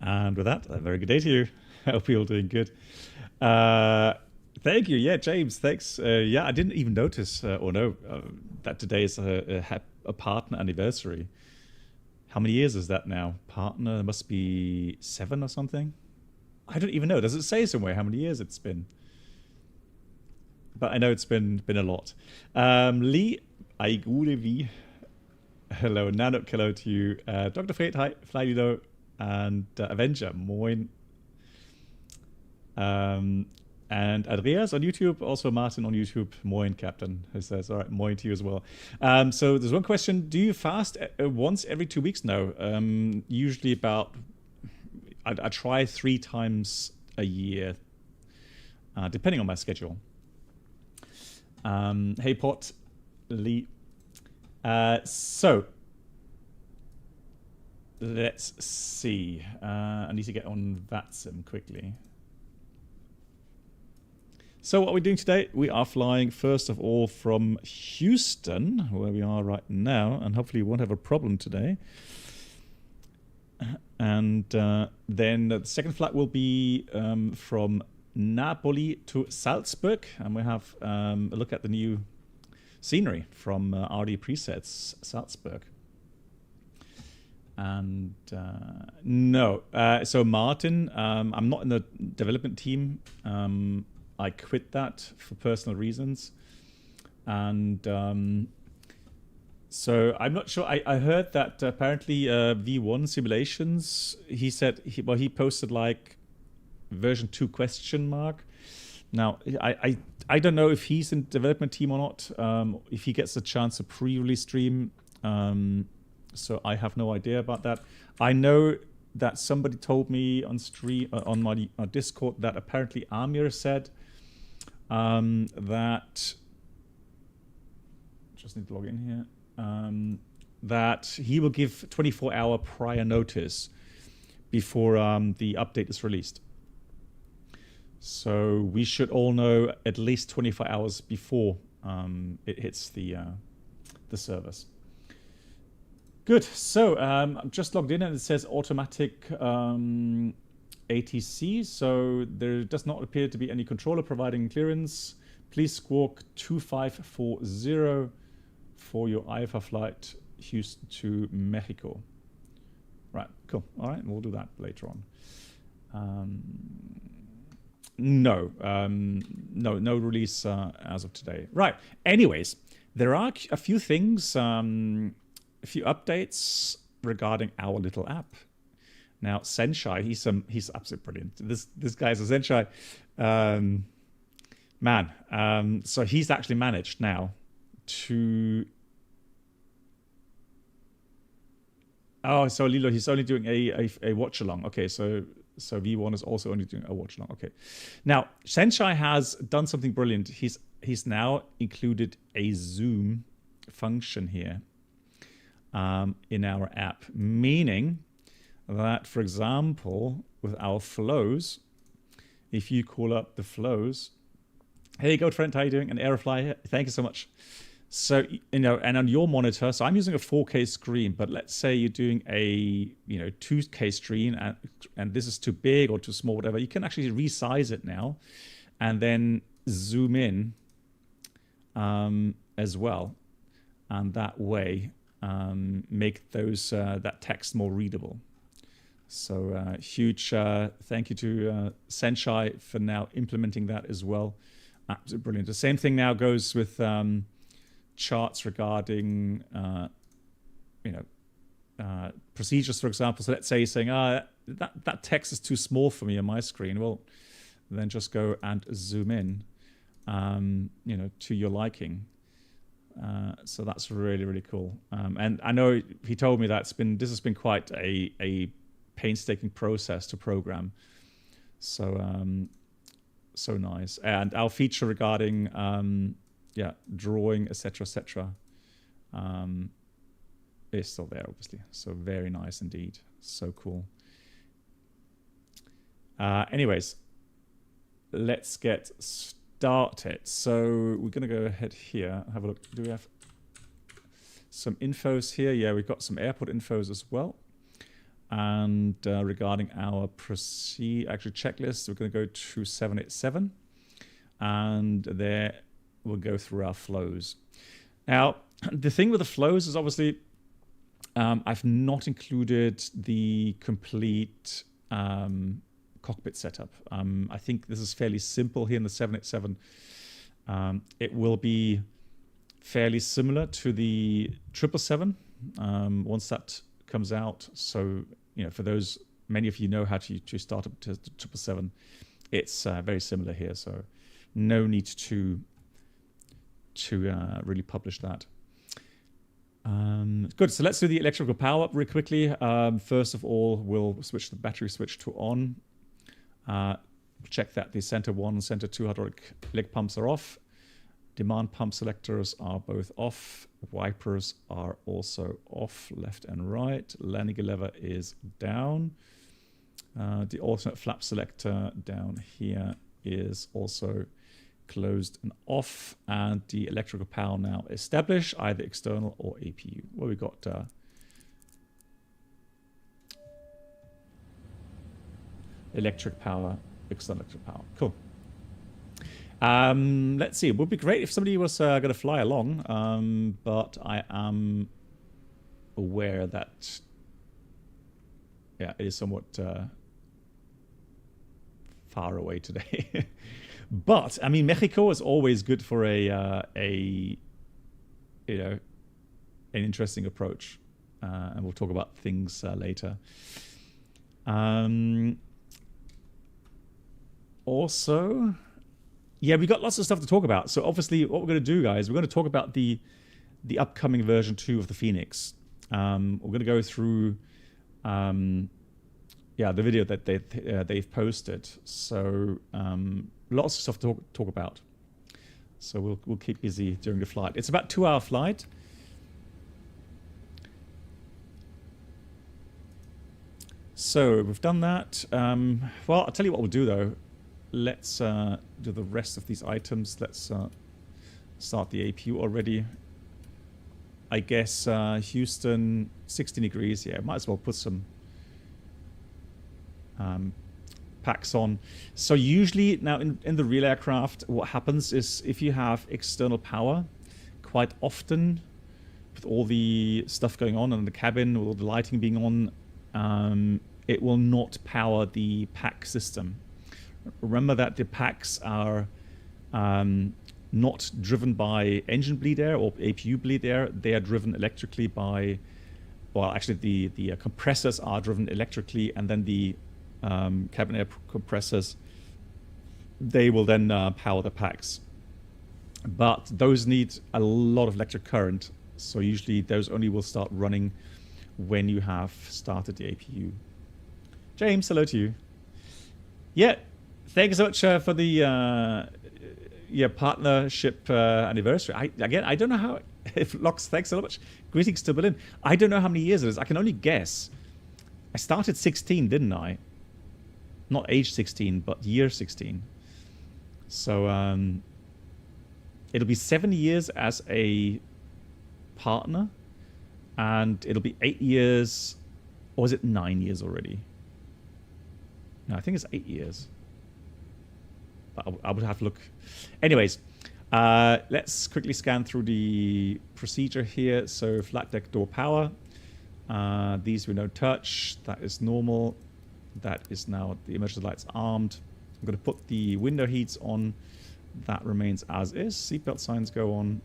And with that, a very good day to you. I hope you're all doing good. Thank you. Yeah, James, thanks. Yeah, I didn't even notice or know that today is a partner anniversary. How many years is that now? Partner, it must be 7 or something. I don't even know. Does it say somewhere how many years it's been? But I know it's been a lot. Lee, Aigulevi. Hello, Nanuk, hello to you. Dr. Fate, hi, Flydido, and Avenger, moin. And Andreas on YouTube, also Martin on YouTube, moin, Captain, who says, all right, moin to you as well. So there's one question. Do you fast once every 2 weeks? No, usually about, I try 3 times a year, depending on my schedule. Hey, Pot, Lee. So let's see. I need to get on VATSIM quickly. So what we're doing today, we are flying first of all from Houston, where we are right now, and hopefully we won't have a problem today. And then the second flight will be from Napoli to Salzburg, and we have a look at the new scenery from RD Presets Salzburg. And no, so Martin, I'm not in the development team. I quit that for personal reasons, and so I'm not sure. I heard that apparently V1 simulations. He said he posted like version 2 question mark. Now I don't know if he's in the development team or not. If he gets a chance to pre-release stream, so I have no idea about that. I know that somebody told me on stream on my Discord that apparently Amir said that, just need to log in here, that he will give 24-hour prior notice before the update is released. So we should all know at least 24 hours before it hits the service. Good. So I'm just logged in and it says automatic ATC. So there does not appear to be any controller providing clearance. Please squawk 2540 for your IFR flight Houston to Mexico. Right. Cool. All right. We'll do that later on. No release as of today. Right. Anyways, there are a few things, a few updates regarding our little app. Now, Senshai, he's absolutely brilliant. This guy's a Senshai man. So he's actually managed now to. Oh, so Lilo, he's only doing a watch along. Okay, so V1 is also only doing a watch along. Okay, now Senshai has done something brilliant. He's now included a zoom function here in our app, meaning that, for example, with our flows, if you call up the flows, hey, good friend, how are you doing? An Aerofly, thank you so much. So, and on your monitor, so I'm using a 4K screen, but let's say you're doing a 2K screen and this is too big or too small, whatever, you can actually resize it now and then zoom in as well. And that way make those that text more readable. So huge thank you to Senshai for now implementing that as well. Absolutely brilliant. The same thing now goes with charts regarding procedures, for example. So let's say you're saying, that text is too small for me on my screen. Well, then just go and zoom in, to your liking. So that's really, really cool. And I know he told me that this has been quite a painstaking process to program. So so nice. And our feature regarding drawing, etc., is still there, obviously. So very nice indeed. So cool. Anyways, let's get started. So we're going to go ahead here and have a look. Do we have some infos here? Yeah, we've got some airport infos as well. And regarding our checklist, we're going to go to 787. And there we'll go through our flows. Now, the thing with the flows is obviously I've not included the complete cockpit setup. I think this is fairly simple here in the 787. It will be fairly similar to the 777 once that comes out. So, for those, many of you know how to start up to 777. It's very similar here, so no need to really publish that. Good, so let's do the electrical power up really quickly. First of all, we'll switch the battery switch to on. Check that the center 1 and center 2 hydraulic leg pumps are off. Demand pump selectors are both off. Wipers are also off, left and right. Landing gear lever is down. The alternate flap selector down here is also closed and off, and the electrical power now established, either external or APU. Well, we got electric power, external electric power. Cool. Let's see. It would be great if somebody was going to fly along, but I am aware that it is somewhat far away today. But I mean, Mexico is always good for an interesting approach, and we'll talk about things later. Also, we got lots of stuff to talk about. So obviously, what we're going to do, guys, we're going to talk about the upcoming version 2 of the Phoenix. We're going to go through the video that they've posted. So lots of stuff to talk about. So we'll keep busy during the flight. It's about a 2-hour flight. So we've done that. Well, I'll tell you what we'll do though. Let's do the rest of these items. Let's start the APU already. I guess Houston, 16 degrees. Yeah, might as well put some packs on. So usually now in the real aircraft, what happens is if you have external power, quite often with all the stuff going on in the cabin, with all the lighting being on, it will not power the pack system. Remember that the packs are not driven by engine bleed air or APU bleed air. They are driven electrically by, well, actually the compressors are driven electrically, and then the cabin air compressors, they will then power the packs. But those need a lot of electric current, so usually those only will start running when you have started the APU. James, hello to you. Yeah, thank you so much for the partnership anniversary. I don't know how, if Locks, thanks so much. Greetings to Berlin. I don't know how many years it is. I can only guess. I started 16, didn't I? Not age 16, but year 16. So it'll be 7 years as a partner, and it'll be 8 years, or is it 9 years already? No, I think it's 8 years. But I would have to look. Anyways, let's quickly scan through the procedure here. So flight deck door power. These we don't touch. That is normal. That is now the emergency lights armed. I'm going to put the window heats on. That remains as is. Seatbelt signs go on.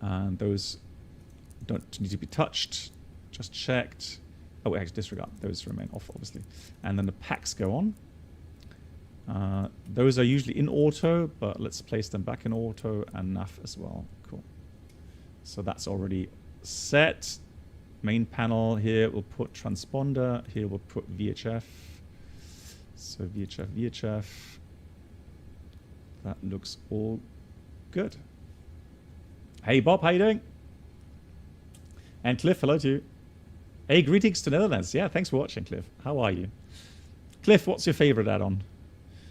And those don't need to be touched. Just checked. Oh, wait, actually disregard. Those remain off, obviously. And then the packs go on. Those are usually in auto, but let's place them back in auto, and nav as well. Cool. So that's already set. Main panel here, we'll put transponder. Here we'll put VHF. So VHF. That looks all good. Hey Bob, how you doing? And Cliff, hello to you. Hey, greetings to Netherlands. Yeah, thanks for watching, Cliff. How are you? Cliff, what's your favorite add-on?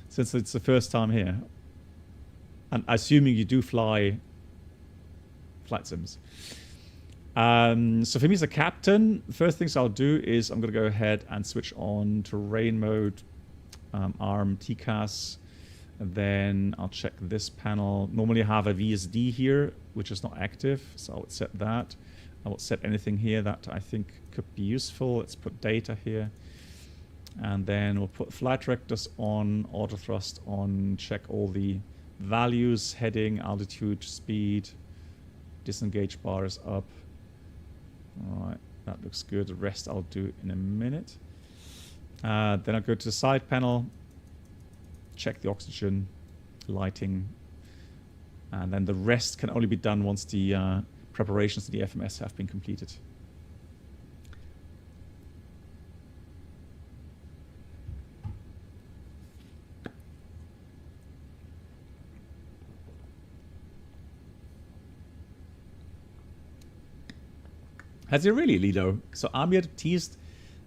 Since it's the first time here. And assuming you do fly flight sims. So for me as a captain, the first things I'll do is I'm going to go ahead and switch on terrain mode, ARM, TCAS, and then I'll check this panel. Normally I have a VSD here, which is not active, so I would set that. I will set anything here that I think could be useful. Let's put data here. And then we'll put flight directors on, auto thrust on, check all the values, heading, altitude, speed, disengage bar is up. All right, that looks good. The rest I'll do in a minute. Then I'll go to the side panel, check the oxygen, lighting, and then the rest can only be done once the preparations to the FMS have been completed. Has it really, Lilo? So Amir teased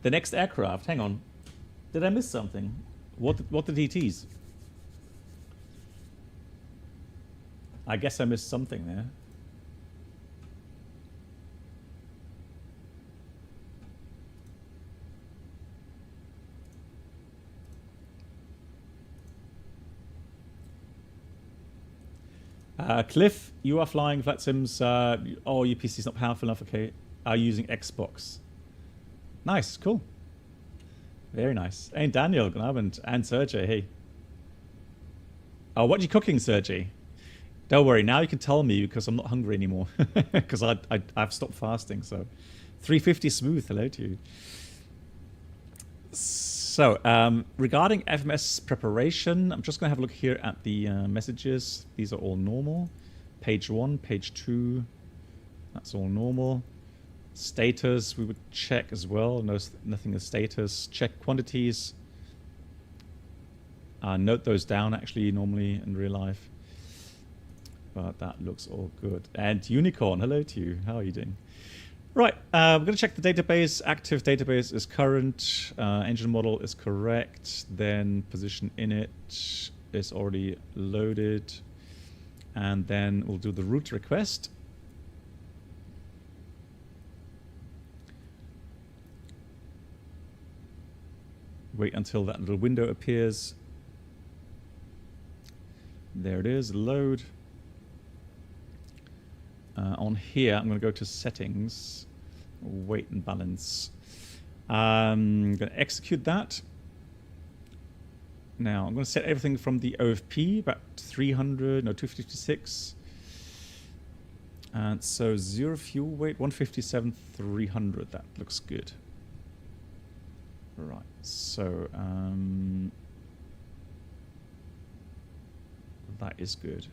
the next aircraft. Hang on. Did I miss something? What did he tease? I guess I missed something there. Cliff, you are flying VATSIMs. Oh, your PC is not powerful enough. Okay. Are using Xbox. Nice, cool. Very nice. Hey, Daniel, good Abend. And Sergey, hey. Oh, what are you cooking, Sergey? Don't worry, now you can tell me because I'm not hungry anymore. Because I've stopped fasting, so. 350 smooth, hello to you. So, regarding FMS preparation, I'm just going to have a look here at the messages. These are all normal. Page 1, page 2, that's all normal. Status, we would check as well. No, nothing is status. Check quantities. Note those down actually normally in real life. But that looks all good. And Unicorn, hello to you. How are you doing? Right, we're going to check the database. Active database is current. Engine model is correct. Then position init is already loaded. And then we'll do the route request. Wait until that little window appears. There it is, load. On here, I'm going to go to settings, weight and balance. I'm going to execute that. Now, I'm going to set everything from the OFP, about 256. And so 0 fuel weight, 157,300. That looks good. Right, so that is good.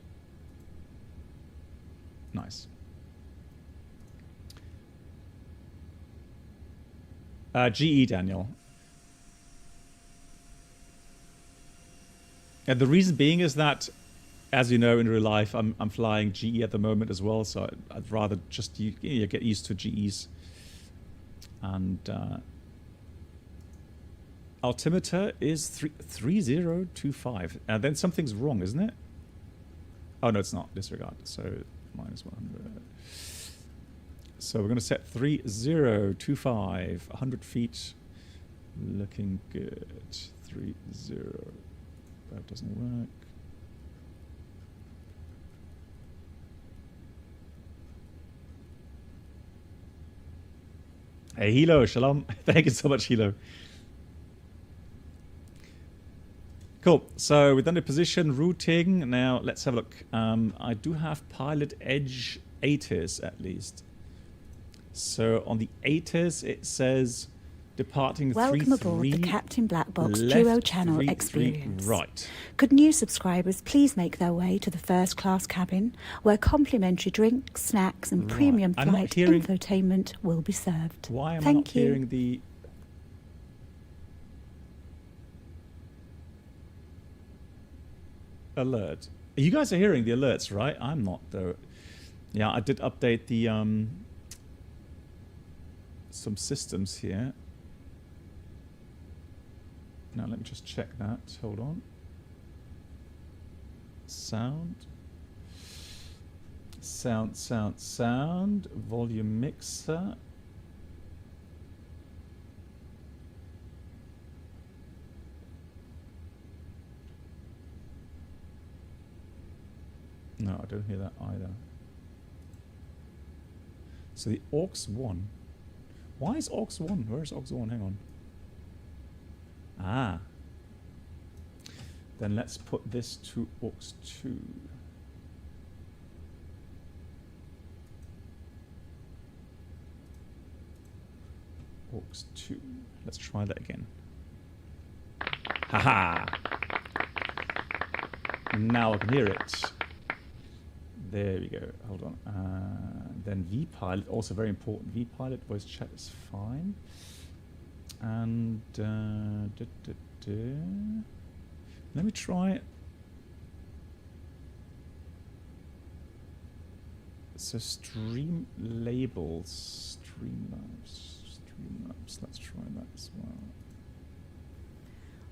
Nice. GE, Daniel. And the reason being is that, as you know, in real life, I'm flying GE at the moment as well, so I'd rather just get used to GEs. And altimeter is 3025. And then something's wrong, isn't it? Oh, no, it's not. Disregard. So minus 100. So we're going to set 3025, 100 feet. Looking good. 30. That doesn't work. Hey, Hilo, shalom. Thank you so much, Hilo. Cool. So we've done the position routing. Now let's have a look. I do have pilot edge ATIS at least. So on the ATIS it says departing Welcome aboard the Captain Black Box Duo Channel experience. Right. Could new subscribers please make their way to the first class cabin where complimentary drinks, snacks and premium flight infotainment will be served. Why am I not hearing the... alert? You guys are hearing the alerts, right? I'm not though. Yeah, I did update the some systems here. Now let me just check that. Hold on. Sound. Sound. Volume mixer. No, I don't hear that either. So the aux 1. Why is aux 1? Where's aux 1? Hang on. Ah. Then let's put this to aux 2. Aux 2. Let's try that again. Haha! Now I can hear it. There we go. Hold on. Then vPilot, also very important. vPilot voice chat is fine. And let me try it. So stream labels, Streamlabs. Let's try that as well.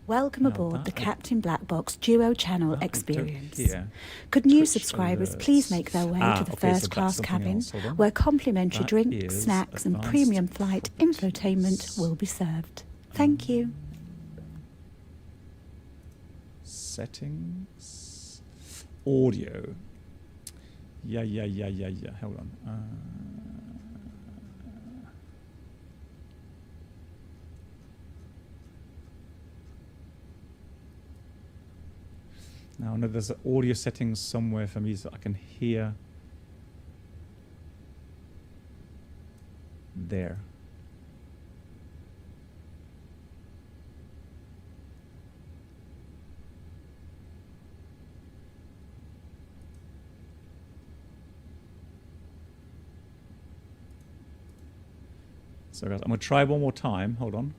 Welcome aboard the Captain Black Box Duo Channel experience. Could new subscribers please make their way to the first class cabin where complimentary drinks, snacks and premium flight infotainment will be served. Thank you. Settings. Audio. Yeah. Hold on. Now I know there's an audio settings somewhere for me so I can hear. There. So guys, I'm going to try one more time. Hold on.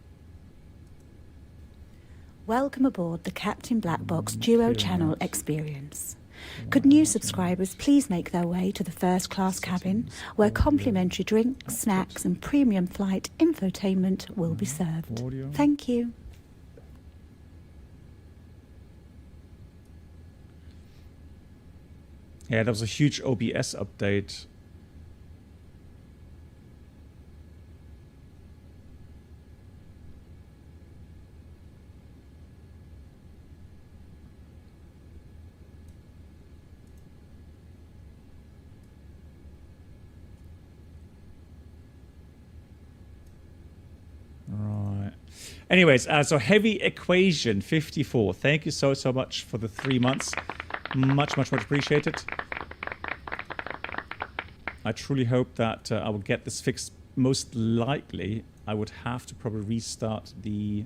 Welcome aboard the Captain Black Box Duo Channel experience. Could new subscribers please make their way to the first class cabin where complimentary drinks, snacks and premium flight infotainment will be served. Thank you. Yeah, there was a huge OBS update. Right. Anyways, so Heavy Equation 54. Thank you so much for the 3 months. Much appreciated. I truly hope that I will get this fixed. Most likely, I would have to probably restart the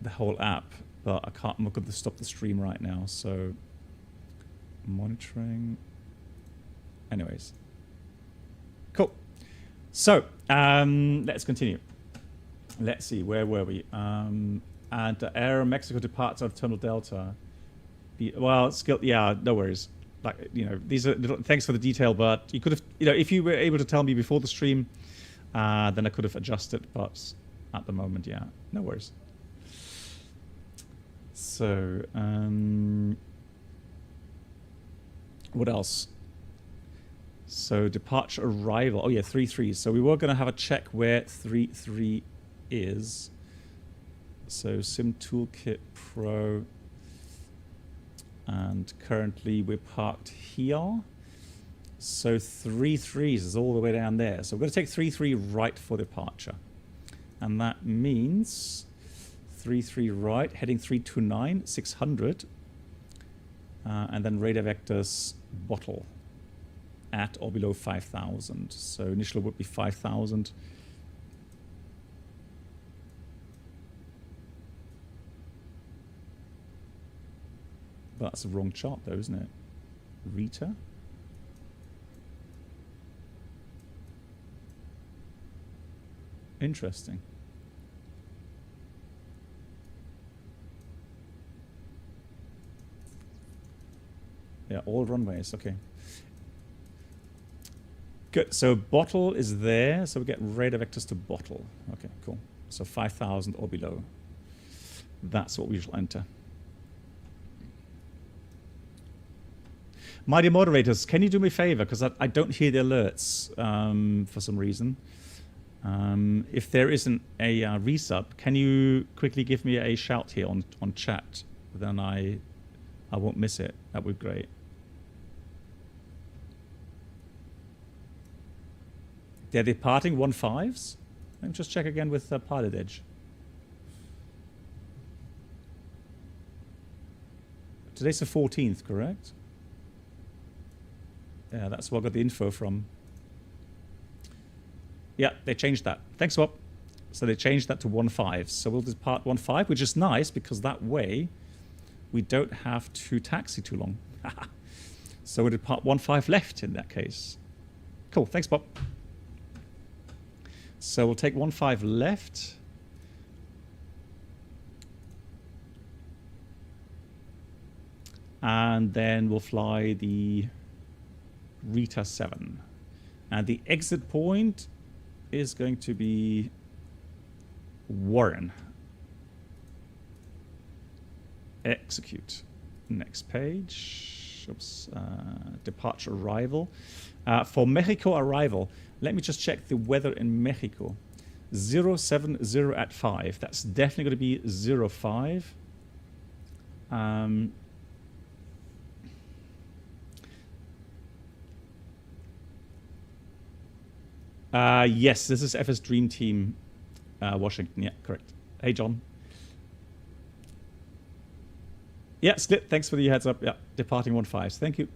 whole app, but I can't. I'm not going to stop the stream right now. So monitoring. Anyways, cool. So let's continue. Let's see, where were we? And Air Mexico departs out of Terminal Delta. Well, yeah, no worries. Like, you know, these are little, thanks for the detail, but you could have, you know, if you were able to tell me before the stream, then I could have adjusted, but at the moment, yeah, no worries. So, what else? So departure arrival. Oh yeah, 3-3. So we were going to have a check where 3-3 is. So Sim Toolkit Pro. And currently we're parked here. So 3-3 is all the way down there. So we're going to take 3-3 right for departure. And that means 3-3 right, heading 329, 600. And then radar vectors bottle at or below 5,000. So initial would be 5,000. That's the wrong chart though, isn't it? Rita? Interesting. Yeah, all runways, okay. Good, so bottle is there, so we get radar vectors to bottle. Okay, cool. So 5,000 or below. That's what we shall enter. My dear moderators, can you do me a favor? Because I don't hear the alerts for some reason. If there isn't a resub, can you quickly give me a shout here on chat? Then I won't miss it. That would be great. They're departing 1.5s. Let me just check again with Pilot Edge. Today's the 14th, correct? Yeah, that's where I got the info from. Yeah, they changed that. Thanks, Swap. So they changed that to 1.5. So we'll depart 1.5, which is nice because that way we don't have to taxi too long. So we'll depart 1.5 left in that case. Cool, thanks, Bob. So we'll take 1.5 left. And then we'll fly the Rita 7. And the exit point is going to be Warren. Execute. Next page. Oops. Departure arrival. For Mexico arrival, let me just check the weather in Mexico. 070 at 5. That's definitely going to be 05. Yes, this is FS Dream Team, Washington. Yeah, correct. Hey, John. Yeah, Slip, thanks for the heads up. Yeah, departing 1.5. Thank you.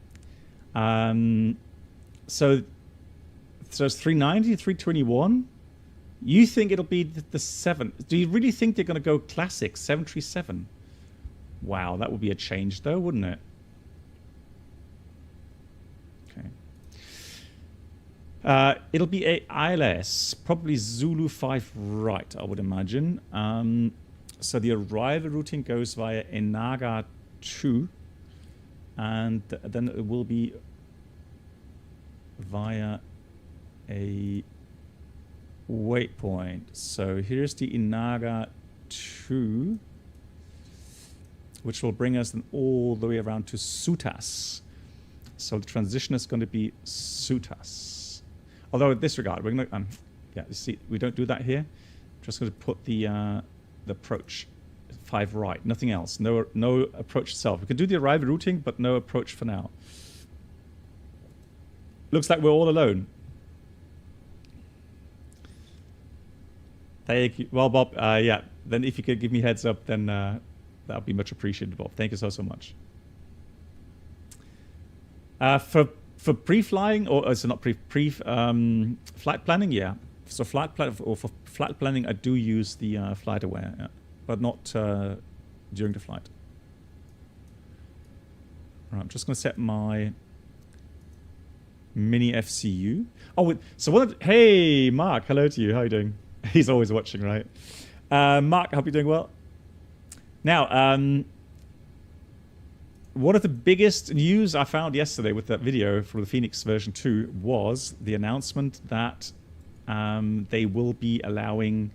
So it's 390, 321. You think it'll be the 7? Do you really think they're going to go classic 737? Wow, that would be a change, though, wouldn't it? It'll be a ILS, probably Zulu 5 right, I would imagine. So the arrival routing goes via Enaga 2, and then it will be via a waypoint. So here's the Enaga 2, which will bring us then all the way around to Sutas. So the transition is going to be Sutas. Although in this regard, we're going to, yeah, you see, we don't do that here. I'm just going to put the approach 5 right, nothing else. No approach itself. We can do the arrival routing, but no approach for now. Looks like we're all alone. Thank you. Well, Bob, yeah, then if you could give me heads up, then that would be much appreciated, Bob. Thank you so much. For pre-flying, or so not flight planning, yeah. So for flight planning, I do use the flight aware, yeah, but not during the flight. All right, I'm just going to set my mini FCU. Oh, so hey, Mark, hello to you. How are you doing? He's always watching, right? Mark, I hope you're doing well. Now, one of the biggest news I found yesterday with that video for the Phoenix version 2 was the announcement that they will be allowing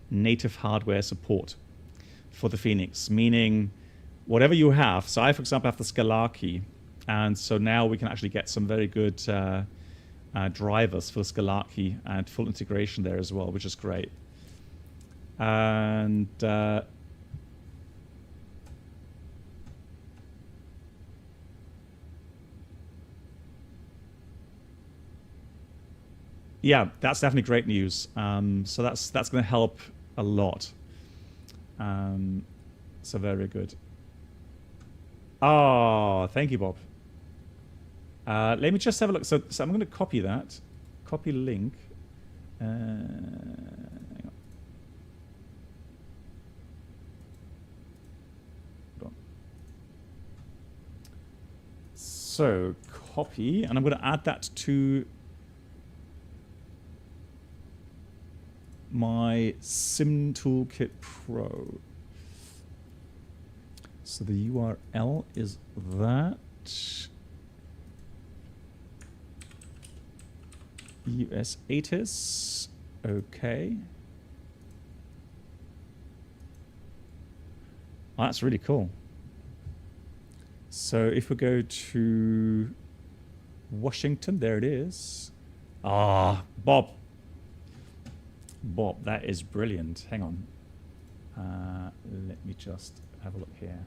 native hardware support for the Phoenix, meaning whatever you have. So I, for example, have the Scalarkey, and so now we can actually get some very good drivers for the Scalarkey and full integration there as well, which is great. And yeah, that's definitely great news. So that's going to help a lot. So very good. Oh, thank you, Bob. Let me just have a look. So I'm going to copy that. Copy link. Hang on. So copy, and I'm going to add that to my Sim Toolkit Pro. So the URL is that. US ATIS. Okay. Oh, that's really cool. So if we go to Washington, there it is. Ah, Bob. Bob, that is brilliant. Hang on. Let me just have a look here.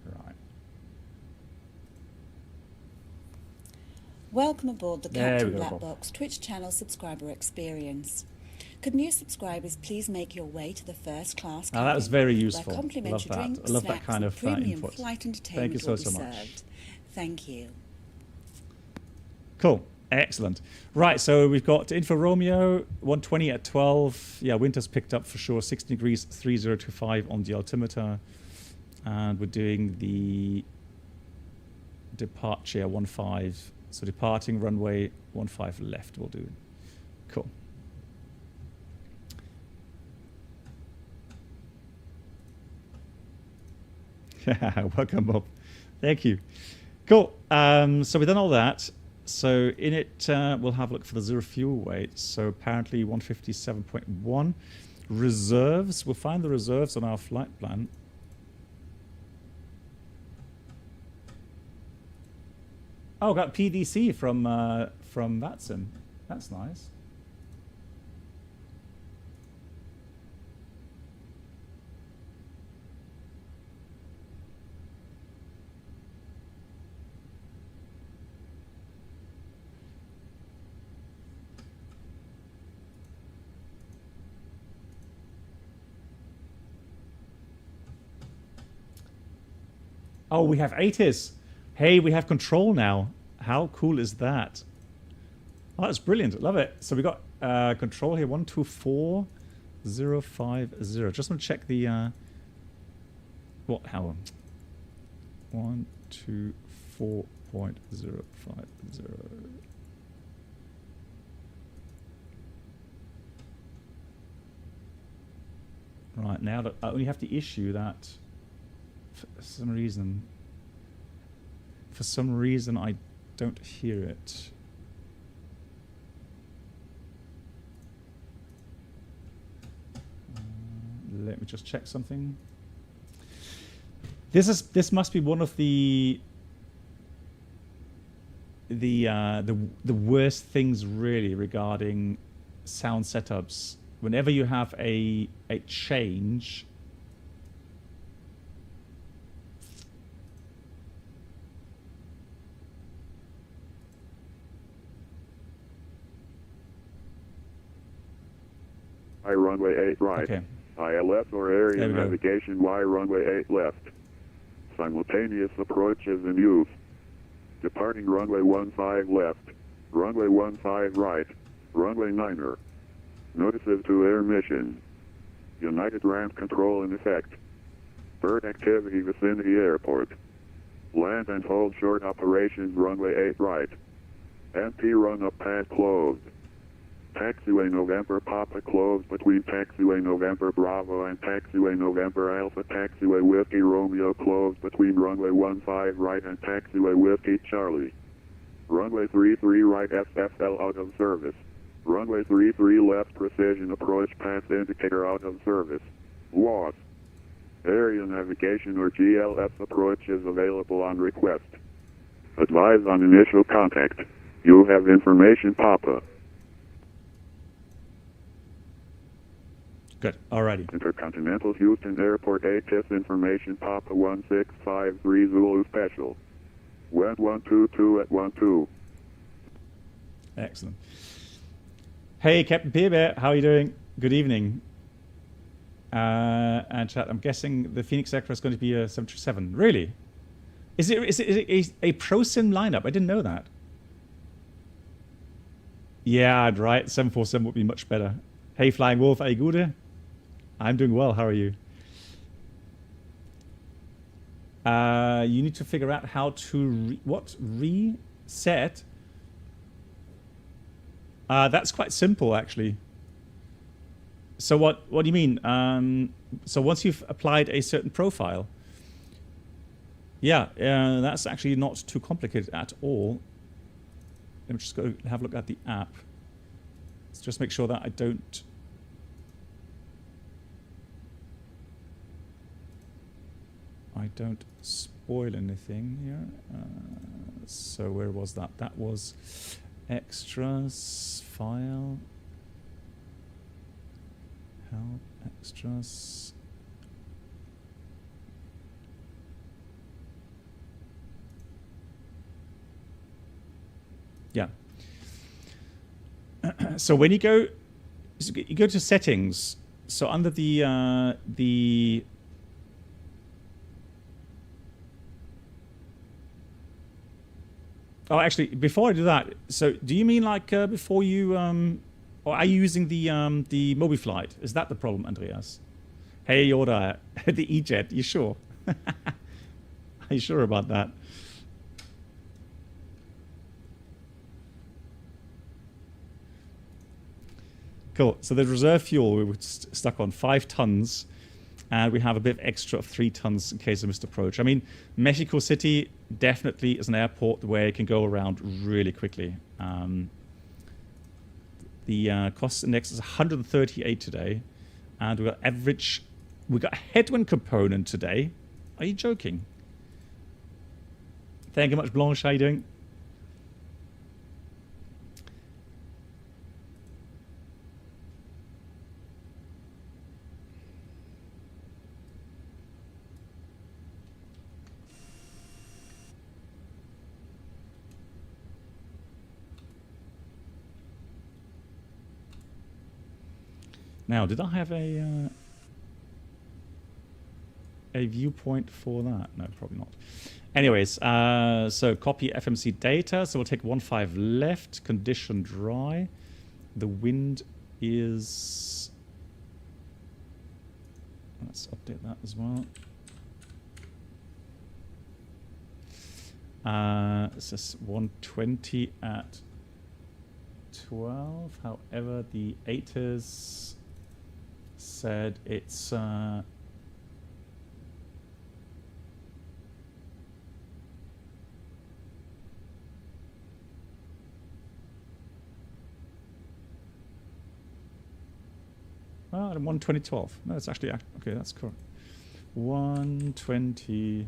Right. Welcome aboard the There Captain we go, Black Bob. Box Twitch channel subscriber experience. Could new subscribers please make your way to the first class cabin, That was very where useful. I love complimentary that. drinks, I love that snacks, kind and of premium input. flight Thank entertainment you so, will be so much. served. Thank you. Cool. Excellent. Right, so we've got Info Romeo, 120 at 12. Yeah, winter's picked up for sure. 16 degrees, 3025 on the altimeter. And we're doing the departure 15. So departing runway 15 left we'll do. Cool. Welcome, Bob. Thank you. Cool. So we've done all that. So in it, we'll have a look for the zero fuel weight. So apparently 157.1. Reserves. We'll find the reserves on our flight plan. Oh, got PDC from VATSIM. That's nice. Oh, we have ATIS. Hey, we have control now. How cool is that? Oh, that's brilliant. Love it. So we got control here. 124050. Just want to check the what? How? 124.050. Right, now that I only have to issue that. For some reason I don't hear it. Let me just check something. This must be one of the worst things really regarding sound setups. Whenever you have a change, Y runway 8 right. okay. I left or area There we go. navigation Y runway 8 left. Simultaneous approaches in use. Departing runway 15 left. Runway 15 right. Runway 9er. Notices to air mission. United ramp control in effect. Bird activity vicinity airport. Land and hold short operations runway 8 right. MP run up pad closed. Taxiway November Papa closed between Taxiway November Bravo and Taxiway November Alpha. Taxiway Whiskey Romeo closed between runway 15 right and Taxiway Whiskey Charlie. Runway 33 right SFL out of service. Runway 33 left precision approach path indicator out of service. Loss. Area navigation or GLS approach is available on request. Advise on initial contact. You have information Papa. Good. Alrighty. Intercontinental Houston Airport ATIS information Papa 1653 Zulu Special. Wind 122 at 12. Excellent. Hey, Captain Peerbear, how are you doing? Good evening. And chat, I'm guessing the Phoenix Sector is going to be a 737. Really? Is it a ProSim lineup? I didn't know that. Yeah, right. 747 would be much better. Hey, Flying Wolf, are you good? I'm doing well. How are you? You need to figure out how to reset. That's quite simple, actually. So what do you mean? So once you've applied a certain profile, Yeah, that's actually not too complicated at all. Let me just go have a look at the app. Let's just make sure that I don't... spoil anything here. So where was that? That was extras, file, help, extras. Yeah. So when you go to settings, so under the oh, actually, before I do that, so do you mean like before you or are you using the MobiFlight? Is that the problem, Andreas? Hey, Yoda, the E-Jet. You sure? Are you sure about that? Cool. So the reserve fuel we were stuck on 5 tons, and we have a bit of extra of 3 tons in case of missed approach. I mean, Mexico City definitely is an airport where it can go around really quickly. The cost index is 138 today, and we got a headwind component today. Are you joking? Thank you much, Blanche. How are you doing? Now, did I have a viewpoint for that? No, probably not. Anyways, so copy FMC data. So we'll take 15 left, condition dry. The wind is... Let's update that as well. This is 120 at 12. However, the ATIS said it's well, 120.12. No, it's actually okay. That's correct. 120.12.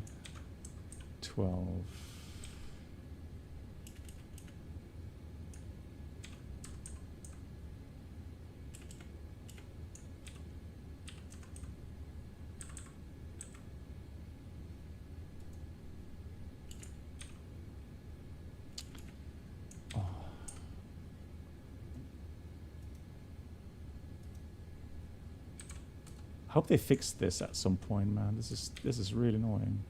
I hope they fix this at some point, man. This is really annoying.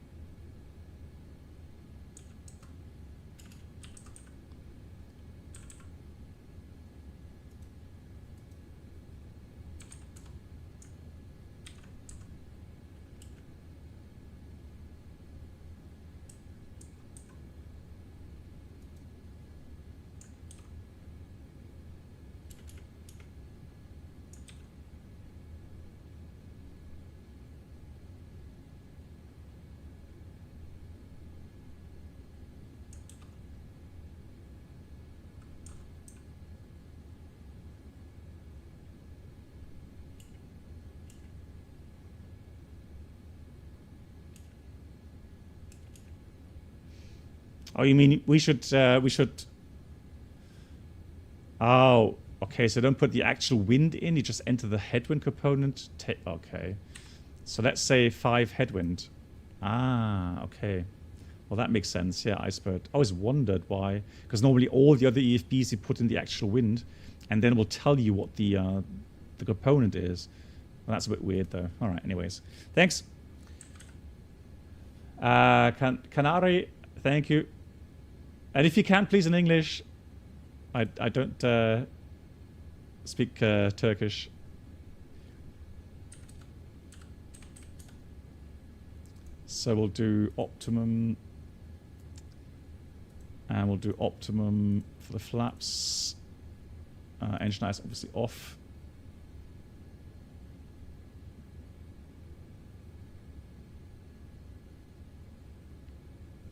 Oh, you mean we should oh, okay, so don't put the actual wind in, you just enter the headwind component. Okay. So let's say 5 headwind. Ah, okay. Well, that makes sense. Yeah, iceberg. I always wondered why, because normally all the other EFBs you put in the actual wind, and then it will tell you what the component is. Well, that's a bit weird, though. All right, anyways. Thanks. Canary, thank you. And if you can, please, in English. I don't speak Turkish. So we'll do optimum. And we'll do optimum for the flaps. Engine ice obviously off.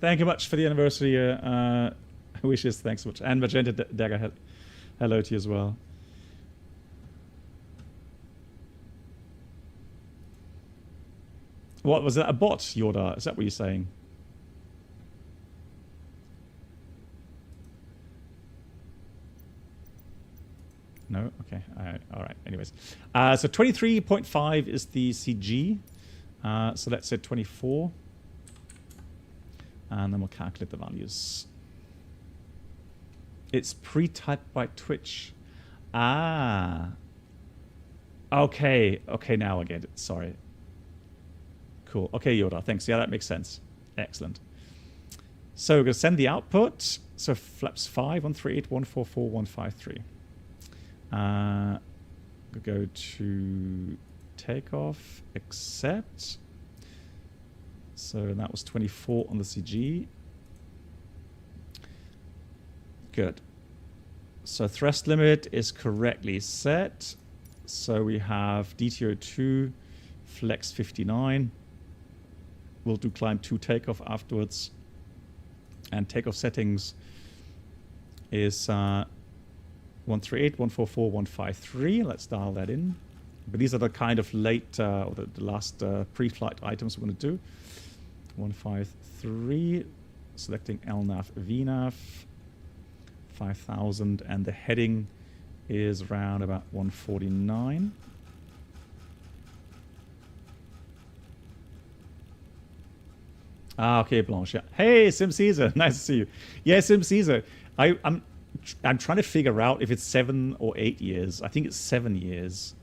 Thank you much for the anniversary wishes. Thanks so much. And Magenta Dagger, hello to you as well. What was that? A bot, Yoda? Is that what you're saying? No? Okay. All right. Anyways. So 23.5 is the CG. So let's say 24. And then we'll calculate the values. It's pre-typed by Twitch. Ah. Okay. Okay, now I get it. Sorry. Cool. Okay, Yoda. Thanks. Yeah, that makes sense. Excellent. So we're going to send the output. So flaps 5, 138, 144, 153. We'll go to takeoff, accept. So that was 24 on the CG. Good. So thrust limit is correctly set. So we have DTO2, flex 59. We'll do climb 2 takeoff afterwards. And takeoff settings is 138, 144, 153. Let's dial that in. But these are the kind of late, or the last pre-flight items we're going to do. 153, selecting LNAV, VNAV, 5000, and the heading is around about 149. Ah, okay, Blanche. Yeah. Hey, Sim Caesar, nice to see you. Yeah, Sim Caesar. I'm trying to figure out if it's 7 or 8 years. I think it's 7 years.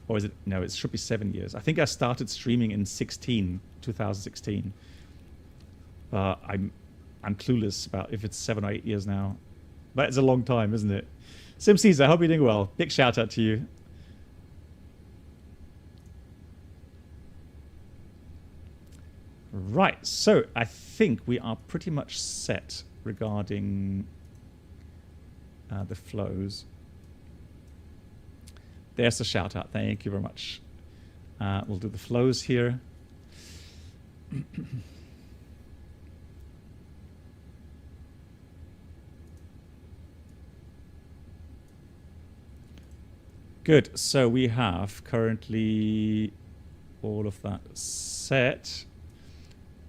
Or is it? No, it should be 7 years. I think I started streaming in 2016. But I'm clueless about if it's 7 or 8 years now. But it's a long time, isn't it? Sim Caesar, I hope you're doing well. Big shout out to you. Right, so I think we are pretty much set regarding the flows. There's a shout out. Thank you very much. We'll do the flows here. Good. So we have currently all of that set.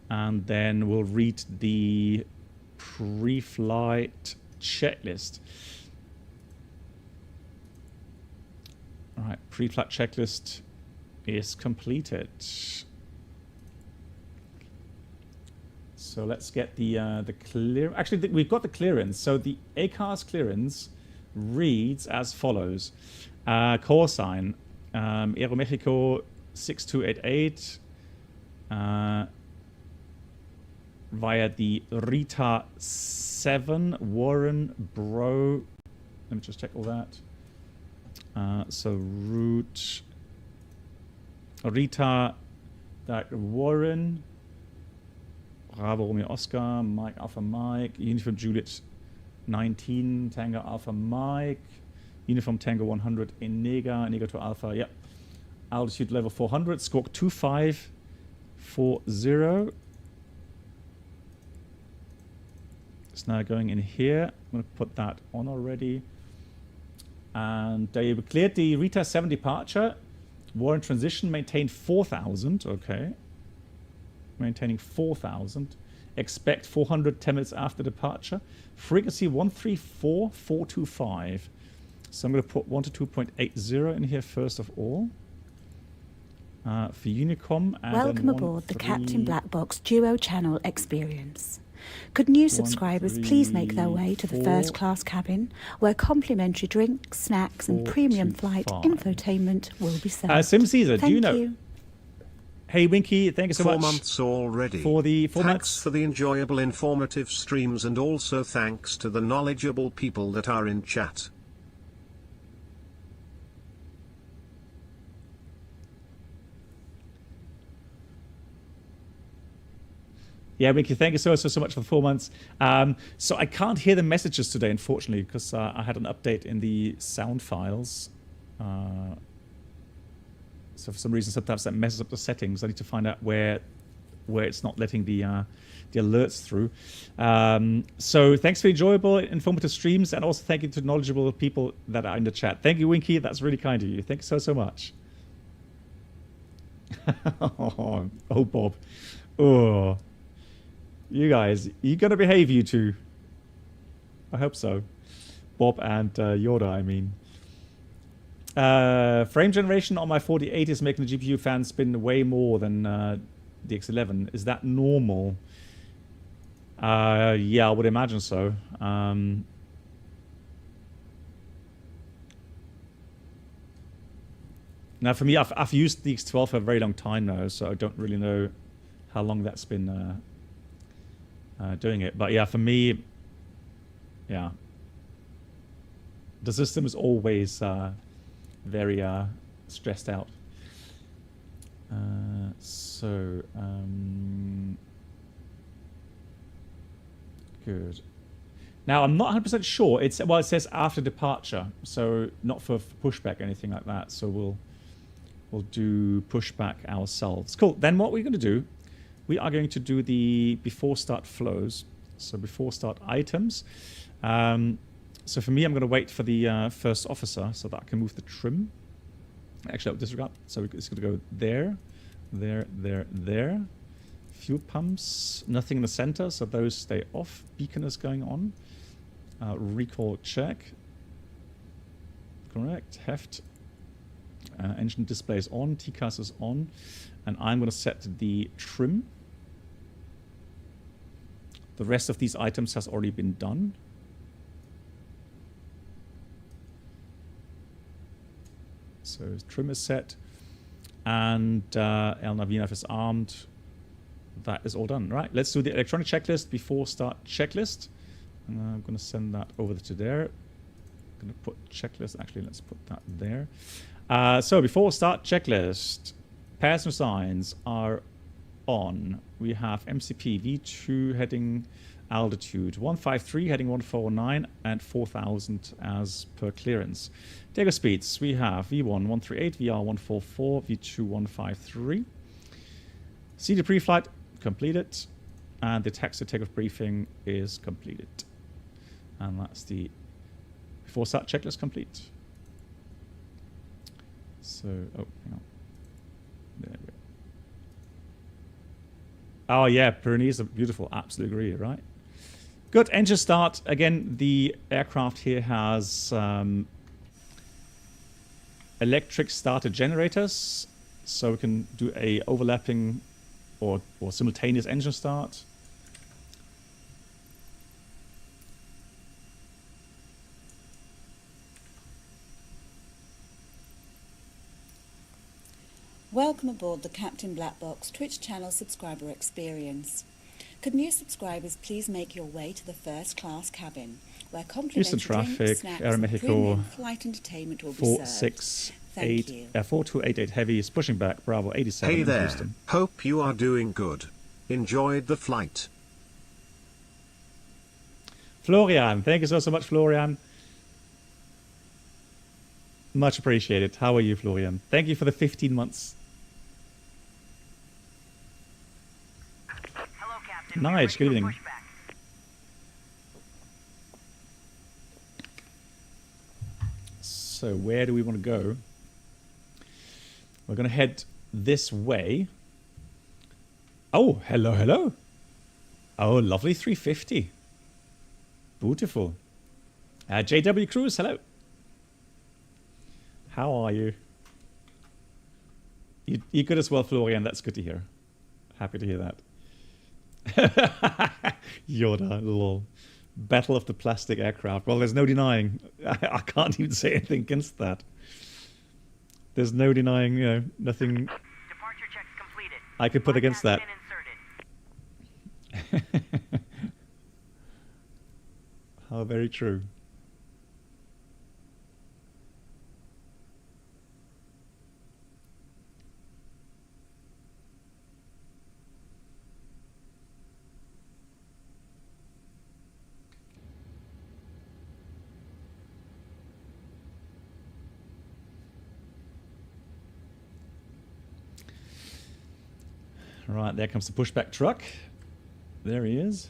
And then we'll read the pre-flight checklist. All right, pre-flight checklist is completed. So let's get the clear. Actually, we've got the clearance. So the ACARS clearance reads as follows: call sign Aeromexico 6288 via the Rita 7 Warren Bro. Let me just check all that. So route Rita Warren Bravo Romeo Oscar Mike Alpha Mike Uniform Juliet 19 Tango Alpha Mike Uniform Tango 100 Inega to Alpha. Yep. Altitude level 400. Squawk 2540. It's now going in here. I'm going to put that on already. And they cleared the Rita 7 departure. Warren transition, maintain 4,000. Okay. Maintaining 4,000. Expect 400 10 minutes after departure. Frequency 134,425. So I'm going to put 122.80 in here first of all. For Unicom. And welcome aboard the Captain Black Box Duo Channel experience. Could new subscribers please make their way to the first class cabin, where complimentary drinks, snacks, and premium flight infotainment will be served. Sim Caesar, do you know? Hey Winky, thank you so much. 4 months already. For the 4 months. Thanks for the enjoyable, informative streams, and also thanks to the knowledgeable people that are in chat. Yeah, Winky, thank you so much for the 4 months. So I can't hear the messages today, unfortunately, because I had an update in the sound files. So for some reason, sometimes that messes up the settings. I need to find out where where it's not letting the alerts through. So thanks for enjoyable, informative streams, and also thank you to knowledgeable people that are in the chat. Thank you, Winky. That's really kind of you. Thank you so much. Oh, Bob. Oh, you guys, you gotta behave, you two. I hope so. Bob and Yoda, I mean. Frame generation on my 4080 is making the GPU fan spin way more than the X11. Is that normal? Yeah, I would imagine so. Now, for me, I've used the X12 for a very long time now, so I don't really know how long that's been doing it. But yeah, for me, yeah, the system is always very stressed out. Good. Now, I'm not 100% sure. It says after departure, so not for pushback or anything like that. So we'll do pushback ourselves. Cool. Then what we're going to do, we are going to do the before start flows. So before start items. So for me, I'm going to wait for the first officer so that I can move the trim. Actually, I'll disregard. So it's going to go there, there, there, there. Fuel pumps, nothing in the center, so those stay off. Beacon is going on. Recall check. Correct. Heft. Engine display is on. TCAS is on. And I'm going to set the trim. The rest of these items has already been done. So trim is set. And El Navina is armed. That is all done. Right, let's do the electronic checklist before start checklist. And I'm going to send that over to there. I'm going to put checklist. Actually, let's put that there. So before start checklist, passenger signs are on. We have MCP V2 heading altitude 153 heading 149 and 4000 as per clearance. Takeoff speeds we have V1 138, VR 144, V2 153. CD pre-flight completed, and the taxi takeoff briefing is completed. And that's the before start checklist complete. So, oh, hang on. There we go. Oh yeah, Pyrenees are beautiful. Absolutely agree, right? Good, engine start. Again, the aircraft here has electric starter generators, so we can do a overlapping or simultaneous engine start. Welcome aboard the Captain Black Box Twitch channel subscriber experience. Could new subscribers please make your way to the first class cabin, where complimentary drinks, snacks, and premium flight entertainment will be served. Thank you. 4288 Heavy is pushing back. Bravo 87 Hey there. Houston. Hope you are doing good. Enjoyed the flight. Florian, thank you so much, Florian. Much appreciated. How are you, Florian? Thank you for the 15 months. Hello, Captain. Nice, good evening. So where do we want to go? We're going to head this way. Oh, hello, hello. Oh, lovely 350. Beautiful. JW Cruz, hello. How are you? You're good as well, Florian. That's good to hear. Happy to hear that. Yoda, lol. Battle of the plastic aircraft. Well, there's no denying. I can't even say anything against that. There's no denying, you know, nothing Departure checks completed. I could put against that. How very true. Right, there comes the pushback truck. There he is.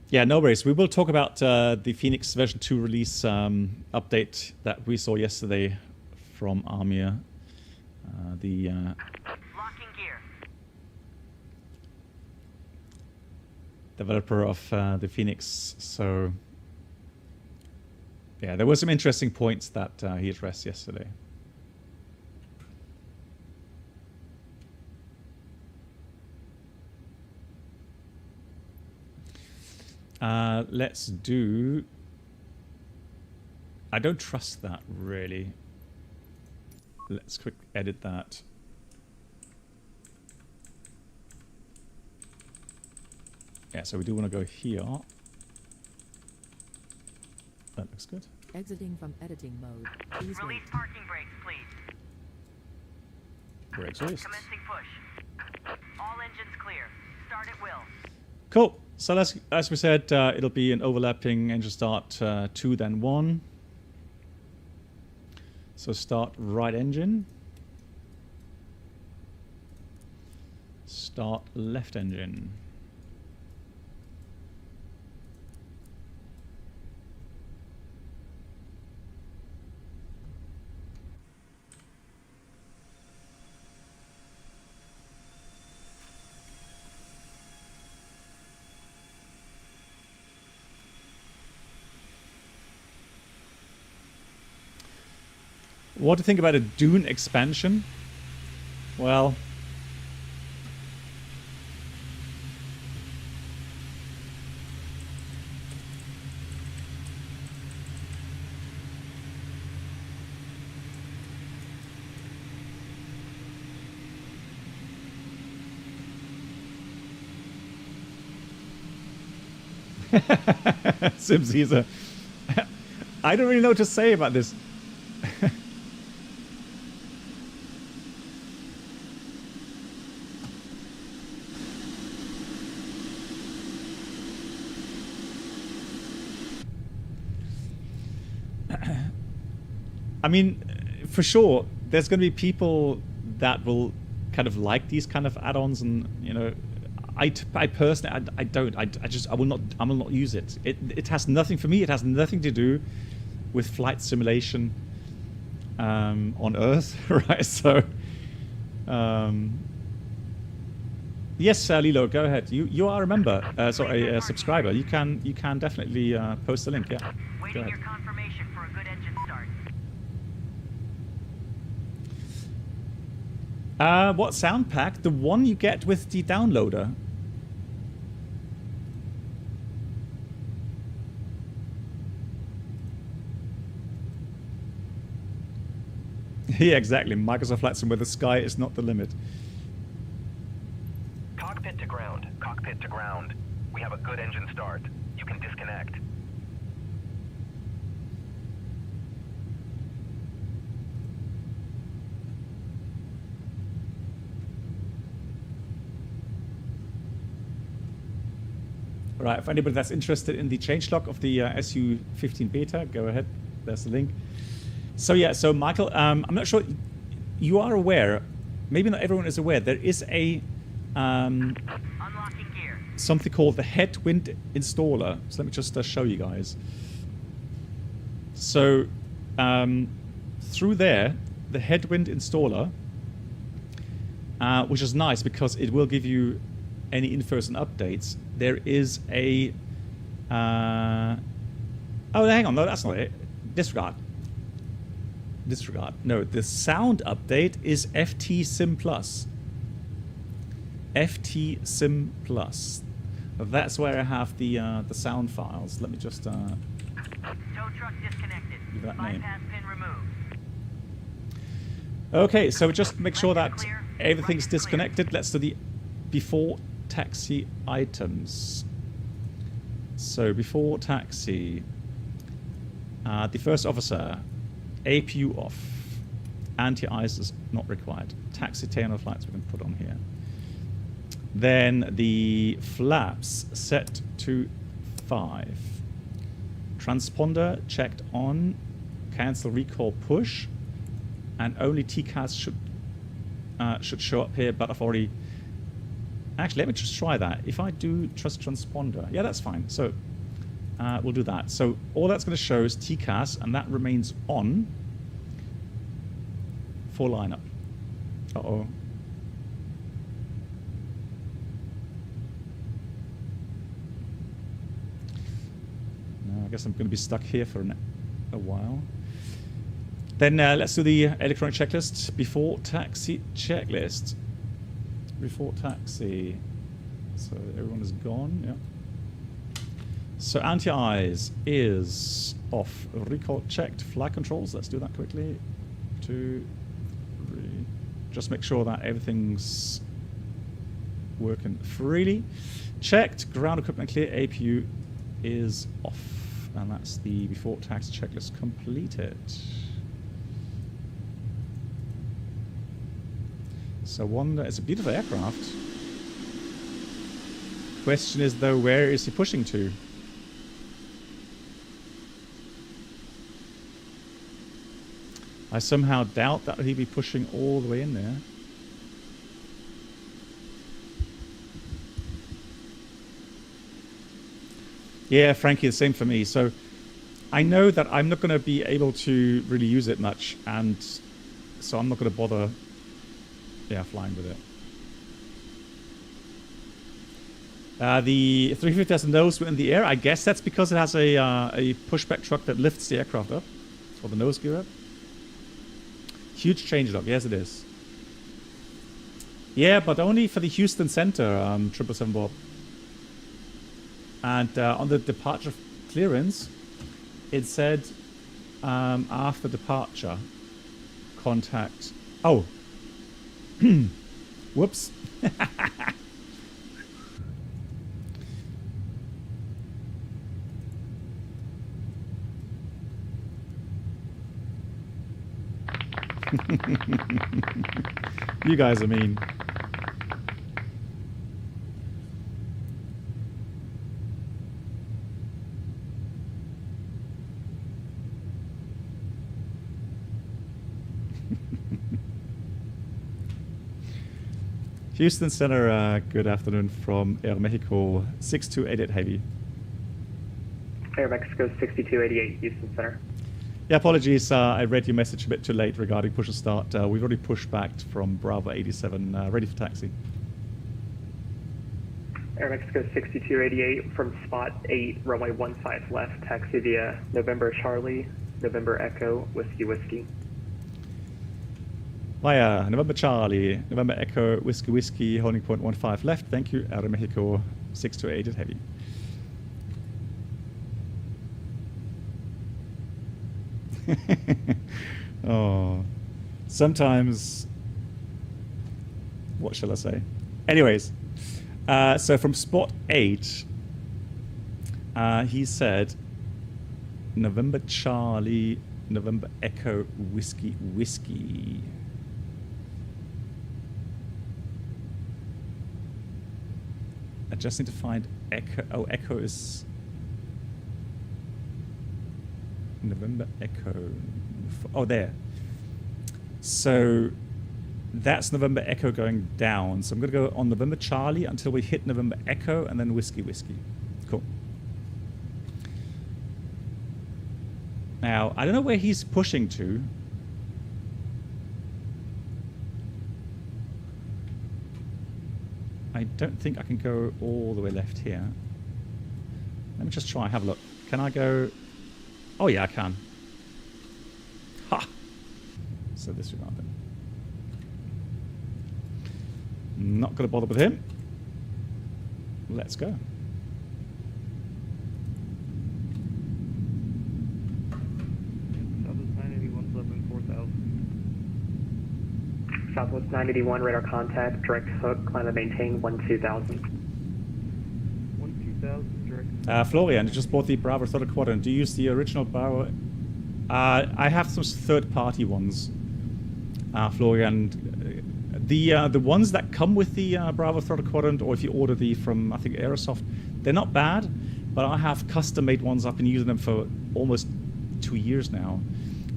Yeah, no worries. We will talk about the Phoenix version 2 release update that we saw yesterday from Amir, the Locking gear. developer of the Phoenix. So, yeah, there were some interesting points that he addressed yesterday. Let's do... I don't trust that, really. Let's quick edit that. Yeah, so we do want to go here. That looks good. Exiting from editing mode. Please wait. Release parking brakes, please. Brakes released. Commencing push. All engines clear. Start at will. Cool. So as we said, it'll be an overlapping engine start 2 then 1. So start right engine. Start left engine. What do you think about a Dune expansion? Well, Sims, he's a... I don't really know what to say about this. I mean, for sure, there's going to be people that will kind of like these kind of add-ons, and you know, I personally, I will not use it. It has nothing for me. It has nothing to do with flight simulation on Earth, right? So, yes, Lilo, go ahead. You are a member, sorry, a subscriber. You can definitely post the link. Yeah, go Waiting ahead. your confirmation for a good engine start. What sound pack? The one you get with the downloader. Yeah, exactly. Microsoft Flight Sim, where the sky is not the limit. Cockpit to ground. Cockpit to ground. We have a good engine start. You can disconnect. Right, for anybody that's interested in the changelog of the SU-15 beta, go ahead. There's the link. So yeah, so Michael, I'm not sure you are aware. Maybe not everyone is aware. There is a Unlocking gear. something called the headwind installer. So let me just show you guys. So through there, the headwind installer, which is nice because it will give you any infos and updates. There is a oh, hang on, no, that's not it. Disregard. No, the sound update is FT Sim Plus. FT Sim Plus. That's where I have the sound files. Let me just Tow truck disconnected. Give that name. Bypass pin removed. Okay, so just make sure that everything's disconnected. Let's do the before taxi items. So before taxi, the first officer, APU off, anti-ice is not required. Taxi tail flights we can put on here. Then the flaps set to 5. Transponder checked on. Cancel recall push. And only TCAS should show up here, but I've already... Actually, let me just try that. If I do trust transponder, yeah, that's fine. So we'll do that. So all that's going to show is TCAS, and that remains on for lineup. Uh-oh. No, I guess I'm going to be stuck here for a while. Then let's do the electronic checklist. Before taxi checklist. Before taxi. So everyone is gone. Yeah. So anti-eyes is off. Recall checked. Flight controls. Let's do that quickly. 2, 3. Just make sure that everything's working freely. Checked. Ground equipment clear. APU is off. And that's the before taxi checklist completed. So wonder, it's a beautiful aircraft. Question is though, where is he pushing to? I somehow doubt that he'd be pushing all the way in there. Yeah, Frankie, the same for me. So I know that I'm not going to be able to really use it much, and so I'm not going to bother flying with it. The 350 has a nose in the air. I guess that's because it has a pushback truck that lifts the aircraft up, or the nose gear up. Huge changelog. Yes, it is. Yeah, but only for the Houston Center, 777 Bob. And on the departure clearance, it said after departure, contact. Oh. Whoops. You guys are mean. Houston Center, good afternoon from Air Mexico 6288 Heavy. Air Mexico 6288 Houston Center. Yeah, apologies, I read your message a bit too late regarding push and start. We've already pushed back from Bravo 87, ready for taxi. Air Mexico 6288 from spot 8, runway 15 left, taxi via November Charlie, November Echo, Whiskey Whiskey. Via November Charlie, November Echo, Whiskey Whiskey, holding point 15 left. Thank you, Air Mexico 6288 Heavy. Oh, sometimes, what shall I say? Anyways, so from spot 8, he said November Charlie, November Echo, Whiskey Whiskey. I just need to find Echo. Oh, Echo is November Echo. Oh, there. So that's November Echo going down. So I'm going to go on November Charlie until we hit November Echo and then Whiskey Whiskey. Cool. Now, I don't know where he's pushing to. I don't think I can go all the way left here. Let me just try, have a look. Can I go? Oh yeah, I can. Ha! So this regard then. Not going to bother with him. Let's go. Southwest 981, leveling 4000. Southwest 981, radar contact, direct hook, climb and maintain 12000. 12000, direct. Florian, you just bought the Bravo 3rd Quadrant. Do you use the original Bravo? I have some third-party ones, Florian. The ones that come with the Bravo 3rd Quadrant, or if you order the from, I think, Aerosoft, they're not bad. but I have custom-made ones. I've been using them for almost 2 years now,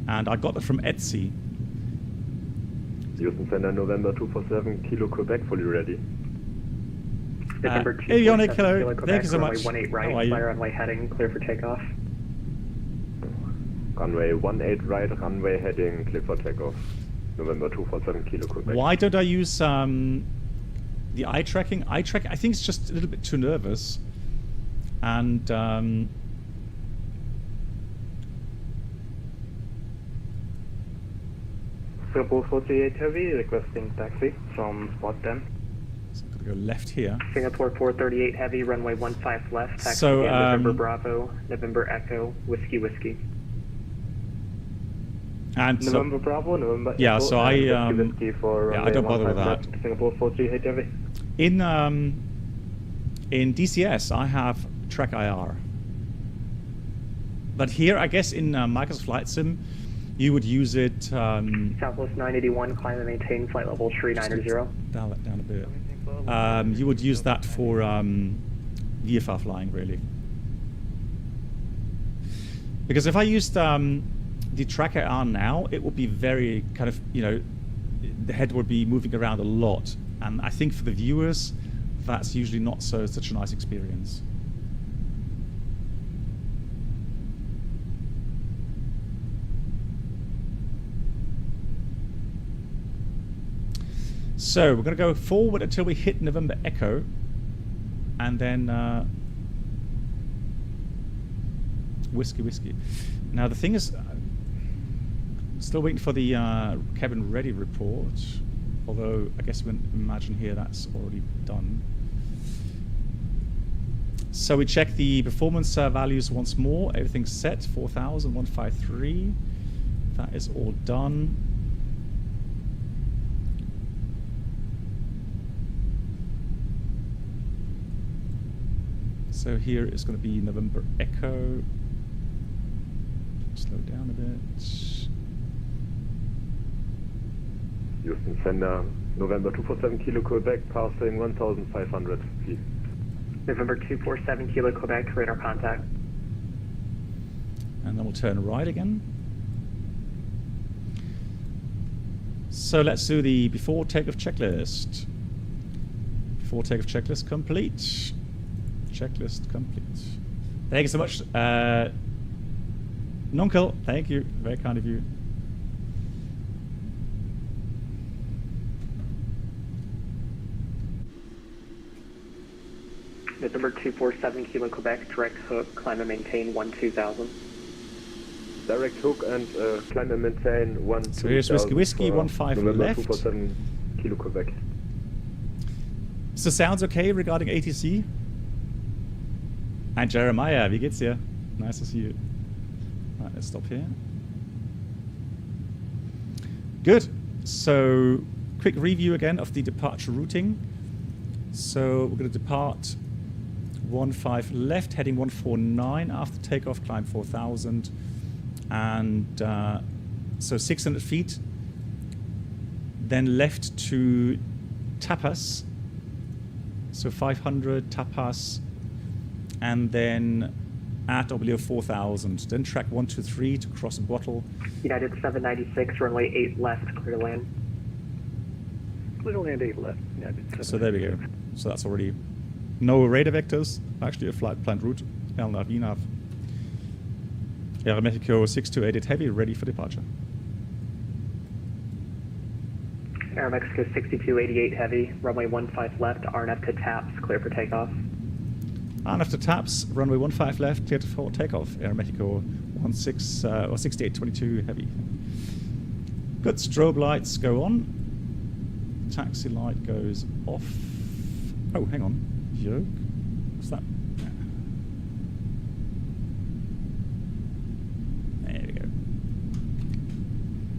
and I got it from Etsy. Houston Center, November 247, Kilo Quebec, fully ready. November Avionic, 247, hello. Kilo Quebec, Thank you so much. runway 18 right, How are you? fire runway heading, clear for takeoff. Runway 18 right, runway heading, clear for takeoff. November 247, Kilo Quebec. Why don't I use the eye tracking? Eye track, I think it's just a little bit too nervous. And Singapore 48 Heavy, requesting taxi from spot 10. so I'm going to go left here. Singapore 438 Heavy, runway 15 left, taxi So, again, November Bravo, November Echo, Whiskey Whiskey. And so, November Bravo, November yeah, Echo, so I and Whiskey Whiskey for yeah, I runway don't bother with 15 that. left, Singapore 438 Heavy. In DCS, I have track IR. But here, I guess in Microsoft Flight Sim, you would use it. Southwest 981, climb and maintain flight level 390. Dial it down a bit. You would use that for VFR flying, really. Because if I used the track IR now, it would be very kind of, you know, the head would be moving around a lot. And I think for the viewers, that's usually not such a nice experience. So we're going to go forward until we hit November Echo, and then Whiskey Whiskey. Now the thing is, still waiting for the cabin ready report, although I guess we can imagine here that's already done. So we check the performance values once more. Everything's set, 4,000, 153. That is all done. So here is going to be November Echo. Slow down a bit. Houston Center, November 247, Kilo Quebec, passing 1,500 feet. November 247, Kilo Quebec, radar contact. And then we'll turn right again. So let's do the before takeoff checklist. Before takeoff checklist complete. Checklist complete. Thank you so much. Nonkel, thank you. Very kind of you. November 247, Kilo Quebec, direct hook, climb and maintain 12,000. Direct hook and climb and maintain 12,000. So here's Whiskey Whiskey, 15 November left. 247, Kilo Quebec. So sounds okay regarding ATC? And Jeremiah, wie geht's dir? Nice to see you. Right, let's stop here. Good. So quick review again of the departure routing. So we're going to depart 15 left, heading 149 after takeoff, climb 4,000. And so 600 feet. Then left to Tapas. So 500, Tapas. And then at oblique 4,000. Then track 123 to cross a bottle. United 796, runway 8 left, clear to land. Clear to land 8 left. So there we go. So that's already no radar vectors. Actually a flight planned route. Elnav, VNAV. Air Mexico 6288 heavy, ready for departure. Air Mexico 6288 heavy, runway 15 left, RNF to taps, clear for takeoff. RNF to taps, runway 15 left, clear for takeoff. Air Mexico 6822 heavy. Good, strobe lights go on. Taxi light goes off. Oh, hang on. Yoke? What's that? There we go.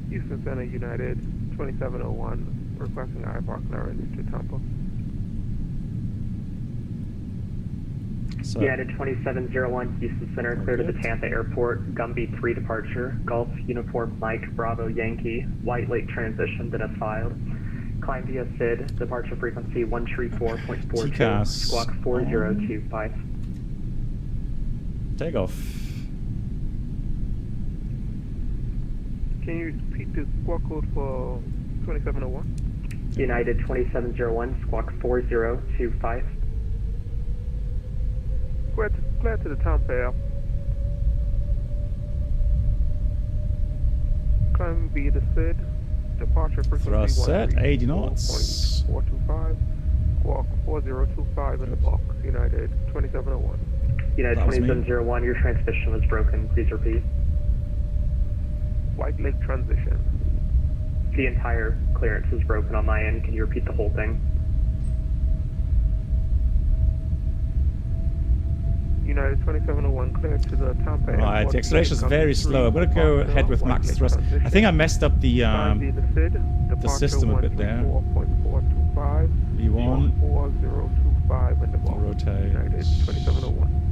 Houston Center, United 2701, requesting IPAR clearance to Tampa. So, United 2701, Houston Center, clear to the Tampa Airport, Gumby 3 departure, Golf Uniform Mike Bravo Yankee, White Lake transition, then as filed. Climb via SID, departure frequency 134.42, TCAS squawk 4025. Takeoff. Can you repeat the squawk code for 2701? United 2701, squawk 4025. Clear to the town pair. Climb via the SID. Departure frequency Thrust set, 80 knots. 425. Squawk 4025 in the box. United 2701. United That was me. 2701, your transmission was broken. Please repeat. White Lake transition. The entire clearance was broken on my end. Can you repeat the whole thing? United 2701 clear to the town pair. Right, the acceleration is very slow. I'm going to go ahead with max thrust. I think I messed up the system a bit there. 4.425. V1. 4025 in the box. Rotate. United 2701.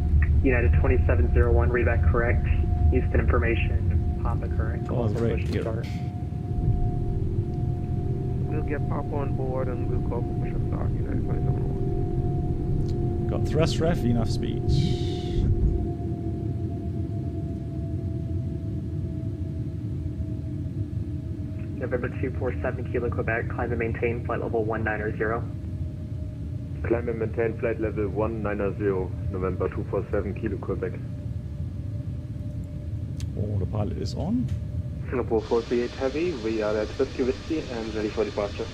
United 2701, read back correct. Houston information, Papa correct. Oh, right push here. start. We'll get Papa on board and we'll call for push and start. United 2701. Got thrust ref, enough speed. November 247, Kilo, Quebec. Climb and maintain flight level 190. Climb and maintain flight level 190, November 247, Kilo, Quebec. Oh, the pilot is on. Singapore 438 Heavy, we are at 50 Whiskey and ready for departure.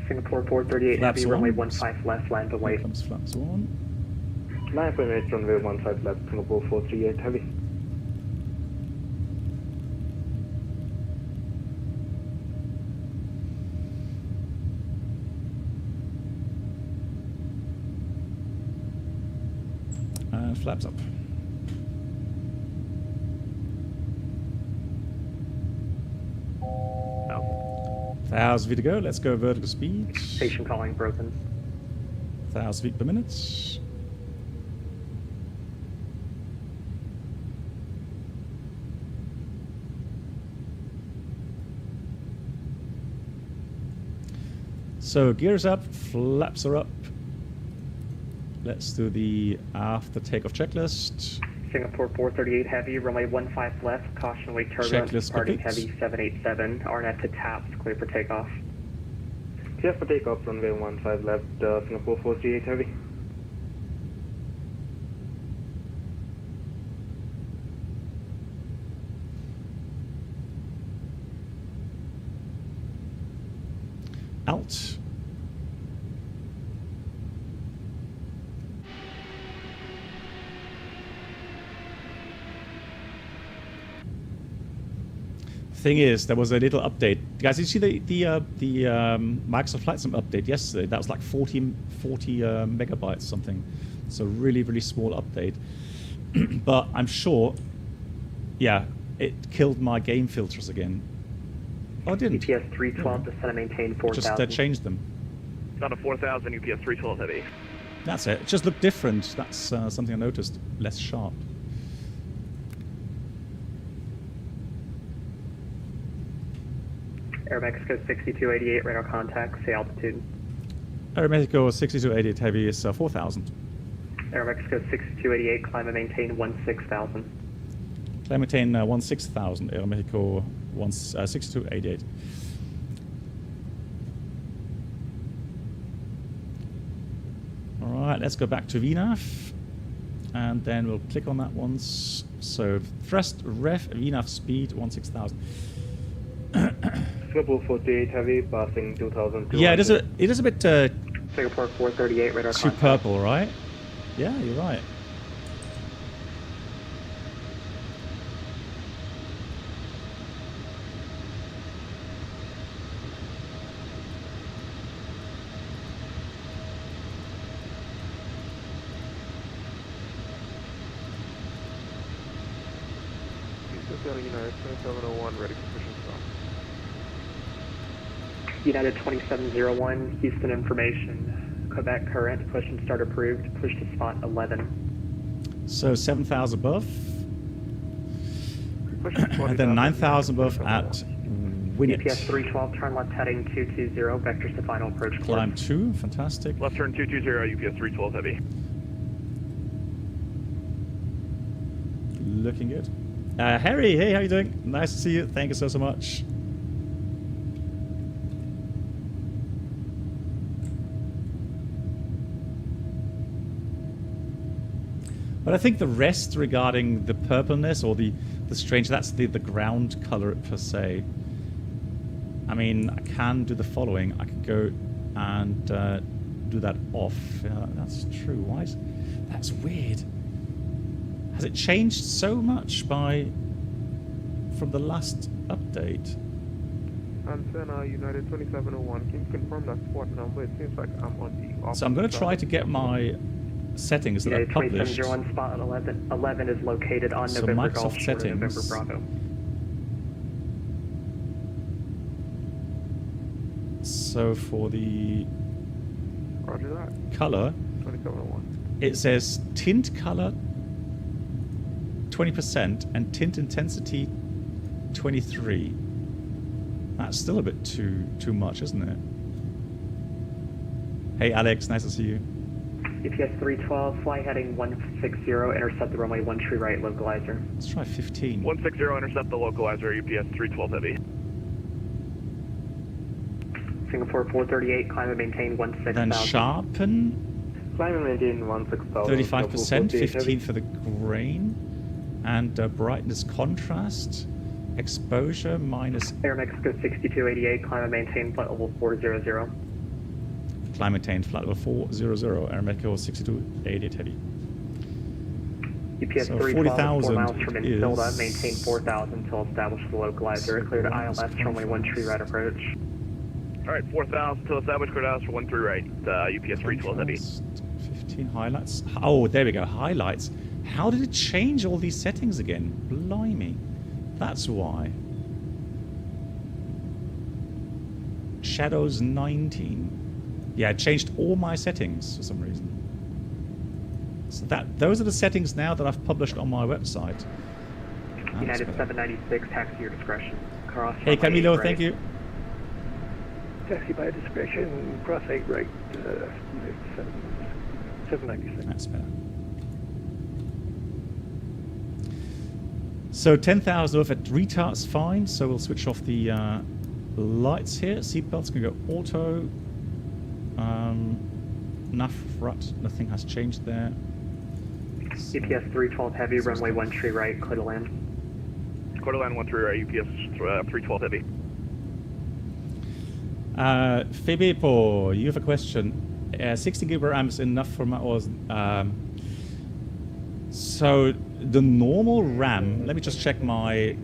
Singapore 438 Flaps Heavy, on. runway 15 left, land and Here wait. comes flaps on. 9.8 runway 15 left, Singapore 438 Heavy. And flaps up. Oh. 1,000 feet to go. Let's go vertical speed. Station calling broken. 1,000 feet per minute. So gears up, flaps are up. Let's do the after takeoff checklist. Singapore 438 Heavy, runway 15 left, caution wake turbulence, Checklist departing complete. Heavy 787, RNAV to TAPS, clear for takeoff. Clear for takeoff, runway 15 left, Singapore 438 Heavy. Out. Thing is, there was a little update. Guys, did you see the Microsoft Flight Sim update yesterday? That was like 40 megabytes something. So really, really small update. But I'm sure, yeah, it killed my game filters again. Oh, it didn't. UPS 312, descend and maintain 4,000. Just changed them. It's on a 4,000 UPS 312 heavy. That's it. It just looked different. That's something I noticed. Less sharp. Air Mexico 6288, radar contact, say altitude. Aeromexico 6288 heavy is 4,000. Air Mexico 6288, climb and maintain 16,000. Climb maintain 16,000. Aeromexico 6288. Alright, let's go back to VNAV. And then we'll click on that once. So thrust ref VNAV speed 16,000. Singapore 48 Heavy, passing 2,200. Yeah, it is a bit Singapore 438, radar too contact. purple, right? Yeah, you're right. United 2701, ready for push and start. United 2701, Houston information, Quebec current, push and start approved, push to spot 11. So 7,000 above. Push to 20,000. And then 9,000 above at Winnet. UPS 312, turn left heading 220, vectors to final approach course. Climb 2, fantastic. Left turn 220 UPS 312 heavy. looking good. Harry, hey, how you doing? Nice to see you. Thank you so much. But I think the rest regarding the purpleness or the strange, that's the ground color per se. I mean, I can do the following. I could go and do that off. Yeah, that's true. Why is that's weird? Has it changed so much from the last update? Antenna United 2701. Can you confirm that spot number? It seems like I'm on the opposite So I'm going to try to get my settings that I published. 2701 spot 11 is located on So November Microsoft Golf Short of November settings. Bravo. So for the Roger that. color, 2701. it says tint color 20% and tint intensity 23. That's still a bit too much, isn't it? Hey Alex, nice to see you. UPS 312, fly heading 160, intercept the runway 1 tree right localizer. Let's try 15. 160, intercept the localizer, UPS 312 heavy. Singapore 438, climb and maintain 16,000. Then sharpen, Climb and maintain 16,000. 35%, 15 for the grain. And brightness contrast, exposure minus... Air Mexico 6288, climb and maintain flight level 400. Climb maintain flight level 400, Air Mexico 6288 heavy. UPS So 312, 4 miles 40,000 from is... Insilda, maintain 4,000 until established the localizer. Clear to ILS, runway 1 tree right approach. Alright, 4,000 till established, clear to ILS for 1 3 right, UPS 312 heavy. 15 highlights. Oh, there we go, highlights. How did it change all these settings again? Blimey. That's why. Shadows 19. Yeah, it changed all my settings for some reason. So those are the settings now that I've published on my website. United 796, taxi your discretion. Cross Hey Camilo, right. thank you. Taxi by discretion, cross 8 right, 796. That's better. So 10,000 off at retards fine, so we'll switch off the lights here. Seatbelts can go auto. Nav rut, nothing has changed there. UPS 312 heavy, runway 1 tree right, clear to land. Clear to land 1 3 right, UPS 312 heavy. Febepo, you have a question. 60 gigagrams enough for my... so the normal RAM, let me just check my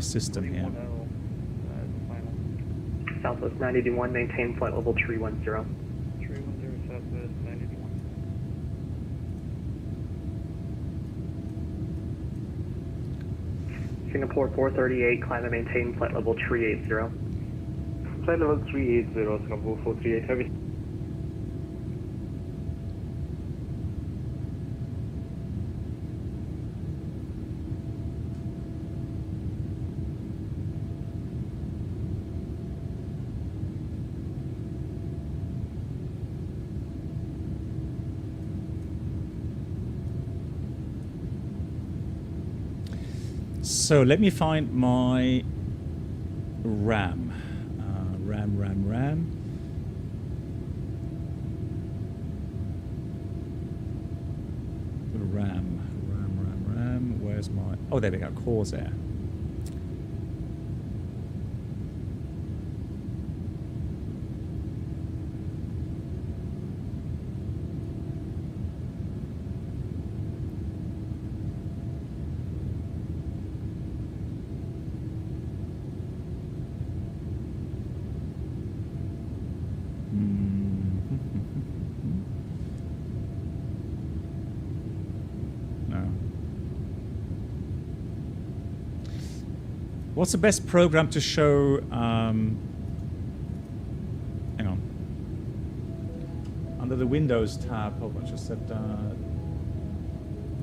system here. Southwest 981, maintain flight level 310. 310 Southwest 981. Singapore 438, climb and maintain flight level 380. Flight level 380, Singapore 438 heavy. So let me find my RAM. RAM. RAM. Where's my... Oh, there we go. Corsair. What's the best program to show? Hang on. Under the Windows tab, I just said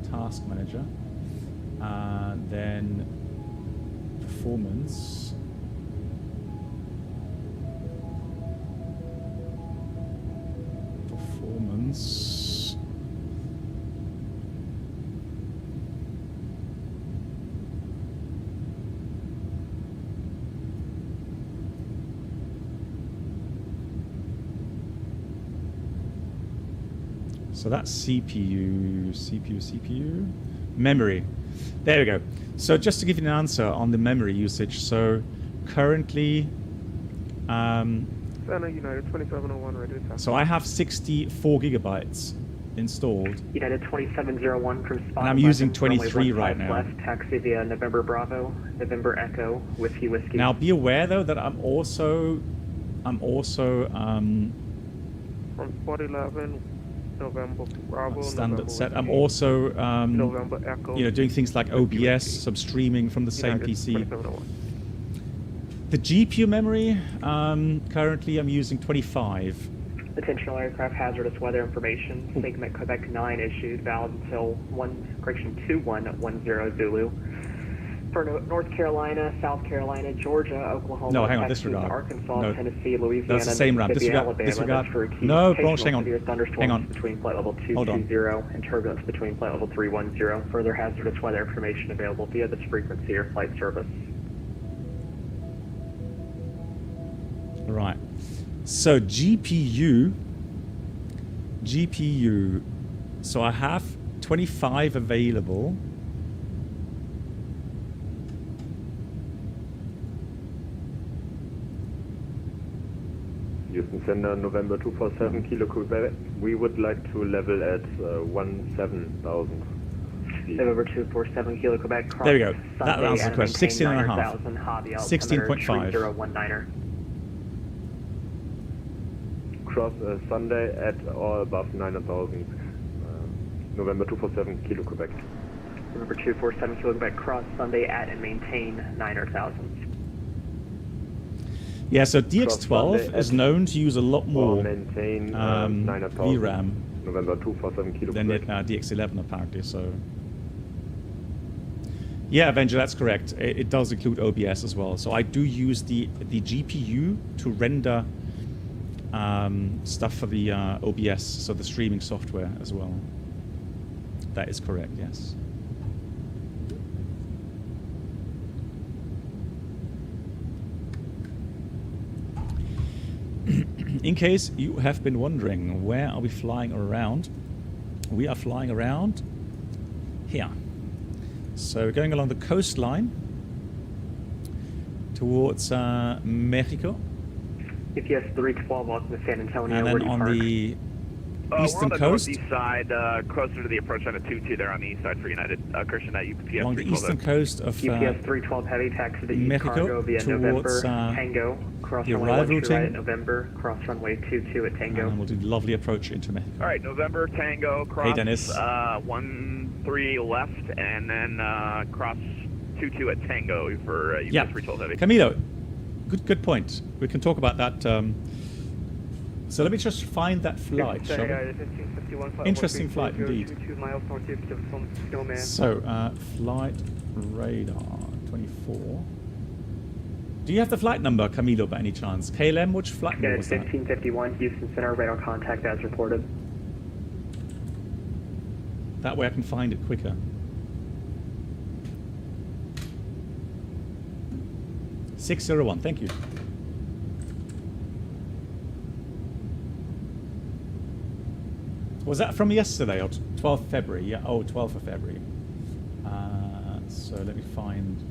Task Manager. Then Performance. So that's CPU, memory. There we go. So just to give you an answer on the memory usage. So currently, Center United 2701 ready to taxi. so I have 64 gigabytes installed. United 2701 from Spot And I'm using 11, 23 runway right 15 now. Left, taxi via November Bravo, November Echo, Whiskey Whiskey. Now be aware though that I'm also From Spot 11, November Bravo, standard November set. I'm Whiskey, also November Echo, you know, doing things like OBS, some streaming from the same United PC. 2701. The GPU memory, currently I'm using 25. Attention all aircraft hazardous weather information. Segment Quebec 9 issued, valid until 2110 Zulu. For North Carolina, South Carolina, Georgia, Oklahoma, No, hang on, Texas, disregard. Arkansas, No. Tennessee, Louisiana, That's the same RAM. Mississippi, Disregard. Alabama. Disregard. That's for key No, occasional Blanche, hang on. severe thunderstorms Hang on. between flight level Hold on. 220 and turbulence between flight level 310. Further hazardous weather information available via this frequency or flight service. Right. So GPU. So I have 25 available. Houston Center, November 247, Kilo Quebec. We would like to level at 17,000. November 247, Kilo Quebec. There we go. That answers the question. 16 and a half. 16.5. 3019er. Cross Sunday at or above 9,000. November 247, Kilo Quebec. November 247, Kilo Quebec. Cross Sunday at and maintain 9,000. Yeah, so DX12 is known to use a lot more maintain VRAM November 247, Kilo than Quebec. DX11 apparently. So yeah, Avenger, that's correct. It does include OBS as well. So I do use the GPU to render stuff for the OBS, so the streaming software as well. That is correct, yes. In case you have been wondering, where are we flying around? We are flying around here. So we're going along the coastline towards Mexico. EPS 312, welcome to San Antonio. And then on the eastern we're on the coast. northeast side, closer to the approach on a 2-2 there on the east side for United. Christian at UPS Along the eastern coast of UPS 312 heavy taxi to East Mexico Cargo via towards November Tango. Cross the runway arrival 12 right at routing. November. Cross runway 22 at Tango. And we'll do the lovely approach into Mexico. All right, November Tango, cross Dennis. 13 left, and then cross 22 at Tango for UPS 312 heavy. Camilo, good point. We can talk about that. So let me just find that flight, shall we? Interesting flight indeed. So, flight radar 24. Do you have the flight number, Camilo, by any chance? KLM, which flight number was that? 1551, Houston Center, radar contact as reported. That way I can find it quicker. $601, thank you. Was that from yesterday or 12th February? Yeah, oh, 12th of February. So let me find that.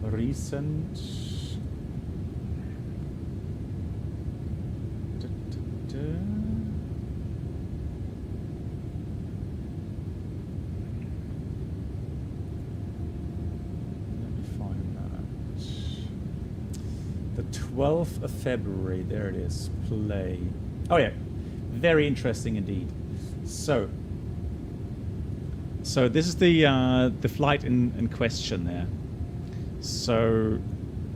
Recent. Let me find that. The 12th of February, there it is. Play. Oh yeah. Very interesting indeed. So this is the flight in question there. So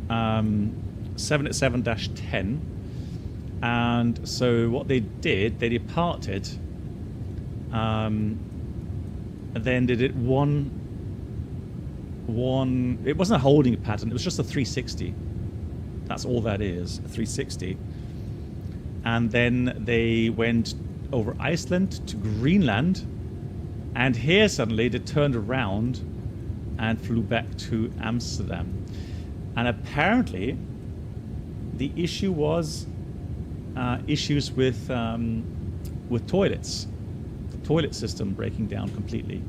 787-10, and so what they did, they departed, and then they did one. It wasn't a holding pattern. It was just a 360. That's all that is, a 360. And then they went over Iceland to Greenland, and here suddenly they turned around and flew back to Amsterdam. And apparently the issue was issues with with toilets, the toilet system breaking down completely.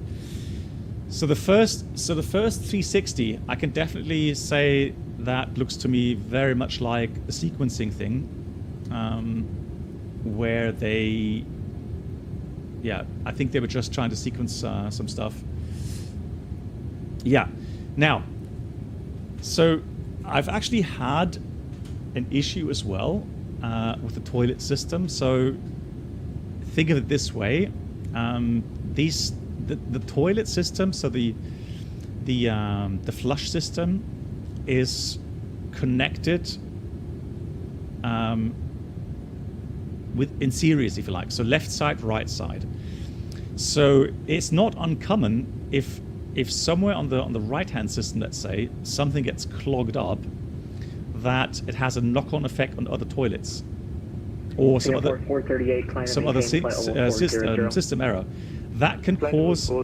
So the first 360, I can definitely say that looks to me very much like a sequencing thing, where they, yeah, I think they were just trying to sequence some stuff. Yeah. Now, so I've actually had an issue as well with the toilet system. So think of it this way: the toilet system, so the flush system, is connected in series, if you like. So left side, right side. So it's not uncommon if somewhere on the right hand system, let's say, something gets clogged up, that it has a knock-on effect on other toilets, or some other system error that can cause the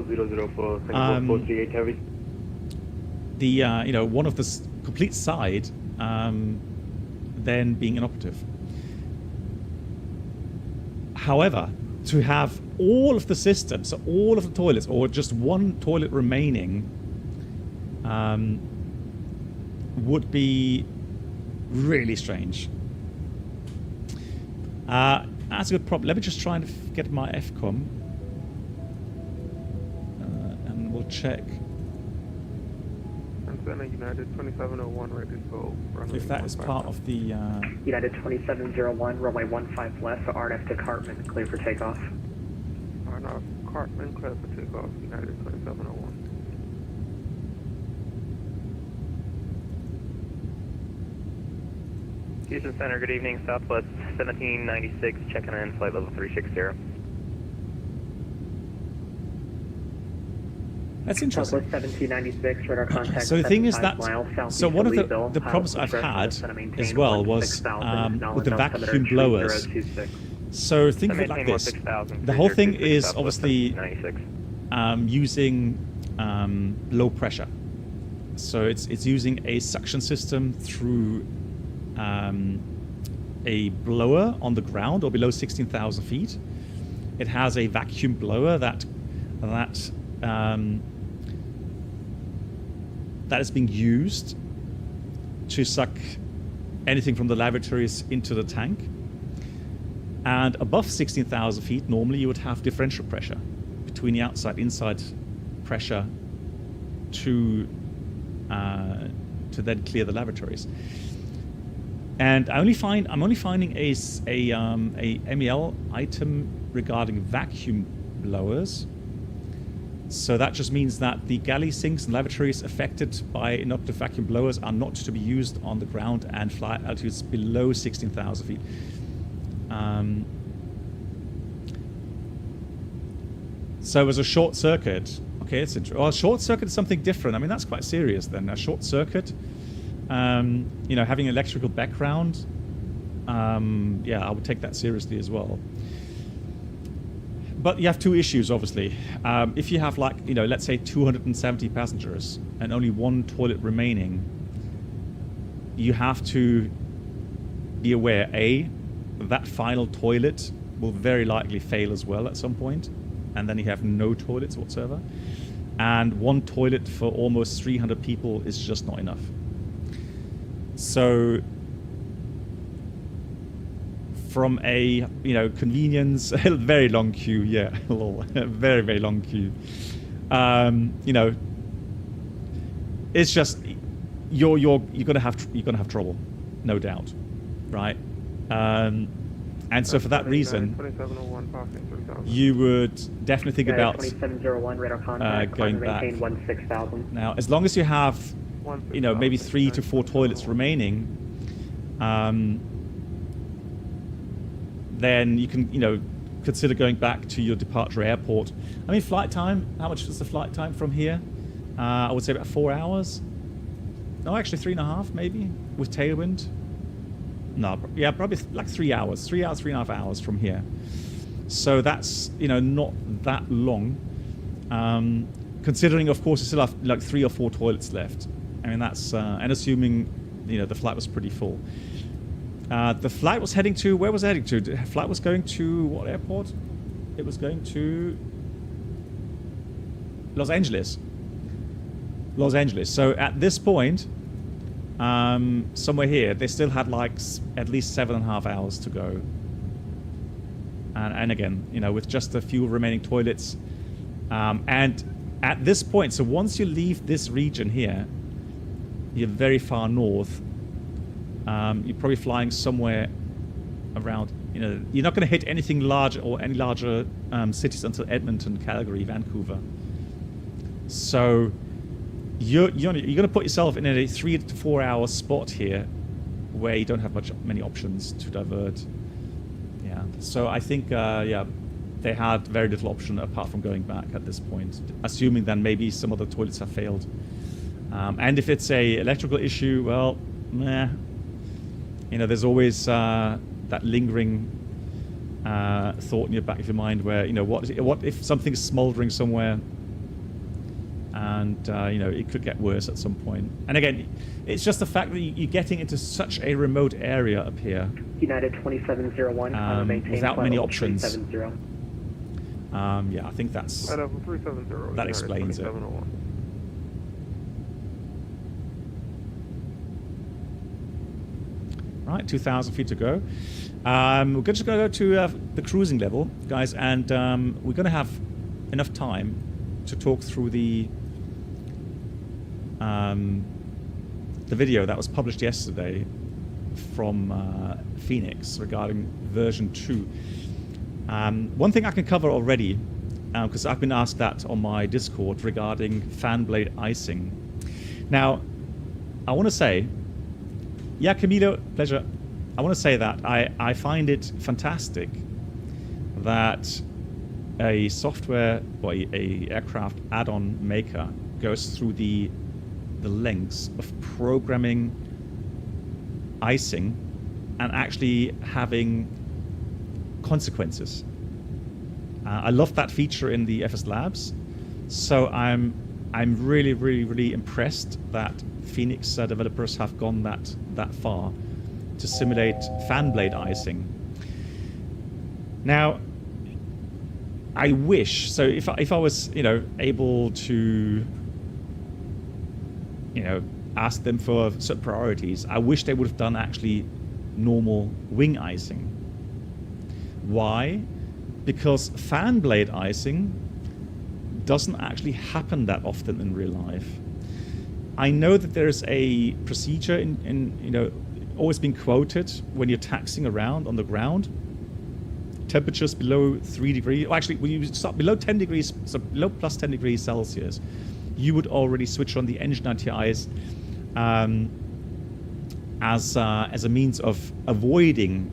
one of the complete side then being inoperative. However, to have all of the systems, so all of the toilets, or just one toilet remaining, would be really strange. That's a good problem. Let me just try and get my FCOM, and we'll check. United 2701 ready to go. If that is part of the United 2701, runway 15 left, RNF to Cartman, clear for takeoff. RNF Cartman, clear for takeoff, United 2701. Houston Center, good evening, Southwest 1796, checking in, flight level 360. That's interesting. Southwest 1796, radar contact. So the thing is that, so one of the Leadville, problems I've had as well was with the vacuum blowers. So think of it like this. The whole thing is obviously using low pressure. So it's using a suction system through a blower on the ground or below 16,000 feet. It has a vacuum blower that is being used to suck anything from the lavatories into the tank. And above 16,000 feet, normally you would have differential pressure between the outside-inside pressure to then clear the lavatories. And I'm only finding a MEL item regarding vacuum blowers. So that just means that the galley sinks and lavatories affected by inoperative vacuum blowers are not to be used on the ground and flight altitudes below 16,000 feet. So it was a short circuit. Okay, it's interesting. Well, a short circuit is something different. I mean, that's quite serious then. A short circuit, having an electrical background, yeah, I would take that seriously as well. But you have two issues, obviously. If you have, let's say 270 passengers and only one toilet remaining, you have to be aware, A, that final toilet will very likely fail as well at some point, and then you have no toilets whatsoever. And one toilet for almost 300 people is just not enough. So from a convenience, a very long queue, yeah, a very, very long queue. It's just you're gonna have trouble, no doubt, right? And so for that reason, you would definitely think about 2701 radar contact, going back. 16,000. Now, as long as you have, maybe 3 to 4 toilets remaining, then you can, consider going back to your departure airport. I mean, flight time, how much is the flight time from here? I would say about 4 hours. No, actually 3.5 maybe, with tailwind. No, yeah, probably like 3 hours. 3 hours, 3.5 hours from here. So that's, not that long. Considering, of course, you still have like 3 or 4 toilets left. I mean, that's, and assuming, the flight was pretty full. The flight was heading to, where was it heading to? The flight was going to what airport? it was going to Los Angeles. Los Angeles. So at this point, somewhere here, they still had like at least 7.5 hours to go. And again, you know, with just a few remaining toilets. And at this point, so once you leave this region here, you're very far north. You're probably flying somewhere around, you know, you're not going to hit anything large or any larger cities until Edmonton, Calgary, Vancouver. So you're going to put yourself in a 3 to 4 hour spot here where you don't have many options to divert. Yeah. So I think, yeah, they had very little option apart from going back at this point, assuming then maybe some of the toilets have failed. And if it's a electrical issue, well, meh. You know, there's always that lingering thought in your back of your mind where, you know, what if something's smoldering somewhere and, you know, it could get worse at some point. And again, it's just the fact that you're getting into such a remote area up here. United 2701, without many options. Yeah, I think that explains it. Right, 2,000 feet to go. We're just going to go to the cruising level, guys, and we're going to have enough time to talk through the video that was published yesterday from Phoenix regarding version 2. One thing I can cover already, because I've been asked that on my Discord regarding fan blade icing. Now, I want to say, yeah, Camilo, pleasure. I want to say that I find it fantastic that a software or a aircraft add-on maker goes through the lengths of programming icing and actually having consequences. I love that feature in the FS Labs, so I'm really, really, really impressed that Phoenix developers have gone that far to simulate fan blade icing. Now, I wish, so if I was, you know, able to, you know, ask them for certain priorities, I wish they would have done actually normal wing icing. Why? Because fan blade icing doesn't actually happen that often in real life. I know that there's a procedure in you know, always been quoted when you're taxiing around on the ground. Temperatures below 3 degrees, or actually when you start below 10 degrees, so below plus 10 degrees Celsius, you would already switch on the engine anti-ice as a means of avoiding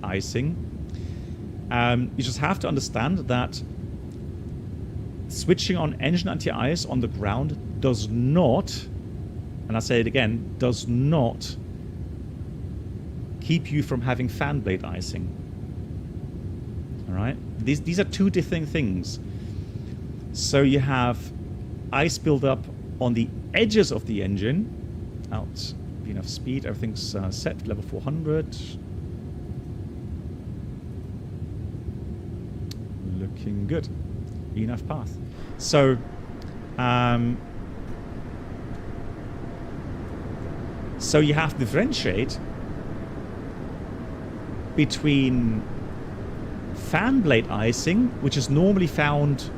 icing. You just have to understand that switching on engine anti-ice on the ground does not, and I say it again, does not keep you from having fan blade icing. All right, these are two different things. So you have ice buildup on the edges of the engine, out enough speed, everything's set, level 400. Looking good. Enough path. So, so you have to differentiate between fan blade icing, which is normally found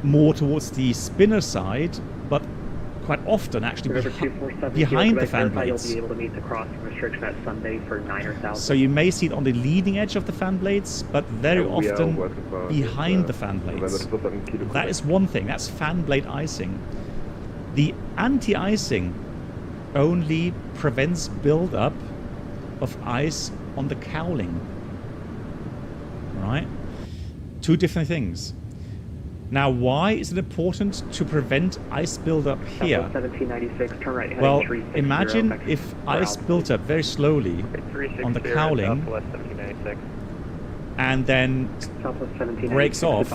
more towards the spinner side, but quite often actually behind the fan blades. You'll be able to meet the crossing restriction at Sunday for 9 or 1,000. So you may see it on the leading edge of the fan blades, but very often behind the fan blades. That is one thing. That's fan blade icing. The anti-icing only prevents build-up of ice on the cowling. Right? Two different things. Now, why is it important to prevent ice buildup here? 1796, turn right, well, imagine if ice built up very slowly on the cowling and then breaks off.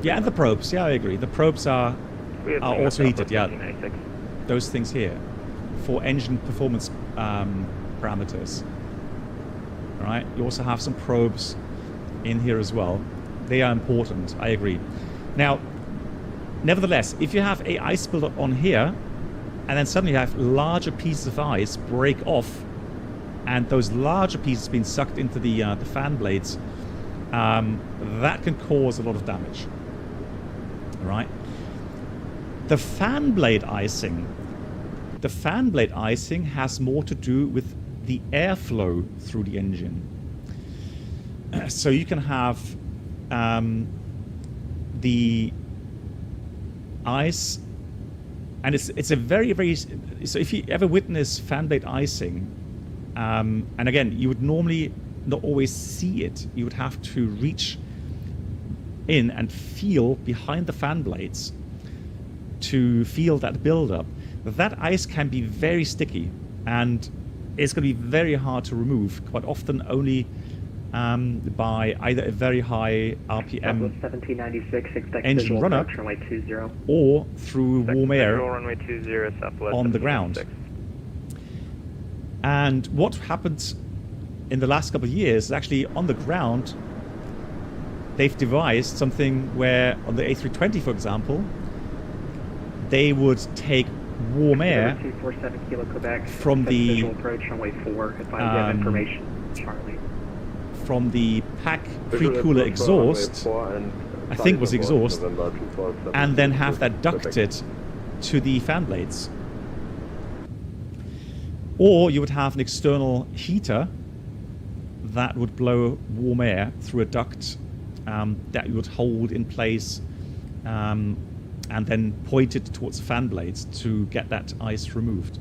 Yeah, and the probes. Yeah, I agree. The probes are also heated. Yeah, those things here for engine performance parameters. All right. You also have some probes in here as well. They are important, I agree. Now, nevertheless, if you have a ice buildup on here, and then suddenly you have larger pieces of ice break off, and those larger pieces being sucked into the fan blades, that can cause a lot of damage. All right. The fan blade icing has more to do with the airflow through the engine. So you can have the ice, and it's a very, very, so if you ever witness fan blade icing, and again, you would normally not always see it. You would have to reach in and feel behind the fan blades to feel that buildup. That ice can be very sticky, and it's going to be very hard to remove, quite often only by either a very high RPM 1796, engine run-up runway 20. or through warm air runway 20, Southwest on the ground. And what happened in the last couple of years is actually on the ground, they've devised something where on the A320, for example, they would take warm air 247 Kilo Quebec, from the approach runway 4. If I have information, Charlie. From the pack pre-cooler exhaust, I think it was exhaust, and then have that ducted to the fan blades. Or you would have an external heater that would blow warm air through a duct that you would hold in place and then point it towards the fan blades to get that ice removed.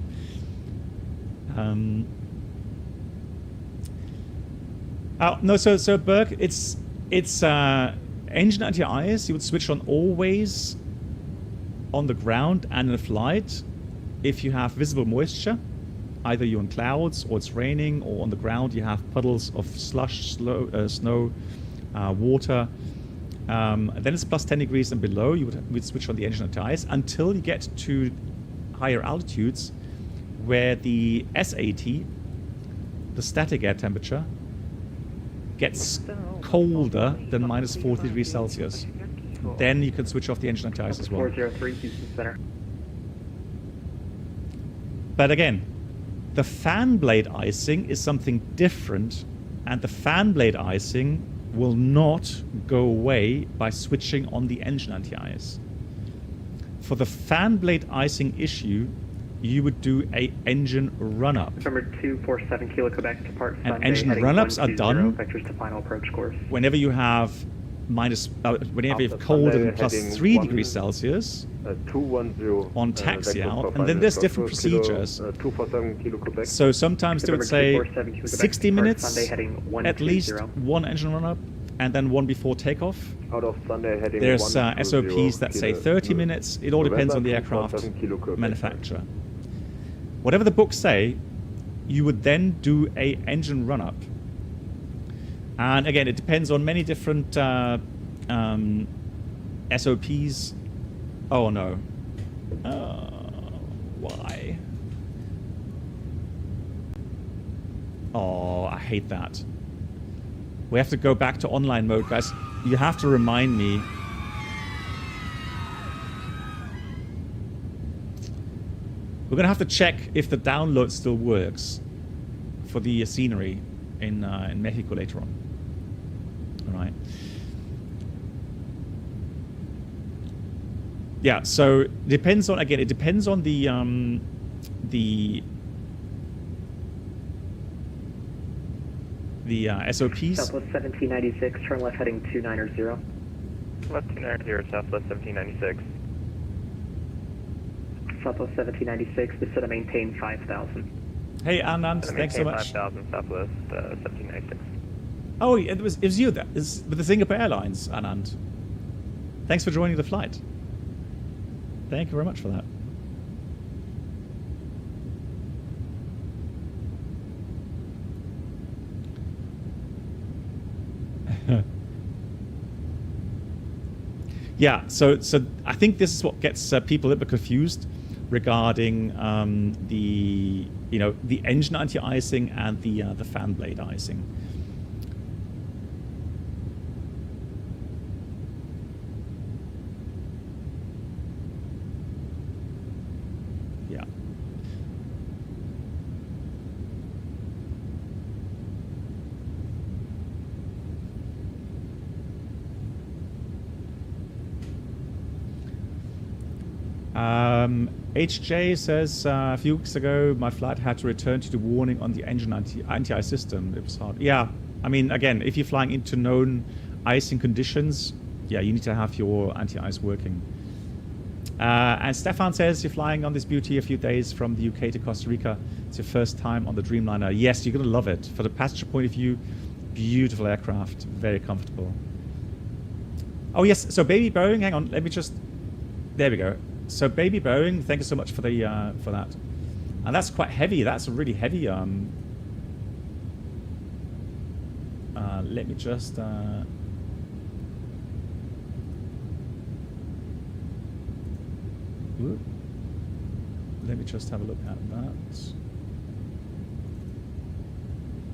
No, so Berg, it's engine anti-ice. You would switch on always on the ground and in a flight if you have visible moisture. Either you're in clouds, or it's raining, or on the ground you have puddles of slush, snow, water. Then it's plus 10 degrees and below. You would switch on the engine anti-ice until you get to higher altitudes, where the SAT, the static air temperature, gets colder than minus 40 degrees Celsius. Then you can switch off the engine anti-ice as well. 403 Houston Center. But again, the fan blade icing is something different, and the fan blade icing will not go away by switching on the engine anti-ice. For the fan blade icing issue, you would do a engine run-up. Number 247 Kilo Quebec, depart Sunday. And engine run-ups are done vectors to final approach course. whenever you have whenever you have colder than plus 3 degrees Celsius on taxi out, and then there's different procedures. So sometimes they would say 60 minutes, at least one engine run-up, and then one before takeoff. Out of Sunday heading There's SOPs that say 30 minutes. It all depends on the aircraft manufacturer. Whatever the books say, you would then do a engine run-up. And again, it depends on many different SOPs. Oh no. Why? Oh, I hate that. We have to go back to online mode, guys. You have to remind me. We're going to have to check if the download still works for the scenery in Mexico later on. All right. Yeah, so it depends on, again, it depends on the SOPs. Southwest 1796, turn left heading 290. Left 290, Southwest 1796. Southwest 1796, descend to maintain 5,000. Hey, Anand, thanks so much. 5,000, Southwest 1796. Oh, it was you that is with the Singapore Airlines, Anand. Thanks for joining the flight. Thank you very much for that. Yeah, so I think this is what gets people a bit confused regarding the engine anti-icing and the fan blade icing. HJ says, a few weeks ago, my flight had to return to the warning on the engine anti-ice system. It was hard. Yeah, I mean, again, if you're flying into known icing conditions, yeah, you need to have your anti-ice working. And Stefan says, you're flying on this beauty a few days from the UK to Costa Rica. It's your first time on the Dreamliner. Yes, you're going to love it. For the passenger point of view, beautiful aircraft, very comfortable. Oh, yes, so Baby Boeing, hang on, let me just... There we go. So Baby Boeing, thank you so much for the for that. And that's quite heavy. That's a really heavy... let me just... Let me just have a look at that.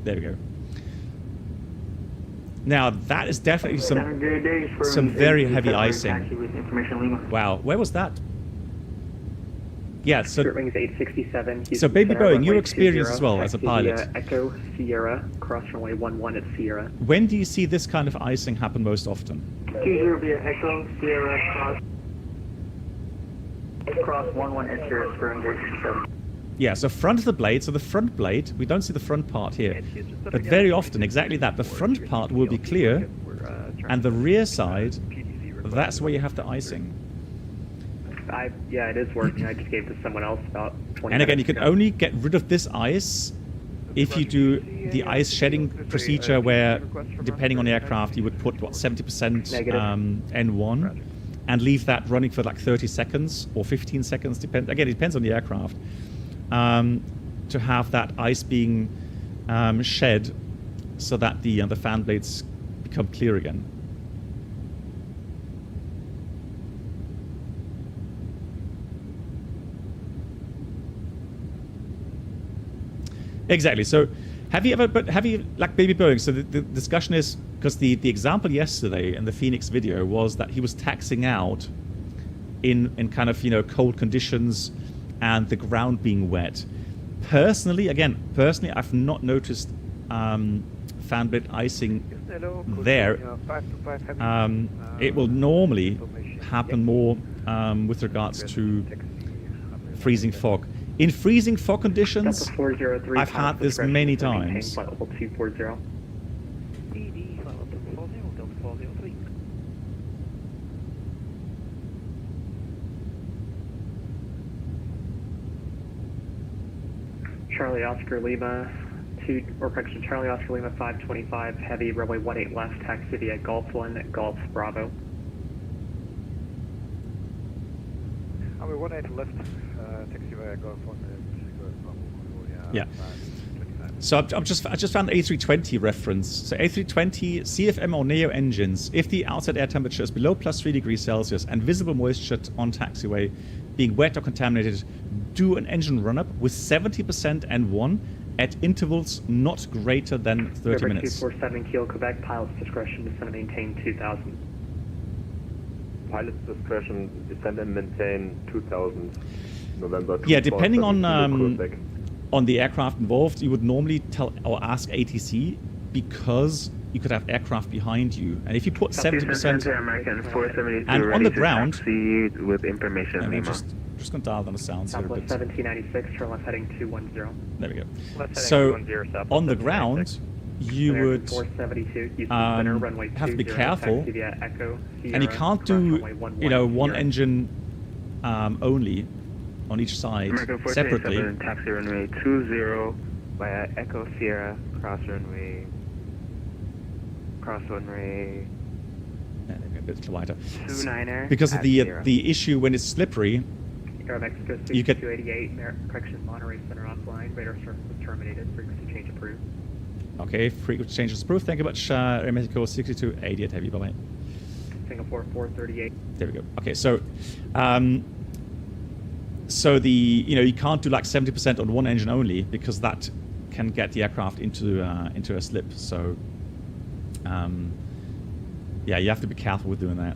There we go. Now that is definitely some very heavy icing. Wow, where was that? Yeah, so Wings 867. So Baby Boeing, your experience as well as a pilot. Echo Sierra, cross runway 11 at Sierra. When do you see this kind of icing happen most often? 20 via Echo Sierra, cross 11 at Sierra, Spur engage 7. Yeah, so front of the blade, so the front blade, we don't see the front part here, but very often, exactly that, the front part will be clear, and the rear side, that's where you have the icing. Yeah, it is working. I just gave to someone else about 20 And again, you minutes can ago. only get rid of this ice if you do the ice shedding procedure where, depending on the aircraft, you would put, what, 70% N1, and leave that running for like 30 seconds or 15 seconds, again, it depends on the aircraft. To have that ice being shed so that the fan blades become clear again. Exactly. So have you like Baby Boeing, so the discussion is, because the example yesterday in the Phoenix video was that he was taxiing out in kind of, cold conditions and the ground being wet. Personally, I've not noticed fan blade icing there. It will normally happen more with regards to freezing fog. In freezing fog conditions, I've had this many times. Charlie Oscar Lima, Charlie Oscar Lima 525, heavy, runway 18 left, taxi via Golf 1, Golf Bravo. Runway 18 left, taxi via Golf 1 and Golf Bravo. Yeah. So I just found the A320 reference. So A320 CFM or Neo engines, if the outside air temperature is below +3 degrees Celsius and visible moisture on taxiway being wet or contaminated, do an engine run-up with 70% N1 at intervals not greater than 30 minutes. 247 Kilo, Quebec, pilot's discretion, descend and maintain 2000. Pilot's discretion, descend and maintain 2000. November 2. Yeah, depending on the aircraft involved, you would normally tell or ask ATC, because you could have aircraft behind you, and if you put 70% and on the ground, with information. I'm just gonna dial down the sounds here a bit. 1796, turn left heading 210. There we go. So on the ground, you would have to be careful, and you can't do one engine only on each side separately. Taxi runway 20 via Echo Sierra, cross runway a bit wider. 29er Because of the issue when it's slippery, you get 288, correction, Monterey Center offline, radar surface was terminated, frequency change approved. Okay, frequency change is approved. Thank you much, Air Mexico 6288 heavy, bye-bye. Singapore 438. There we go. Okay, so you can't do like 70% on one engine only, because that can get the aircraft into a slip. So yeah, you have to be careful with doing that.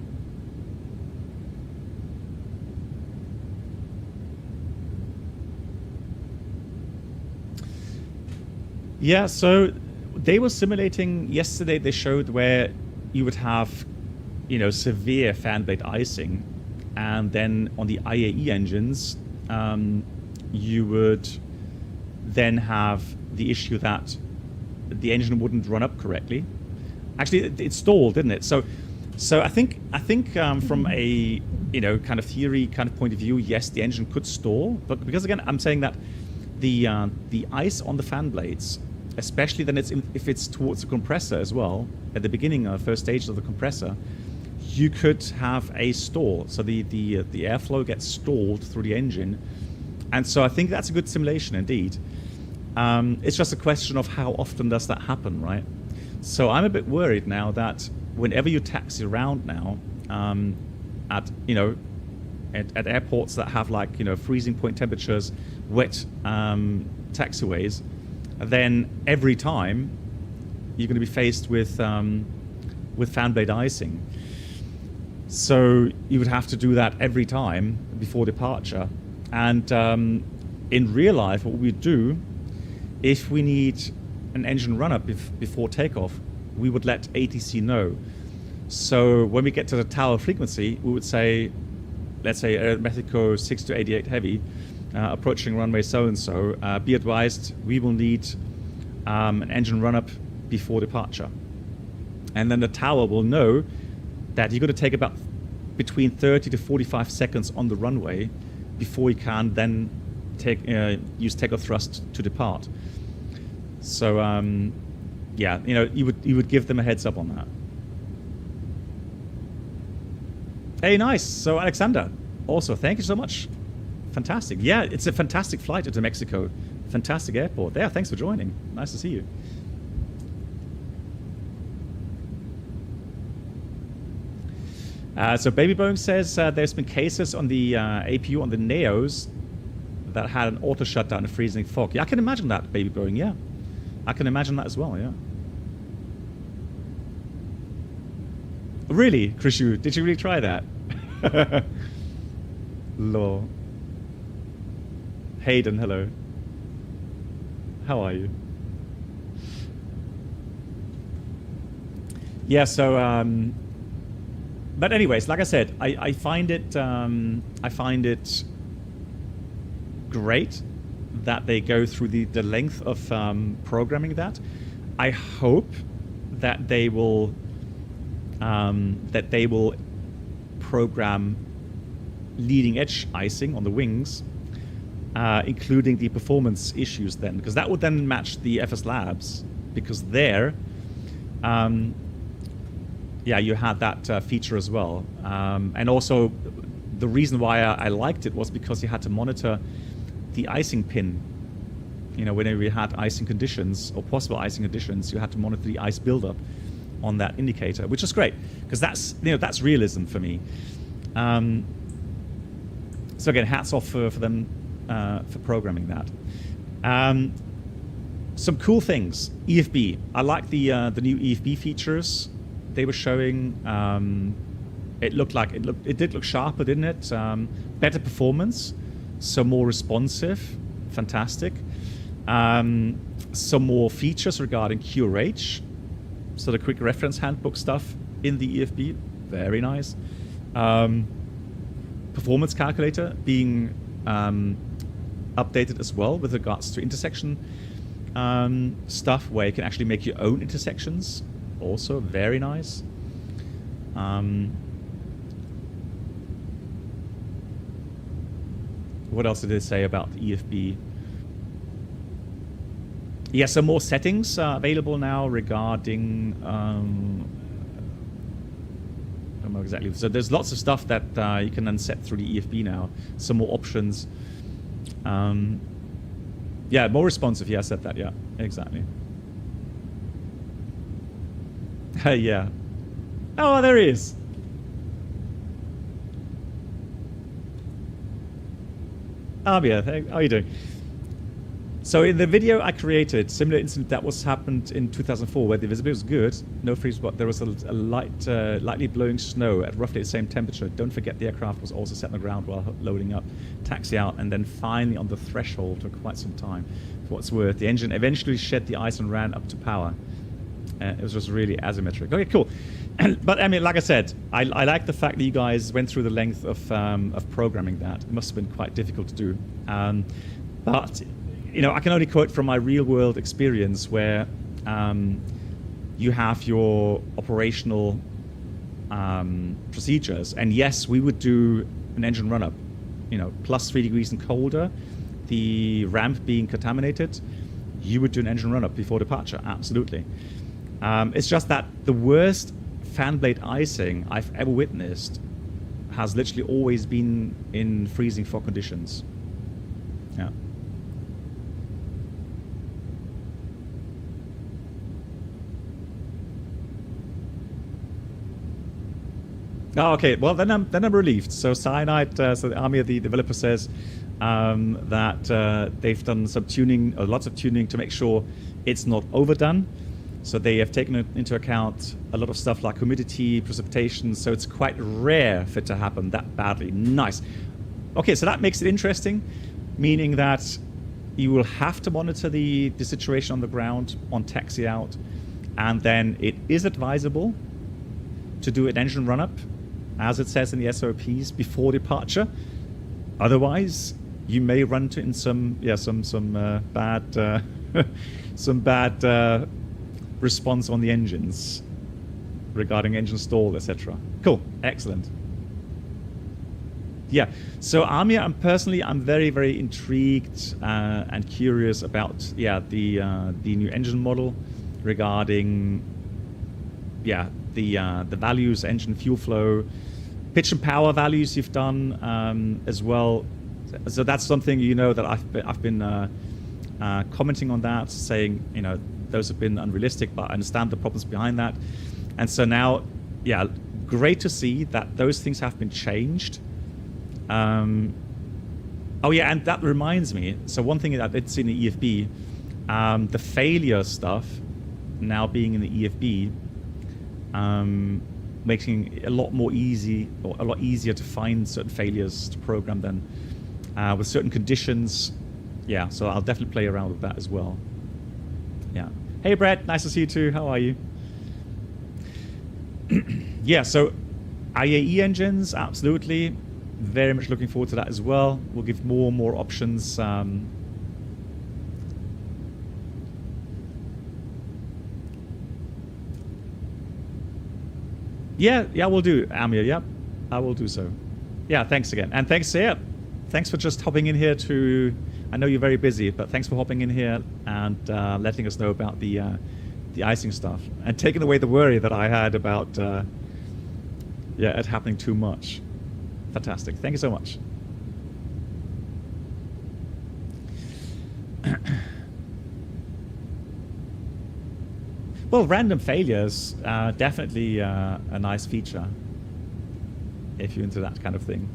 Yeah, so they were simulating yesterday. They showed where you would have, severe fan blade icing, And then on the IAE engines, you would then have the issue that the engine wouldn't run up correctly. Actually, it stalled, didn't it? So I think from a kind of theory kind of point of view, yes, the engine could stall, but because again, I'm saying that the ice on the fan blades, especially then if it's towards the compressor as well, at the beginning of the first stage of the compressor, you could have a stall. So the airflow gets stalled through the engine, and so I think that's a good simulation indeed. It's just a question of how often does that happen, right? So I'm a bit worried now that whenever you taxi around now, at airports that have like freezing point temperatures, wet taxiways, then every time you're going to be faced with fan blade icing. So you would have to do that every time before departure. And in real life, what we do, if we need an engine run-up before takeoff, we would let ATC know. So when we get to the tower frequency, we would say, let's say Mexico 6288 heavy, approaching runway so-and-so, be advised we will need an engine run-up before departure. And then the tower will know that you're going to take about between 30 to 45 seconds on the runway before you can then use takeoff thrust to depart. So yeah, you would give them a heads up on that. Hey, nice. So Alexander, also thank you so much. Fantastic. Yeah, it's a fantastic flight into Mexico. Fantastic airport. Yeah, thanks for joining. Nice to see you. So Baby Boeing says there's been cases on the APU on the Neos that had an auto shutdown in freezing fog. Yeah, I can imagine that, Baby Boeing. Yeah, I can imagine that as well. Yeah. Really, Krishu? Did you really try that? Lol. Hayden, hello. How are you? Yeah. So. But anyways, like I said, I find it great that they go through the length of programming that. I hope that they will program leading edge icing on the wings, including the performance issues then, because that would then match the FS Labs, because there. Yeah, you had that feature as well. And also, the reason why I liked it was because you had to monitor the icing pin. Whenever you had icing conditions or possible icing conditions, you had to monitor the ice buildup on that indicator, which is great because that's realism for me. So again, hats off for them for programming that. Some cool things. EFB. I like the new EFB features they were showing. It did look sharper, didn't it? Better performance, so more responsive, fantastic. Some more features regarding QRH, so the quick reference handbook stuff in the EFB, very nice. Performance calculator being updated as well with regards to intersection stuff, where you can actually make your own intersections. Also very nice. What else did they say about the EFB? Yeah, some more settings are available now regarding I don't know exactly. So there's lots of stuff that you can then set through the EFB now. Some more options. Yeah, more responsive. Yeah, I said that. Yeah, exactly. Yeah. Oh, there he is. Abia, how are you doing? So in the video I created, similar incident that happened in 2004, where the visibility was good, no freeze spot. There was a lightly blowing snow at roughly the same temperature. Don't forget the aircraft was also set on the ground while loading up, taxi out, and then finally on the threshold for quite some time. For what's worth, the engine eventually shed the ice and ran up to power. It was just really asymmetric. Okay, cool. But I mean, like I said, I like the fact that you guys went through the length of programming that. It must have been quite difficult to do. But you know, I can only quote from my real world experience where you have your operational procedures, and yes, we would do an engine run up, you know, plus 3 degrees and colder, the ramp being contaminated, you would do an engine run up before departure, absolutely. It's just that the worst fan blade icing I've ever witnessed has literally always been in freezing fog conditions. Yeah. Oh, okay. Well, then I'm relieved. So Cyanide, so the Army of the developer says that they've done some tuning, or lots of tuning, to make sure it's not overdone. So they have taken into account a lot of stuff like humidity, precipitation. So it's quite rare for it to happen that badly. Nice. Okay, so that makes it interesting, meaning that you will have to monitor the situation on the ground on taxi out, and then it is advisable to do an engine run up, as it says in the SOPs, before departure. Otherwise, you may run into some bad some bad response on the engines regarding engine stall, etc. Cool, excellent. Yeah, so Amir, I'm very, very intrigued and curious about the new engine model regarding the values, engine fuel flow, pitch and power values you've done as well. So that's something, you know, that I've been commenting on that, saying, you know, those have been unrealistic, but I understand the problems behind that. And so now, yeah, great to see that those things have been changed. Oh yeah, and that reminds me. So one thing that I did see in the EFB, the failure stuff now being in the EFB, making it a lot easier to find certain failures to program than with certain conditions. Yeah, so I'll definitely play around with that as well. Yeah. Hey Brett, nice to see you too. How are you? Yeah, so IAE engines, absolutely. Very much looking forward to that as well. We'll give more and more options. Yeah, we'll do, Amir. Yep, I will do so. Yeah, thanks again. And thanks for just hopping in here to, I know you're very busy, but thanks for hopping in here and letting us know about the icing stuff and taking away the worry that I had about it happening too much. Fantastic. Thank you so much. Well, random failures, definitely a nice feature if you're into that kind of thing.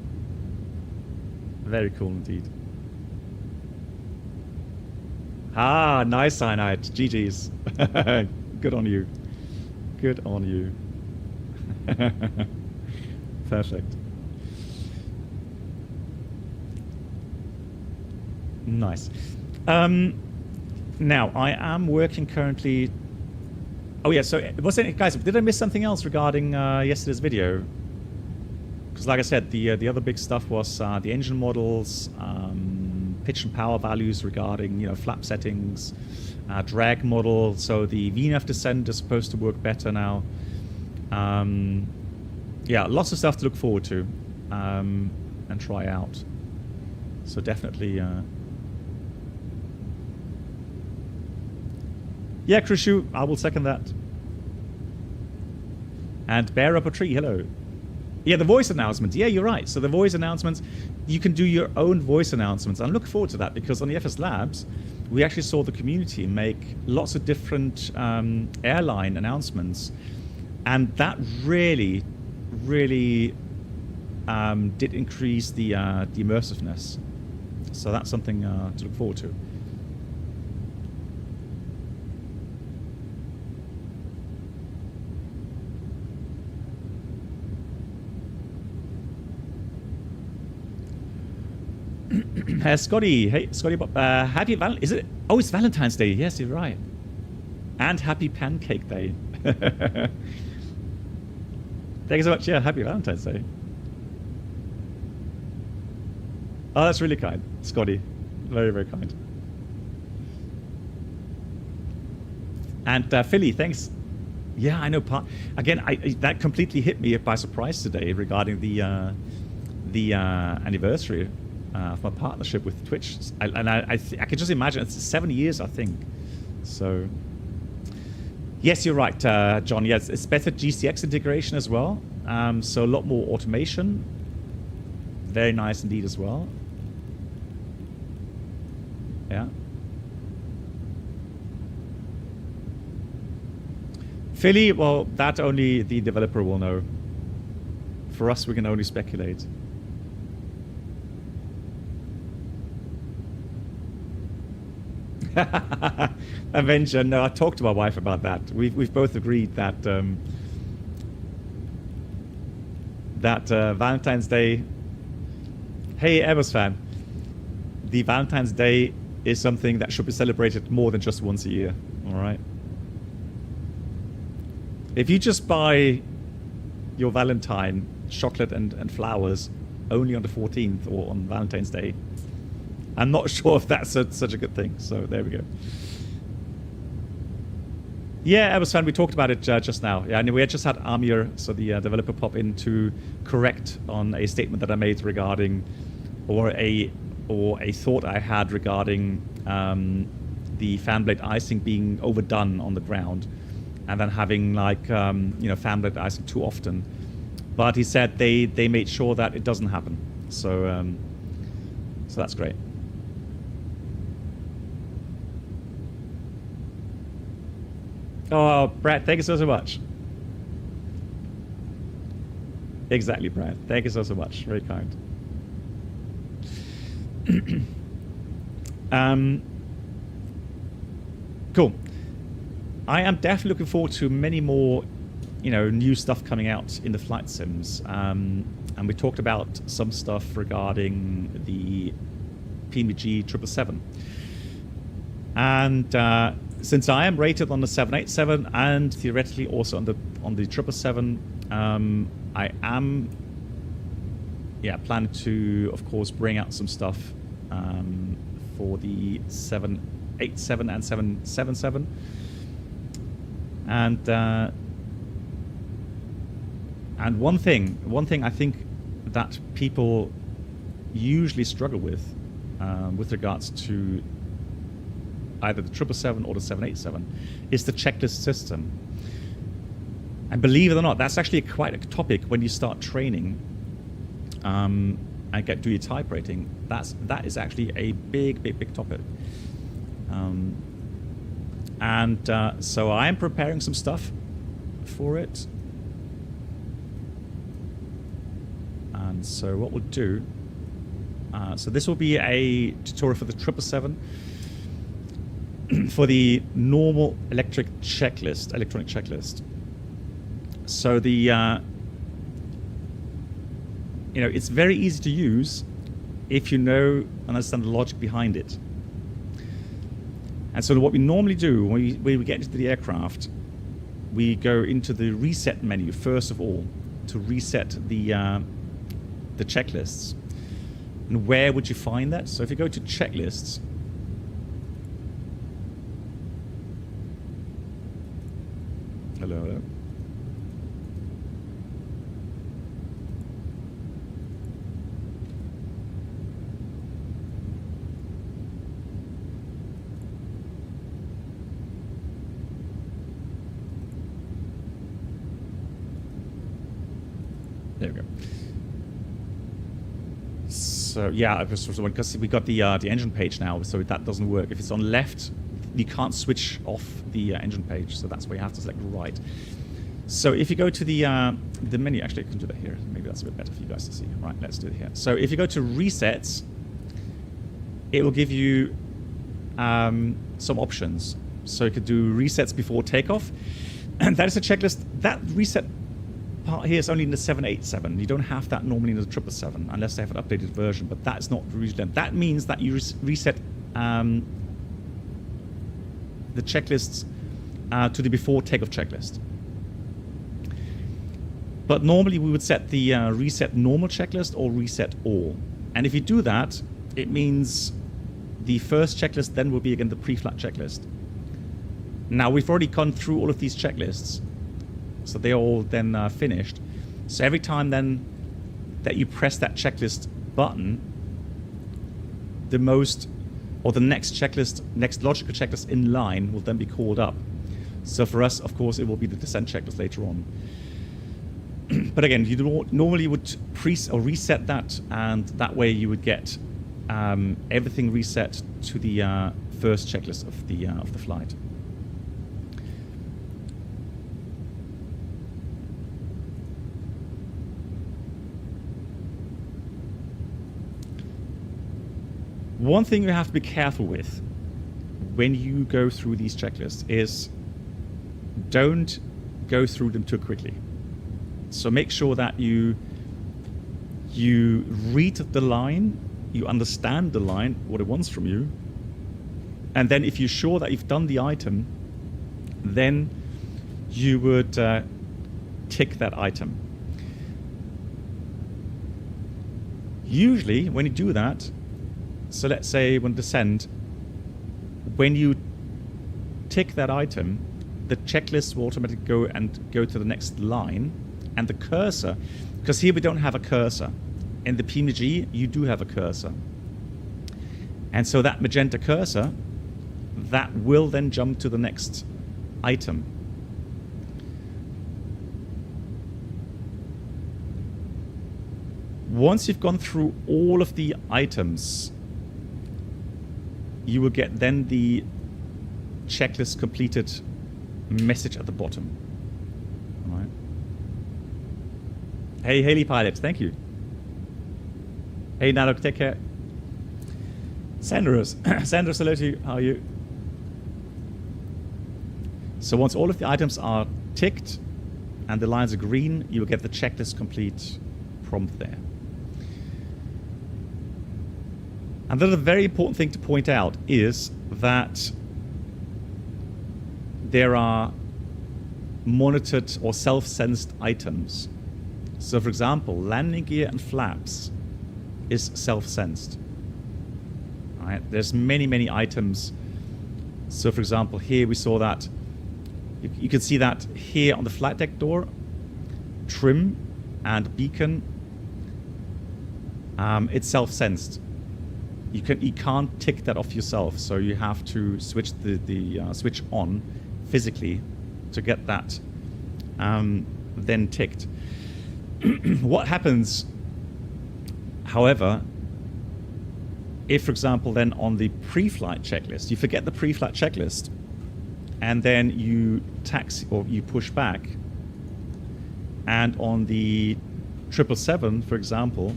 Very cool indeed. Ah, nice, Cyanide. GG's. Good on you. Good on you. Perfect. Nice. Now, I am working currently... Oh yeah, so guys, did I miss something else regarding yesterday's video? Because like I said, the other big stuff was the engine models, pitch and power values regarding, you know, flap settings, drag model. So the VNAV descent is supposed to work better now. Yeah, lots of stuff to look forward to and try out. So definitely... Yeah, Krishu, I will second that. And Bear Up a Tree, hello. Yeah, the voice announcements. Yeah, you're right. So the voice announcements, you can do your own voice announcements. I'm looking forward to that because on the FS Labs, we actually saw the community make lots of different airline announcements. And that really, really did increase the immersiveness. So that's something to look forward to. Scotty, hey Scotty, happy is it? Oh, it's Valentine's Day. Yes, you're right. And happy Pancake Day. Thank you so much. Yeah, happy Valentine's Day. Oh, that's really kind, Scotty. Very, very kind. And Philly, thanks. Yeah, I know. Again, that completely hit me by surprise today regarding the anniversary of my partnership with Twitch. I can just imagine it's 7 years, I think. So, yes, you're right, John. Yes, it's better GCX integration as well. So a lot more automation. Very nice indeed as well. Yeah. Philly, well, that only the developer will know. For us, we can only speculate. Avenger, no, I talked to my wife about that. We've both agreed that Valentine's Day. Hey, Evers fan, the Valentine's Day is something that should be celebrated more than just once a year. All right. If you just buy your Valentine chocolate and flowers only on the 14th or on Valentine's Day, I'm not sure if that's such a good thing. So there we go. Yeah, Evers fan, we talked about it just now. Yeah, and we had just had Amir, so the developer, pop in to correct on a statement that I made regarding, or a thought I had regarding the fan blade icing being overdone on the ground, and then having like fan blade icing too often. But he said they made sure that it doesn't happen. So so that's great. Oh, Brad, thank you so much. Exactly, Brad. Thank you so much. Very kind. Cool. I am definitely looking forward to many more, new stuff coming out in the flight sims. And we talked about some stuff regarding the PMG 777. And since I am rated on the 787 and theoretically also on the 777, I am planning to, of course, bring out some stuff for the 787 and 777. And one thing I think that people usually struggle with regards to either the 777 or the 787 is the checklist system. And believe it or not, that's actually quite a topic when you start training and do your type rating. That is actually a big topic. So I am preparing some stuff for it. And so what we'll do, so this will be a tutorial for the 777 for the normal electronic checklist. So the it's very easy to use if you know and understand the logic behind it. And so what we normally do when we get into the aircraft, we go into the reset menu first of all to reset the checklists. And where would you find that? So if you go to checklists, hello. There we go. So yeah, because we got the engine page now, so that doesn't work. If it's on left, you can't switch off the engine page, so that's why you have to select right. So if you go to the menu, actually I can do that here. Maybe that's a bit better for you guys to see. Right, let's do it here. So if you go to resets, it will give you some options. So you could do resets before takeoff, and that is a checklist. That reset part here is only in the 787. You don't have that normally in the 777 unless they have an updated version, but that's not usually done. That means that you reset the checklists to the before takeoff checklist. But normally we would set the reset normal checklist or reset all. And if you do that, it means the first checklist then will be again the pre-flight checklist. Now we've already gone through all of these checklists, so they're all then finished. So every time then that you press that checklist button, the next logical checklist in line will then be called up. So for us, of course, it will be the descent checklist later on. But again, you normally would reset that, and that way you would get everything reset to the first checklist of the flight. One thing you have to be careful with when you go through these checklists is don't go through them too quickly. So make sure that you read the line, you understand the line, what it wants from you, and then if you're sure that you've done the item, then you would tick that item. Usually when you do that, so let's say when descend, when you tick that item, the checklist will automatically go to the next line, and the cursor, because here we don't have a cursor. In the PNG, you do have a cursor. And so that magenta cursor, that will then jump to the next item. Once you've gone through all of the items, you will get then the checklist completed message at the bottom. All right. Hey, Haley Pilot, thank you. Hey, Nalok, take care. Sanders, Sanders, hello to you. How are you? So once all of the items are ticked and the lines are green, you will get the checklist complete prompt there. Another very important thing to point out is that there are monitored or self-sensed items. So for example, landing gear and flaps is self-sensed. Right? There's many items. So for example, here we saw that, you can see that here on the flight deck door, trim and beacon, it's self-sensed. You can't tick that off yourself, so you have to switch the switch on physically to get that then ticked. What happens, however, if, for example, then on the pre-flight checklist, you forget the pre-flight checklist, and then you taxi or you push back, and on the 777, for example,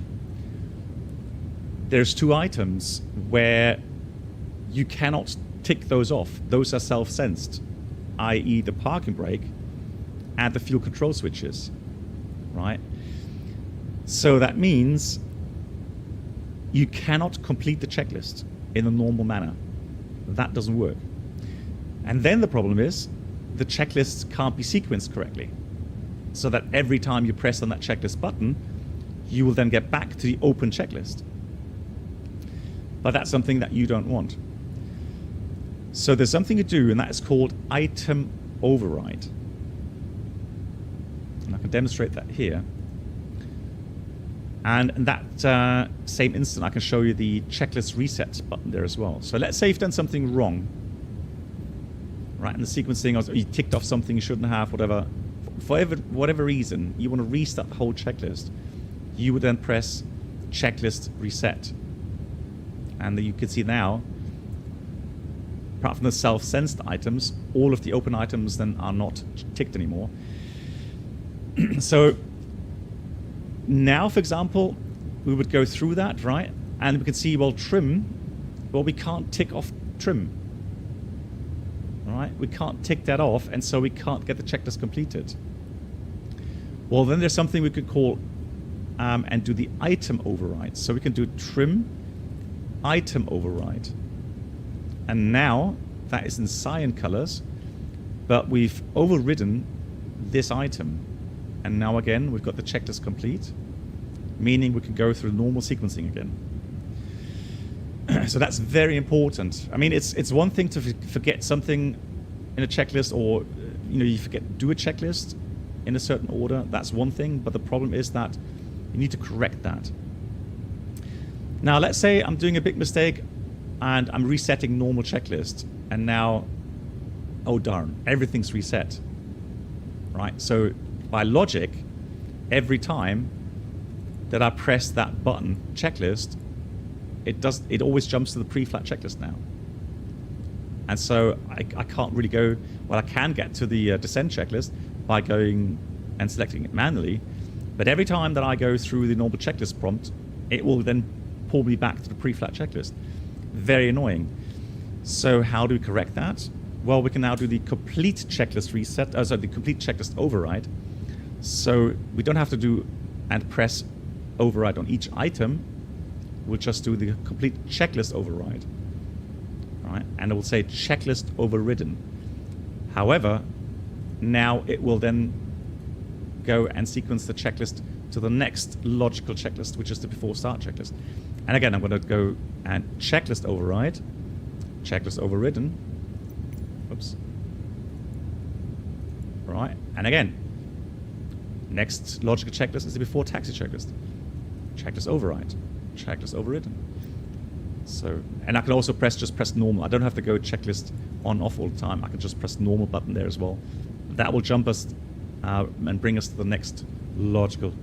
there's two items where you cannot tick those off. Those are self-sensed, i.e. the parking brake and the fuel control switches, right? So that means you cannot complete the checklist in a normal manner. That doesn't work. And then the problem is the checklists can't be sequenced correctly. So that every time you press on that checklist button, you will then get back to the open checklist. But that's something that you don't want. So there's something to do, and that is called item override. And I can demonstrate that here. And in that same instant, I can show you the checklist reset button there as well. So let's say you've done something wrong, right? In the sequencing, or you ticked off something you shouldn't have, whatever. For whatever reason, you want to restart the whole checklist. You would then press checklist reset. And you can see now, apart from the self-sensed items, all of the open items then are not ticked anymore. So now, for example, we would go through that, right? And we can see, well, trim, well, we can't tick off trim. All right? We can't tick that off, and so we can't get the checklist completed. Well, then there's something we could call and do the item override. So we can do trim item override. And now that is in cyan colors, but we've overridden this item. And now again, we've got the checklist complete, meaning we can go through normal sequencing again. So that's very important. I mean, it's one thing to forget something in a checklist, or you forget do a checklist in a certain order. That's one thing, but the problem is that you need to correct that. Now, let's say I'm doing a big mistake and I'm resetting normal checklist, and now, oh darn, everything's reset. Right? So by logic, every time that I press that button, checklist, it always jumps to the pre-flight checklist now. And so I can't really go, well, I can get to the descent checklist by going and selecting it manually, but every time that I go through the normal checklist prompt, it will then pull me back to the pre-flight checklist. Very annoying. So how do we correct that? Well, we can now do the complete checklist reset, the complete checklist override. So we don't have to do and press override on each item. We'll just do the complete checklist override. All right, and it will say checklist overridden. However, now it will then go and sequence the checklist to the next logical checklist, which is the before start checklist. And again, I'm going to go and checklist override, checklist overridden. Oops. All right, and again, next logical checklist is the before taxi checklist. Checklist override, checklist overridden. So, and I can also just press normal. I don't have to go checklist on off all the time. I can just press normal button there as well. That will jump us and bring us to the next logical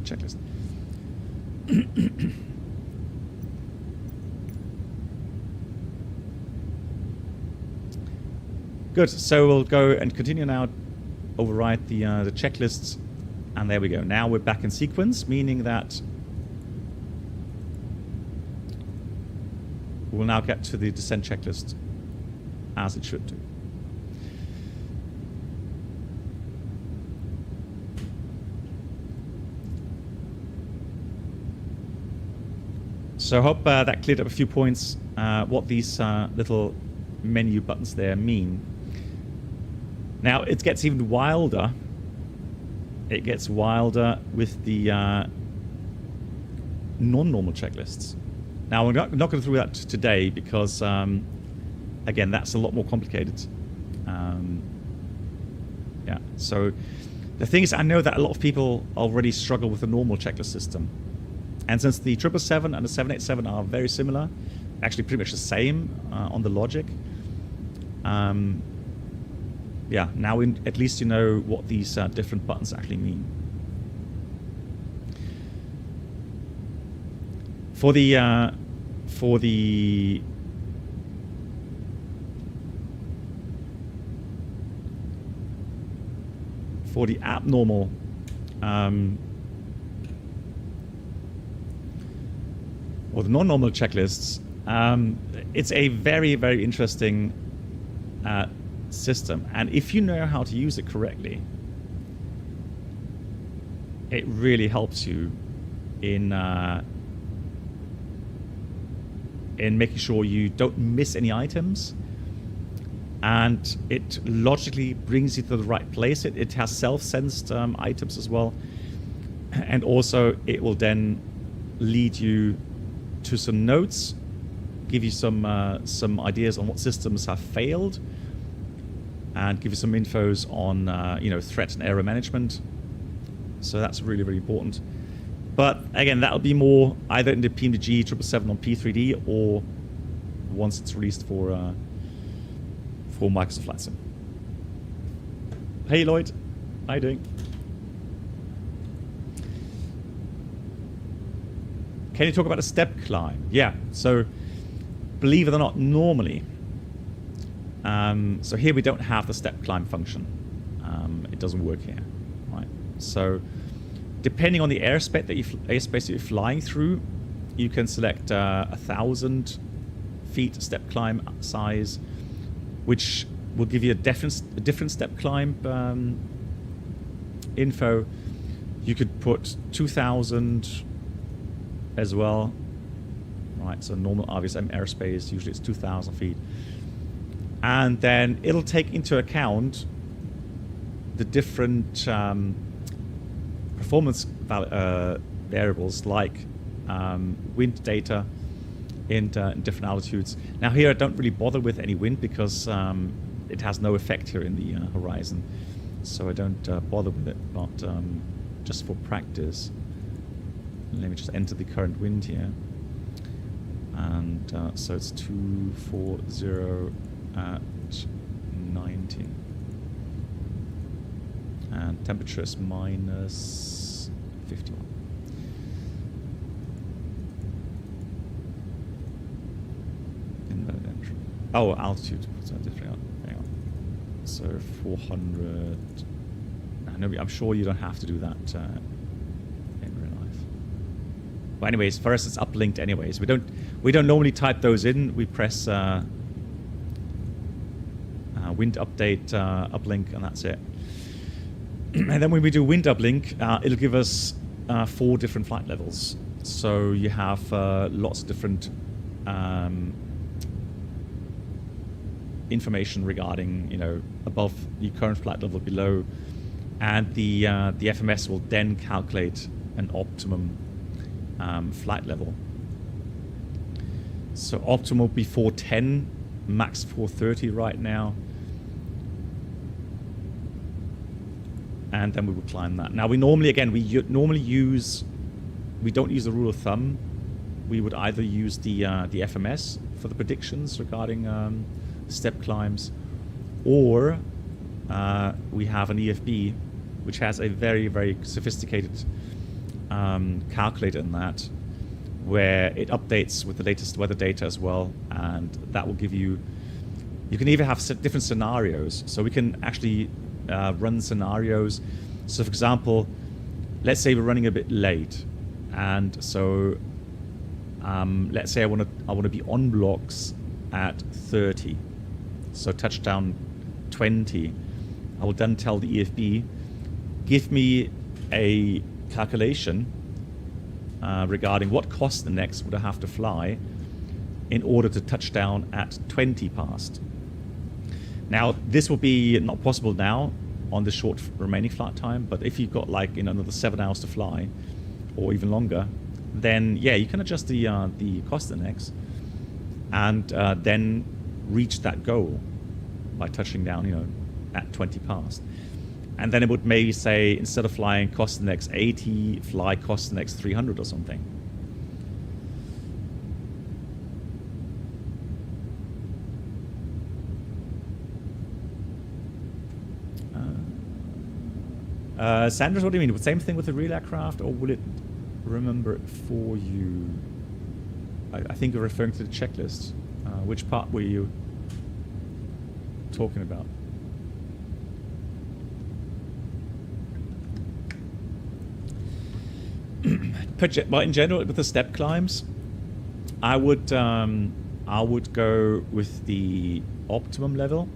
checklist. Good. So we'll go and continue now. Override the checklists, and there we go. Now we're back in sequence, meaning that we'll now get to the descent checklist as it should do. So I hope that cleared up a few points, what these little menu buttons there mean. Now it gets even wilder. It gets wilder with the non-normal checklists. Now we're not going through that today because, again, that's a lot more complicated. Yeah. So the thing is, I know that a lot of people already struggle with the normal checklist system. And since the 777 and the 787 are very similar, actually pretty much the same on the logic, yeah, now at least you know what these different buttons actually mean. For the abnormal or the non-normal checklists, it's a very, very interesting system, and if you know how to use it correctly, it really helps you in making sure you don't miss any items, and it logically brings you to the right place. It has self-sensed items as well, and also it will then lead you to some notes, give you some ideas on what systems have failed, and give you some infos on threat and error management. So that's really, really important. But again, that'll be more either in the PMDG 777 on P3D or once it's released for Microsoft Flight Sim. Hey Lloyd, how you doing? Can you talk about a step climb? Yeah, so believe it or not, normally, so here we don't have the step climb function. It doesn't work here, right? So depending on the airspace that you're flying through, you can select 1,000 feet step climb size, which will give you a different step climb info. You could put 2,000 as well, right? So normal RVSM airspace, usually it's 2,000 feet. And then it'll take into account the different performance variables like wind data in different altitudes. Now here I don't really bother with any wind because it has no effect here in the horizon, so I don't bother with it. But just for practice, let me just enter the current wind here, and so it's 240 at 90, and temperature is minus 51. Oh, altitude. Hang on. So 400. I'm sure you don't have to do that in real life. But anyways, for us it's uplinked anyways. We don't normally type those in. We press wind update uplink, and that's it. And then when we do wind uplink, it'll give us 4 different flight levels. So you have lots of different information regarding, above your current flight level, below, and the FMS will then calculate an optimum flight level. So optimal will be 410, max 430 right now, and then we will climb that. Now we normally, again, we don't use the rule of thumb. We would either use the FMS for the predictions regarding step climbs, or we have an EFB which has a very, very sophisticated calculator in that, where it updates with the latest weather data as well, and that will give you can either have different scenarios, so we can actually run scenarios. So for example, let's say we're running a bit late, and so let's say I want to be on blocks at 30, so touchdown 20. I will then tell the EFB, give me a calculation regarding what cost the next would I have to fly in order to touch down at 20 past. Now this will be not possible now on the short remaining flight time, but if you've got like another 7 hours to fly or even longer, then yeah, you can adjust the cost index and then reach that goal by touching down at 20 past. And then it would maybe say, instead of flying cost index 80, fly cost index 300 or something. Sanders, what do you mean? Same thing with the real aircraft, or will it remember it for you? I think you're referring to the checklist. Which part were you talking about? Well, in general, with the step climbs, I would go with the optimum level.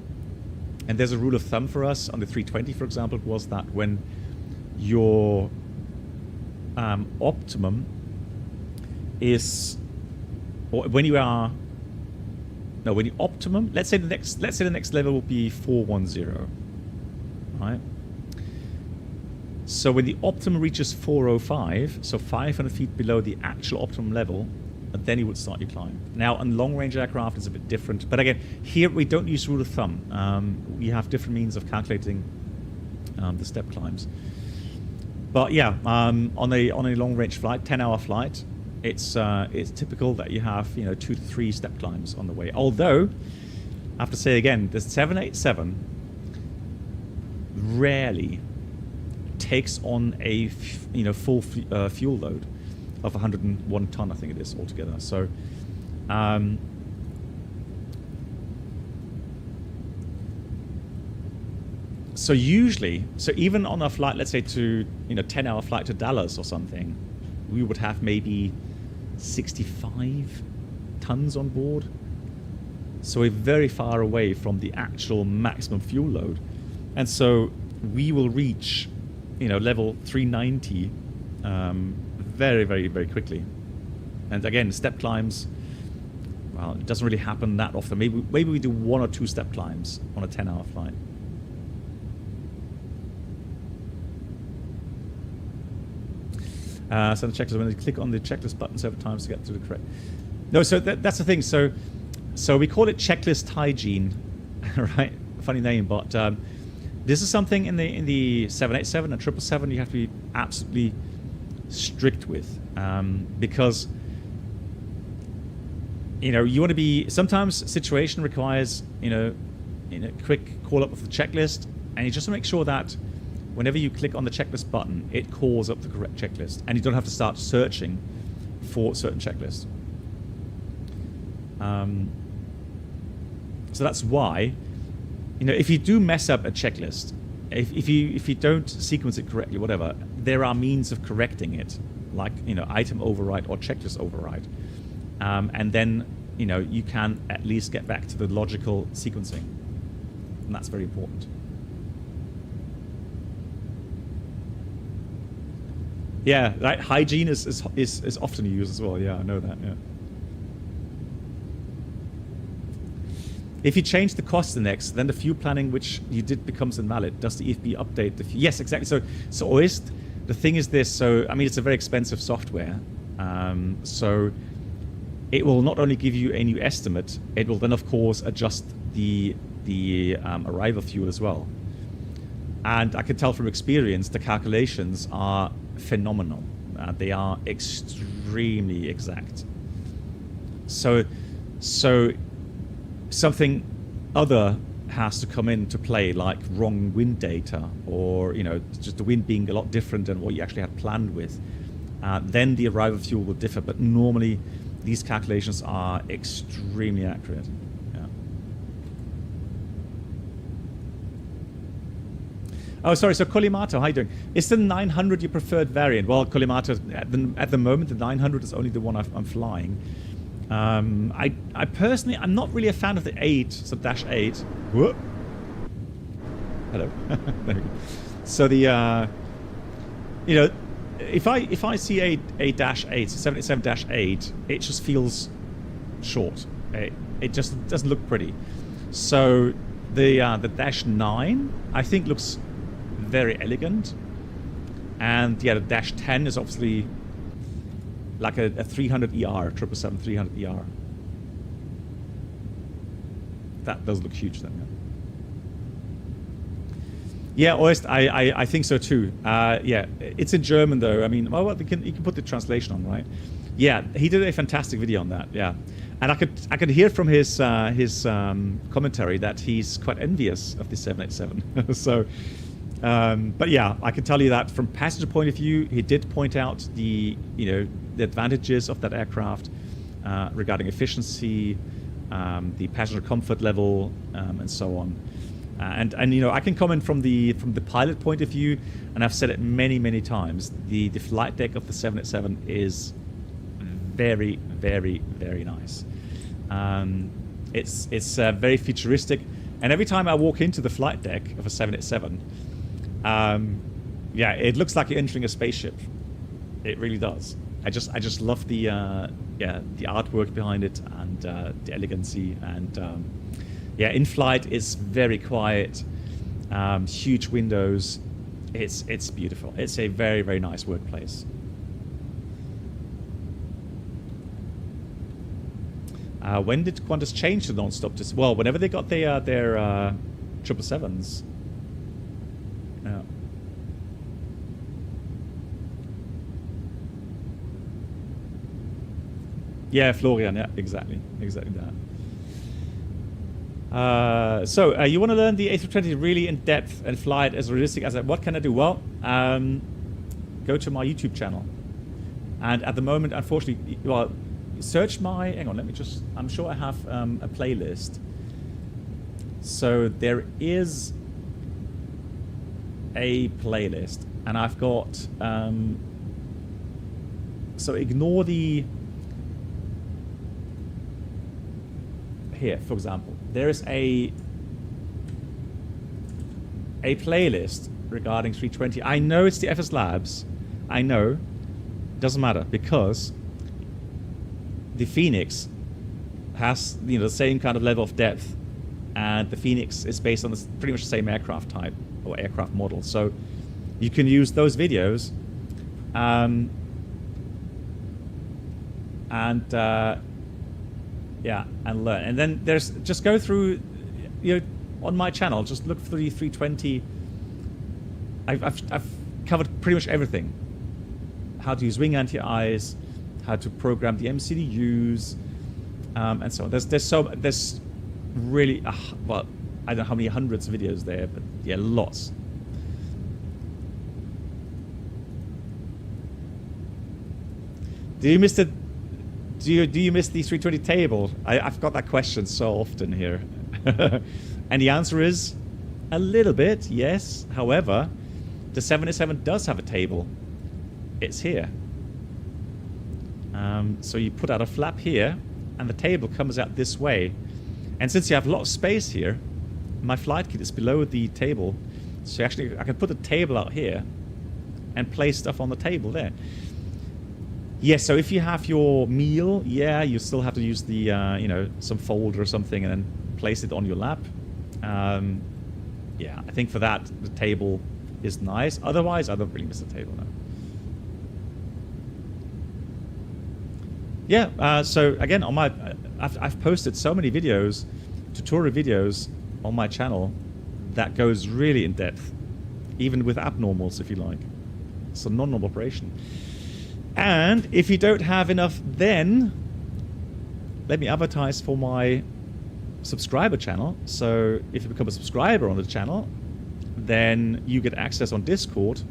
And there's a rule of thumb for us on the 320, for example, was that when your optimum is, or when you are, no, when you optimum, let's say the next level will be 410, right? So when the optimum reaches 405, so 500 feet below the actual optimum level, then you would start your climb. Now, on long-range aircraft, it's a bit different. But again, here we don't use rule of thumb. We have different means of calculating the step climbs. But yeah, on a long-range flight, 10-hour flight, it's typical that you have 2 to 3 step climbs on the way. Although, I have to say again, the 787 rarely takes on a full fuel load of 101 ton, I think it is altogether. So usually, even on a flight, let's say to 10-hour flight to Dallas or something, we would have maybe 65 tons on board. So we're very far away from the actual maximum fuel load, and so we will reach level 390 very, very, very quickly. And again, step climbs, well, it doesn't really happen that often. Maybe we do 1 or 2 step climbs on a 10-hour flight. So the checklist, when you click on the checklist button several times to get to the correct. No, so that's the thing. So we call it checklist hygiene, right? Funny name, but this is something in the 787 and 777 you have to be absolutely strict with, because you want to be. Sometimes situation requires quick call up of the checklist, and you just want to make sure that whenever you click on the checklist button, it calls up the correct checklist, and you don't have to start searching for certain checklists. So that's why, if you do mess up a checklist, if you don't sequence it correctly, whatever, there are means of correcting it, like item override or checklist override, and then you can at least get back to the logical sequencing, and that's very important. Yeah, right. Hygiene is often used as well. Yeah, I know that. Yeah. If you change the cost index, then the fuel planning which you did becomes invalid. Does the EFB update the fuel? Yes, exactly. So OIST, the thing is this. So I mean, it's a very expensive software. So it will not only give you a new estimate, it will then of course adjust the arrival fuel as well. And I can tell from experience, the calculations are phenomenal. They are extremely exact. So something other has to come into play, like wrong wind data, or just the wind being a lot different than what you actually had planned with. Then the arrival fuel will differ, but normally these calculations are extremely accurate. Yeah. Oh, sorry. So Collimato, how you doing? Is the 900 your preferred variant? Well, Collimato, at the moment, the 900 is only the one I'm flying. I personally, I'm not really a fan of the 8, so dash 8. Whoop. Hello. There we go. So the, if I see a dash 8, so 77 dash 8, it just feels short. It just doesn't look pretty. So the dash 9, I think looks very elegant. And yeah, the dash 10 is obviously like a 300 ER, 777 300 ER. That does look huge then. Yeah, OIST, I think so too. Yeah, it's in German though. I mean, well, you can put the translation on, right? Yeah, he did a fantastic video on that. Yeah, and I could hear from his commentary that he's quite envious of the 787. So, but yeah, I can tell you that from passenger point of view, he did point out the advantages of that aircraft regarding efficiency, the passenger comfort level, and so on. And I can comment from the pilot point of view, and I've said it many times. The flight deck of the 787 is very, very, very nice. It's very futuristic, and every time I walk into the flight deck of a 787, yeah, it looks like you're entering a spaceship. It really does. I just love the artwork behind it, and the elegancy, and yeah, in flight is very quiet, huge windows. It's beautiful. It's a very, very nice workplace. When did Qantas change to non-stop? Well, whenever they got their 777s. Yeah. Yeah, Florian. Yeah, exactly that. So you want to learn the A320 really in depth and fly it as realistic as that. What can I do? Well, go to my YouTube channel, and at the moment, unfortunately, well, search my. Hang on, let me just. I'm sure I have a playlist. So there is a playlist, and I've got. So ignore the. Here, for example, there is a playlist regarding 320. I know it's the FS Labs. I know. Doesn't matter, because the Phoenix has the same kind of level of depth, and the Phoenix is based on pretty much the same aircraft type or aircraft model. So you can use those videos and yeah, and learn. And then there's just go through, you know, on my channel. Just look for the 320. I've covered pretty much everything. How to use wing anti-ice, how to program the MCDUs, and so on. There's really well, I don't know how many hundreds of videos there, but yeah, lots. Do you miss the 320 table? I've got that question so often here. And the answer is a little bit, yes. However, the 787 does have a table. It's here. So you put out a flap here, and the table comes out this way. And since you have a lot of space here, my flight kit is below the table. So actually, I can put the table out here and place stuff on the table there. Yes, so if you have your meal, yeah, you still have to use the, you know, some folder or something and then place it on your lap. Yeah, I think for that, the table is nice. Otherwise, I don't really miss the table now. Yeah, so again, on my, I've posted so many videos, tutorial videos on my channel that goes really in depth, even with abnormals, if you like. It's a non-normal operation. And if you don't have enough, then let me advertise for my subscriber channel. So if you become a subscriber on the channel, then you get access on Discord.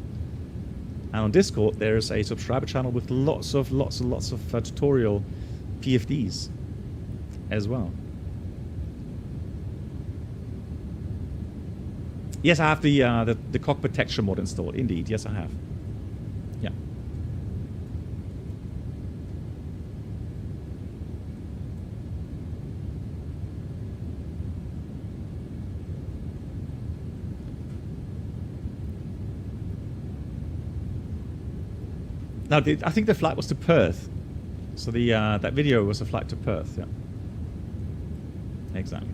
And on Discord, there's a subscriber channel with lots of tutorial PFDs as well. Yes, I have the Cockpit texture mod installed. Indeed, yes, I have. Yeah. Now, I think the flight was to Perth. So the that video was a flight to Perth, yeah. Exactly.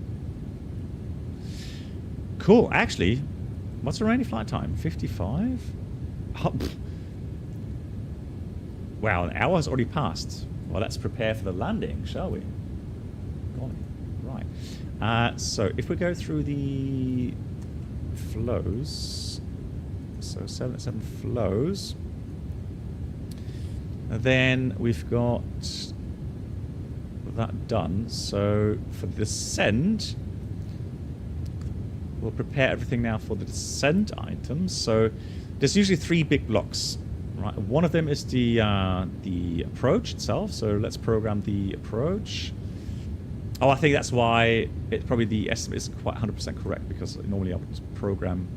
Cool. Actually, what's the remaining flight time? 55? Oh, wow, an hour has already passed. Well, let's prepare for the landing, shall we? Golly. Right. So if we go through the flows, so 787 flows, then we've got that done. So for the descent, we'll prepare everything now for the descent items. So there's usually 3 big blocks, right? One of them is the approach itself. So let's program the approach. Oh, I think that's why probably the estimate isn't quite 100% correct, because normally I would program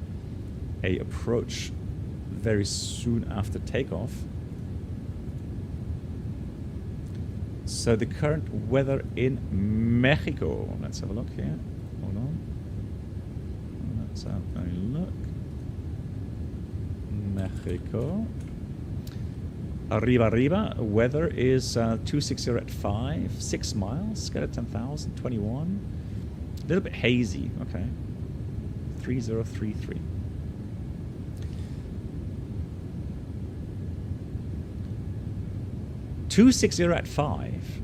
a approach very soon after takeoff. So the current weather in Mexico. Let's have a look here. Hold on. Let's have a look. Mexico. Arriba. Weather is 260 at 5. 6 miles. Scale at 10,000. 21. A little bit hazy. Okay. 3033. at 5.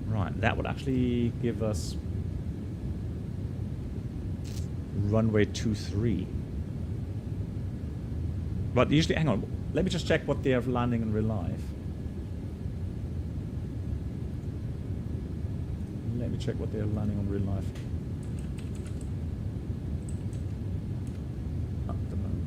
Right, that would actually give us runway 23. But usually, hang on, let me just check what they are landing in real life. Let me check what they are landing on real life. At the moment.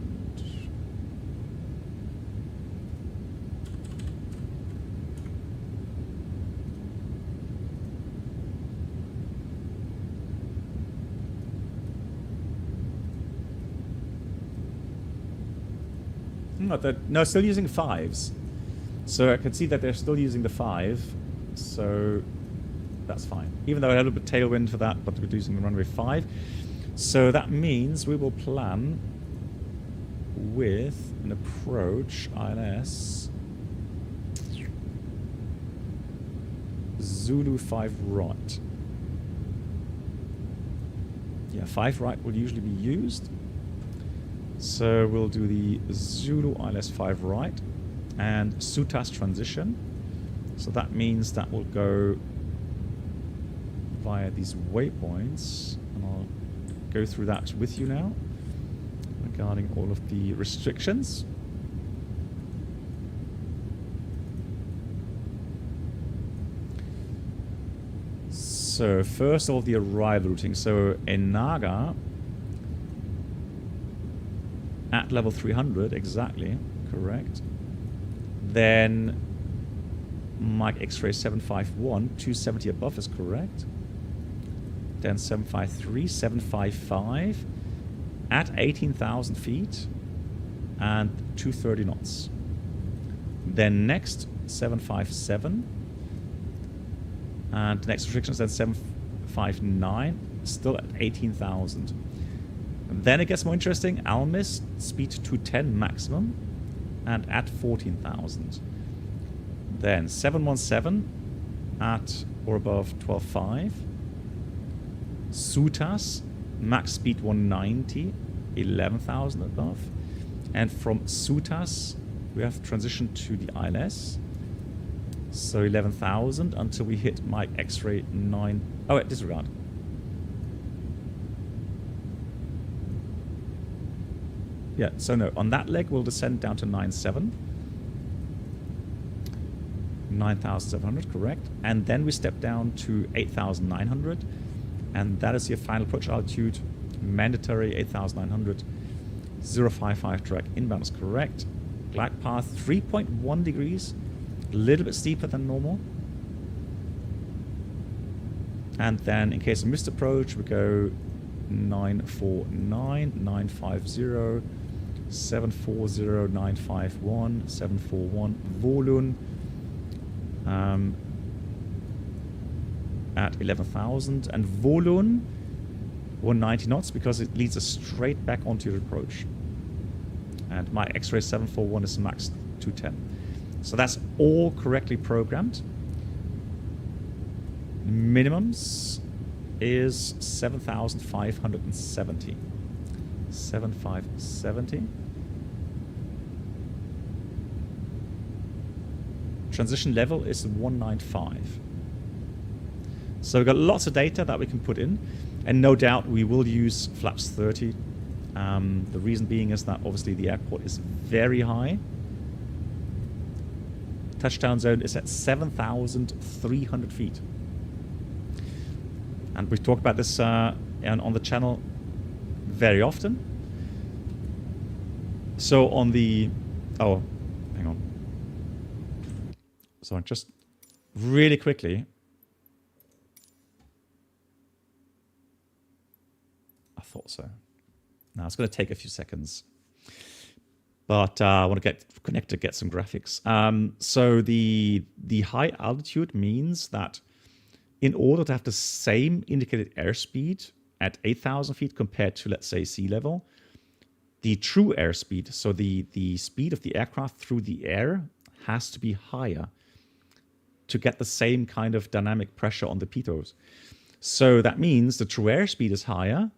No, still using 5s. So I can see that they're still using the 5. So that's fine. Even though I had a little bit of tailwind for that, but we're using the runway 5. So that means we will plan with an approach ILS Zulu 5 right. Yeah, 5 right will usually be used. So we'll do the Zulu ILS 5 right. and SUTAS transition. So that means that will go via these waypoints, and I'll go through that with you now regarding all of the restrictions. So first of all, the arrival routing. So in Naga, at level 300, exactly, correct. Then Mike X-ray 751, 270 above is correct. Then 753, 755 at 18,000 feet and 230 knots. Then next 757, and the next restriction is then 759, still at 18,000. Then it gets more interesting. Almis, speed 210 maximum, and at 14,000. Then 717 at or above 12.5. SUTAS, max speed 190, 11,000 above. And from SUTAS, we have transitioned to the ILS. So 11,000 until we hit Mike X-ray 9. Oh, wait, disregard. Yeah, so no, on that leg we'll descend down to 9.7. 9,700, correct. And then we step down to 8,900. And that is your final approach altitude. Mandatory 8,900. 055 track inbound is correct. Glide path 3.1 degrees. A little bit steeper than normal. And then in case of missed approach, we go 949, 950, 740, 951, 741, Volun at 11,000, and Volun 190 knots because it leads us straight back onto your approach. And my X-ray 741 is max 210. So that's all correctly programmed. Minimums is 7,570. 7,570. Transition level is 195. So we've got lots of data that we can put in, and no doubt we will use flaps 30. The reason being is that obviously the airport is very high. Touchdown zone is at 7,300 feet. And we've talked about this on the channel very often. So on the... Oh, hang on. So just really quickly... I thought so. Now it's going to take a few seconds. But I want to get connected, get some graphics. So the high altitude means that in order to have the same indicated airspeed at 8,000 feet compared to, let's say, sea level, the true airspeed, so the speed of the aircraft through the air, has to be higher to get the same kind of dynamic pressure on the pitot. So that means the true airspeed is higher,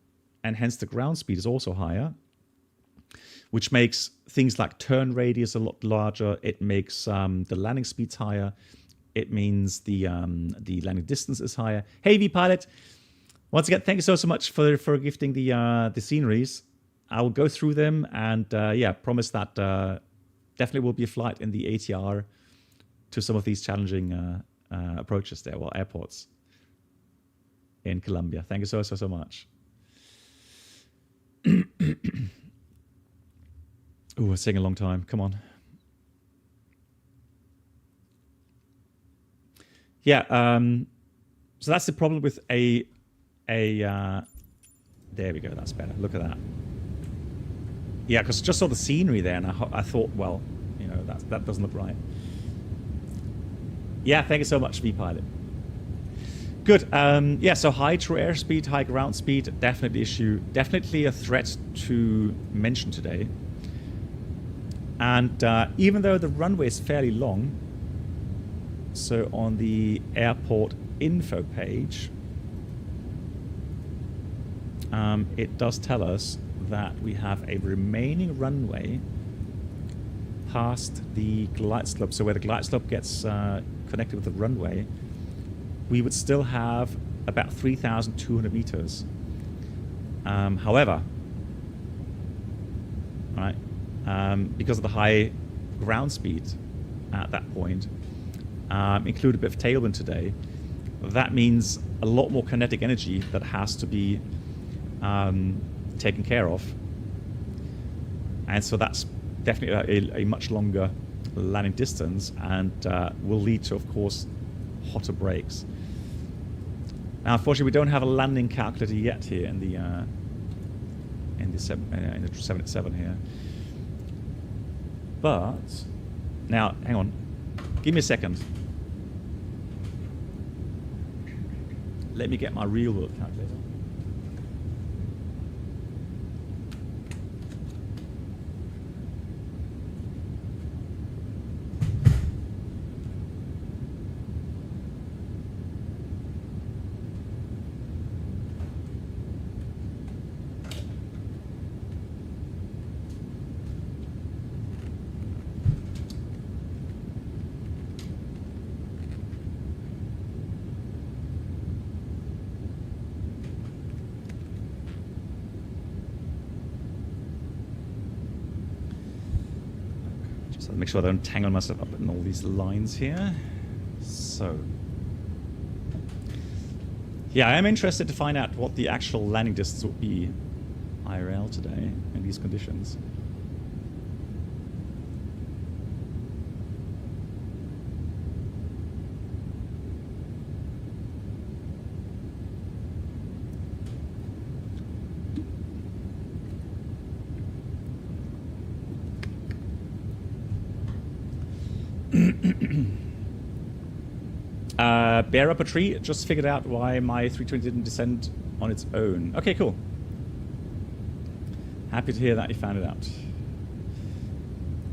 and hence the ground speed is also higher, which makes things like turn radius a lot larger. It makes the landing speeds higher. It means the landing distance is higher. Hey, V-Pilot. Once again, thank you so much for gifting the sceneries. I will go through them and yeah, promise that definitely will be a flight in the ATR to some of these challenging approaches there, well, airports in Colombia. Thank you so much. Oh, it's taking a long time. Come on. Yeah, so that's the problem with a there we go, that's better. Look at that. Yeah, because just saw the scenery there, and I thought, well, you know, that doesn't look right. Yeah, thank you so much, V-Pilot. Good. Yeah, so high true airspeed, high ground speed, definitely issue. Definitely a threat to mention today. And even though the runway is fairly long, so on the airport info page, it does tell us that we have a remaining runway past the glide slope, so where the glide slope gets connected with the runway, we would still have about 3,200 meters. However, right, because of the high ground speed at that point, include a bit of tailwind today, that means a lot more kinetic energy that has to be taken care of. And so that's definitely a much longer landing distance, and will lead to, of course, hotter brakes. Now, unfortunately, we don't have a landing calculator yet here in the 787 here. But now, hang on, give me a second. Let me get my real world calculator. Make sure I don't tangle myself up in all these lines here. So, yeah, I am interested to find out what the actual landing distance would be IRL today in these conditions. Bear up a tree. Just figured out why my 320 didn't descend on its own. Okay, cool. Happy to hear that you found it out.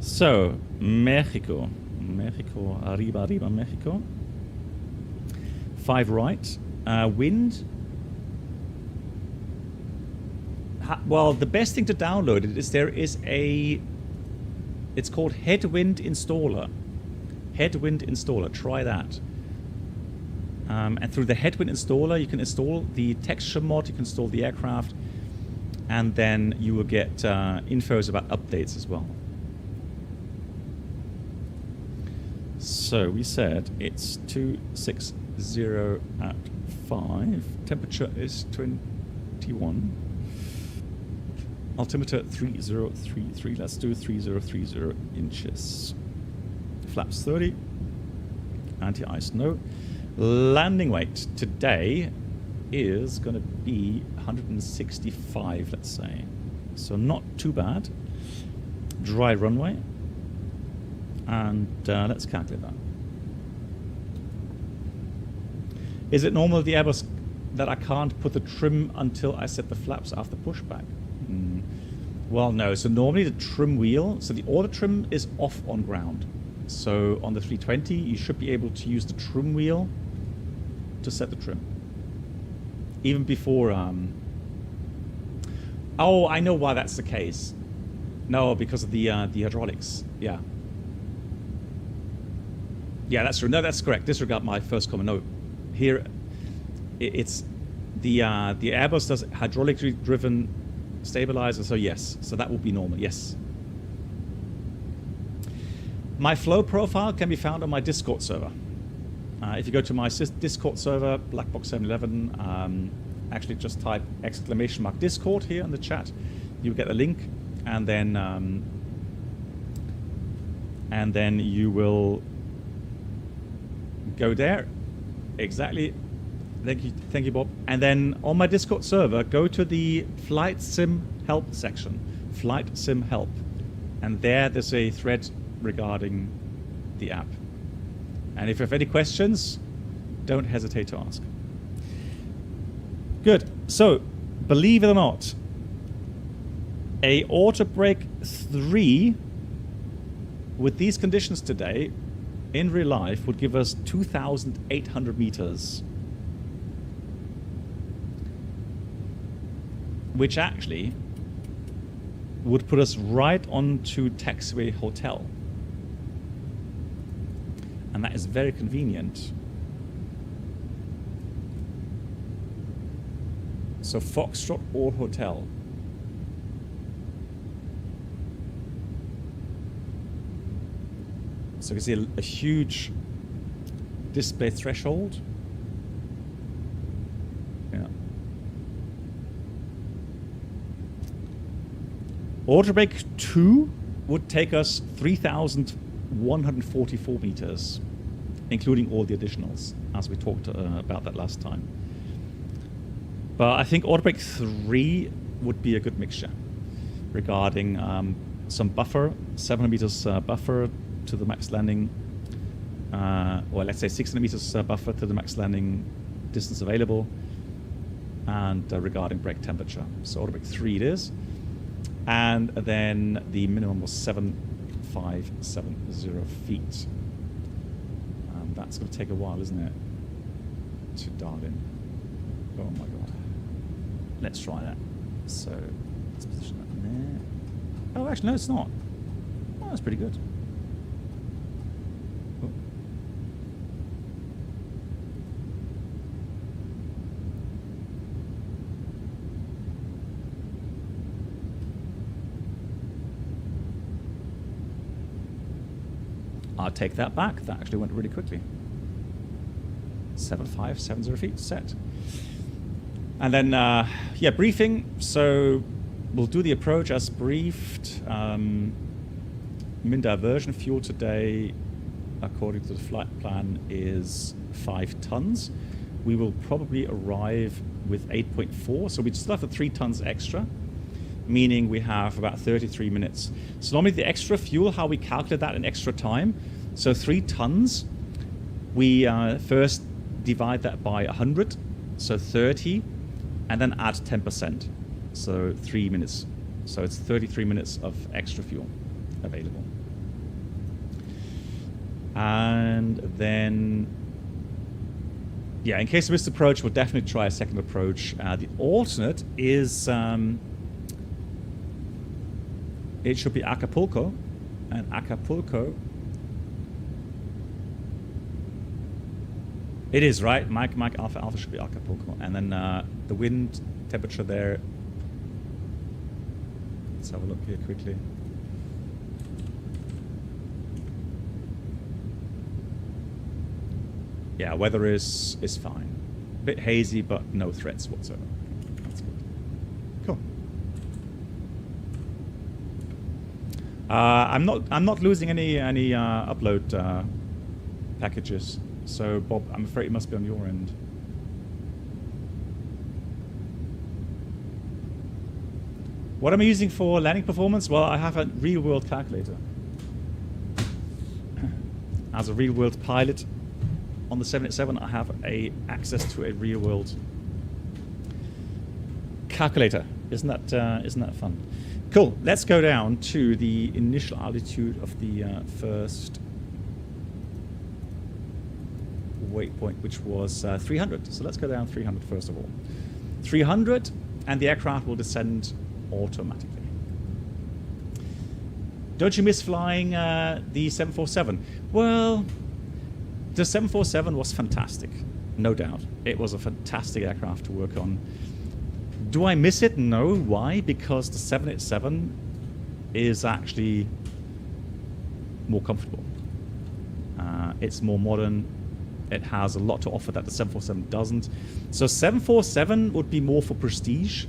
So, Mexico. Arriba, Mexico. 5 right. Wind. Well, the best thing to download it is there is it's called Headwind Installer. Headwind Installer. Try that. And through the Headwind Installer, you can install the texture mod, you can install the aircraft, and then you will get infos about updates as well. So we said it's 260 at 5. Temperature is 21. Altimeter 3033. Let's do 3030 inches. Flaps 30. Anti-ice no. Landing weight today is going to be 165, let's say. So not too bad. Dry runway. And let's calculate that. Is it normal, the Airbus, that I can't put the trim until I set the flaps after pushback? Well, no. So normally the trim wheel, so the auto trim is off on ground. So on the 320, you should be able to use the trim wheel to set the trim. Even before... Oh, I know why that's the case. No, because of the hydraulics. Yeah. Yeah, that's true. No, that's correct. Disregard my first comment. No, here it's the Airbus does hydraulically driven stabilizer. So yes, so that would be normal. Yes. My flow profile can be found on my Discord server. If you go to my Discord server, Blackbox711, actually just type !Discord here in the chat. You'll get the link, and then you will go there. Exactly. Thank you, Bob. And then on my Discord server, go to the Flight Sim Help section. Flight Sim Help. And there's a thread regarding the app. And if you have any questions, don't hesitate to ask. Good. So, believe it or not, a auto brake 3 with these conditions today in real life would give us 2,800 meters. Which actually would put us right onto Taxiway Hotel. And that is very convenient. So Foxtrot or Hotel. So you can see a huge display threshold. Yeah. Order break 2 would take us 3,144 meters, including all the additionals, as we talked about that last time. But I think order break 3 would be a good mixture regarding some buffer, 700 meters buffer to the max landing, or let's say 600 meters buffer to the max landing distance available, and regarding brake temperature. So order break 3 it is. And then the minimum was 7,570 feet. That's going to take a while, isn't it, to dial in? Oh my god. Let's try that. So let's position that in there. Oh, actually, no, it's not. Oh, that's pretty good. Oh. I'll take that back. That actually went really quickly. 7,570 feet set. And then, yeah, briefing. So we'll do the approach as briefed. Min diversion fuel today, according to the flight plan, is 5 tons. We will probably arrive with 8.4, so we still have the 3 tons extra, meaning we have about 33 minutes. So normally the extra fuel, how we calculate that in extra time. So 3 tons, we first divide that by 100, so 30, and then add 10%, so 3 minutes. So it's 33 minutes of extra fuel available. And then, yeah, in case of missed approach, we'll definitely try a second approach. The alternate is, it should be Acapulco, and Acapulco, it is, right? Mike Alpha should be Acapulco. And then the wind temperature there. Let's have a look here quickly. Yeah, weather is fine. A bit hazy, but no threats whatsoever. That's good. Cool. I'm not losing any upload packages. So, Bob, I'm afraid it must be on your end. What am I using for landing performance? Well, I have a real-world calculator. As a real-world pilot on the 787, I have access to a real-world calculator. Isn't that fun? Cool. Let's go down to the initial altitude of the first waypoint, which was 300. So let's go down 300 first of all. 300, and the aircraft will descend automatically. Don't you miss flying the 747? Well, the 747 was fantastic, no doubt. It was a fantastic aircraft to work on. Do I miss it? No. Why? Because the 787 is actually more comfortable. It's more modern. It has a lot to offer that the 747 doesn't. So 747 would be more for prestige.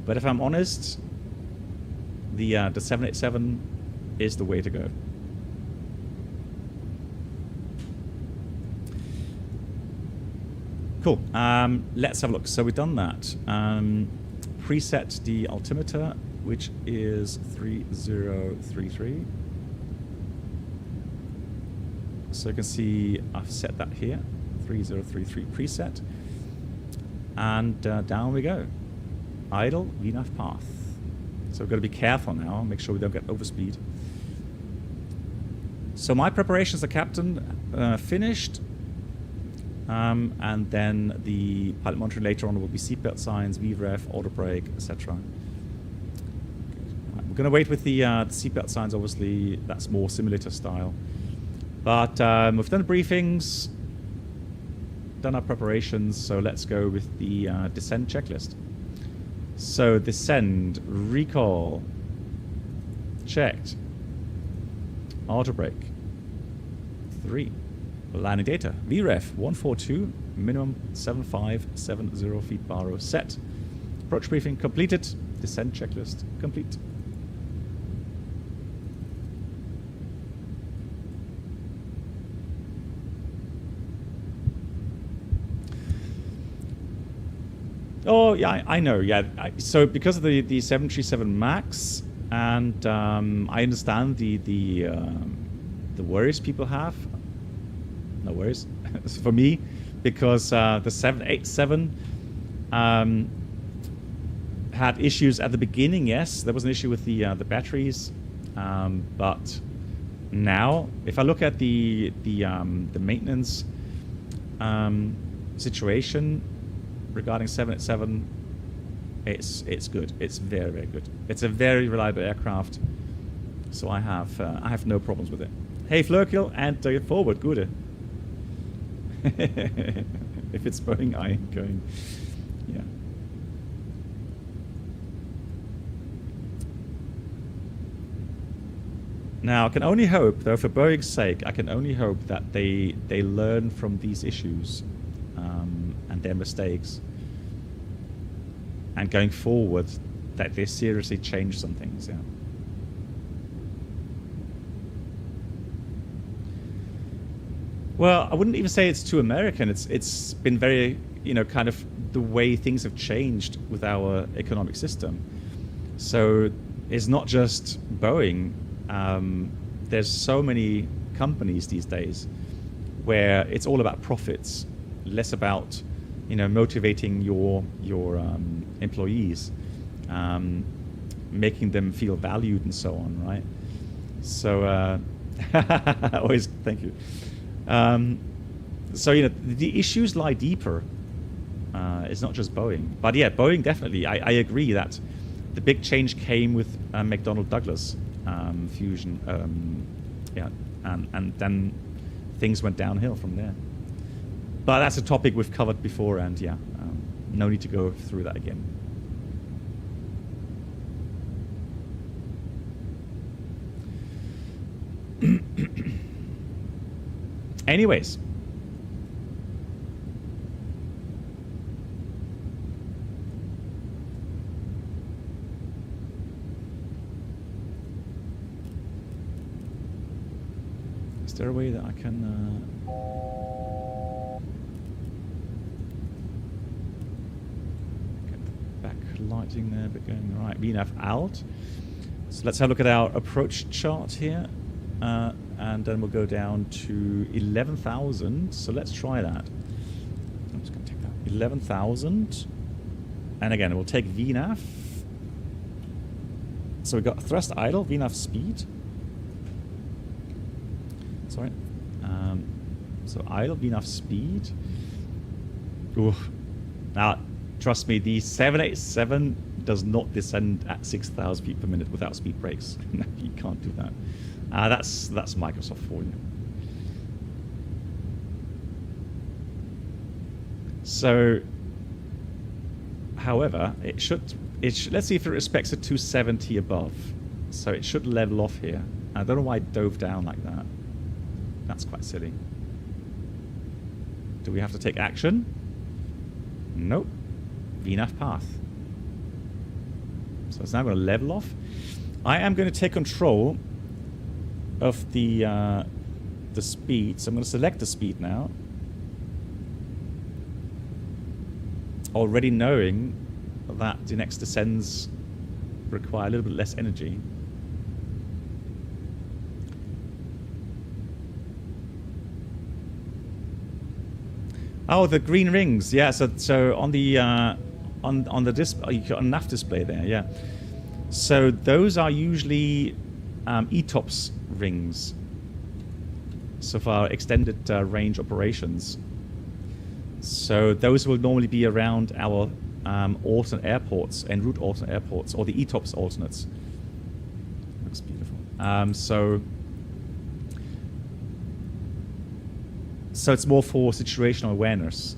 But if I'm honest, the 787 is the way to go. Cool. Let's have a look. So we've done that. Preset the altimeter, which is 3033. So you can see I've set that here, 3033 preset. And down we go. Idle, VNAV path. So we've got to be careful now, make sure we don't get overspeed. So my preparations as a captain finished. And then the pilot monitoring later on will be seatbelt signs, VREF, auto brake, etc. We're going to wait with the seatbelt signs, obviously. That's more simulator style. But we've done the briefings, done our preparations, so let's go with the descent checklist. So descend, recall, checked, auto brake, 3, landing data, VREF 142, minimum 7570 feet baro set, approach briefing completed, descent checklist complete. Oh, yeah, I know, yeah. So because of the 737 MAX, and I understand the worries people have. No worries. For me, because the 787 had issues at the beginning, yes. There was an issue with the batteries. But now, if I look at the maintenance situation regarding 787, it's good. It's very, very good. It's a very reliable aircraft, so I have no problems with it. Hey, Flurkill, and forward, good. If it's Boeing, I ain't going. Yeah. Now, I can only hope, though, for Boeing's sake, I can only hope that they learn from these issues and their mistakes, and going forward, that they seriously change some things. Yeah. Well, I wouldn't even say it's too American. It's been very, kind of the way things have changed with our economic system. So it's not just Boeing. There's so many companies these days where it's all about profits, less about, motivating your employees, making them feel valued and so on, right? So always thank you. So the issues lie deeper. It's not just Boeing, but yeah, Boeing definitely. I agree that the big change came with McDonnell Douglas fusion, and then things went downhill from there. But that's a topic we've covered before, and yeah, no need to go through that again. Anyways. Is there a way that I can... lighting there, but going right. VNAV alt. So let's have a look at our approach chart here, and then we'll go down to 11,000. So let's try that. I'm just going to take that 11,000, and again we'll take VNAV. So we've got thrust idle, VNAV speed. Sorry. So idle, VNAV speed. Ooh. Now, trust me, the 787 does not descend at 6,000 feet per minute without speed brakes. No, you can't do that. That's Microsoft for you. So, however, it should. Let's see if it respects a 270 above. So it should level off here. I don't know why it dove down like that. That's quite silly. Do we have to take action? Nope. VNAV path. So it's now going to level off. I am going to take control of the speed. So I'm going to select the speed now. Already knowing that the next descends require a little bit less energy. Oh, the green rings. Yeah. So on the on the display, you got a nav display there. Yeah. So those are usually ETOPS rings. So for extended range operations. So those will normally be around our alternate airports, en route alternate airports, or the ETOPS alternates. Looks beautiful. So So it's more for situational awareness.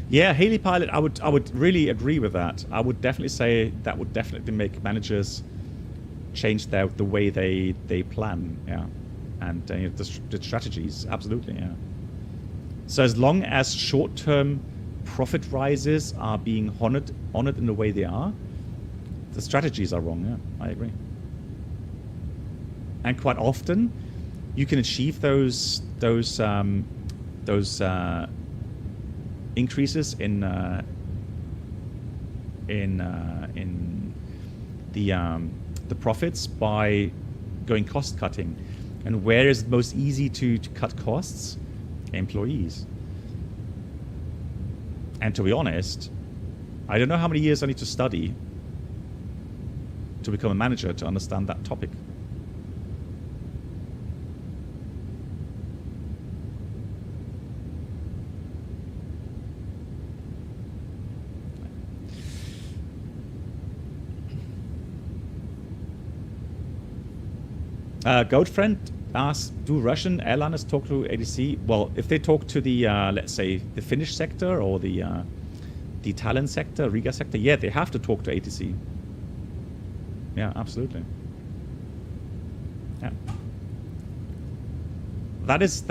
Yeah, Haley Pilot, I would really agree with that. I would definitely say that would definitely make managers change the way they plan, yeah, and the strategies, absolutely, yeah. So as long as short-term profit rises are being honored in the way they are, the strategies are wrong, yeah, I agree. And quite often, you can achieve those increases in the profits by going cost cutting. And where is it most easy to cut costs? Employees. And to be honest, I don't know how many years I need to study to become a manager to understand that topic. Goatfriend asks, do Russian airliners talk to ATC? Well, if they talk to the, let's say, the Finnish sector or the Tallinn sector, Riga sector, yeah, they have to talk to ATC. Yeah, absolutely. Yeah. That is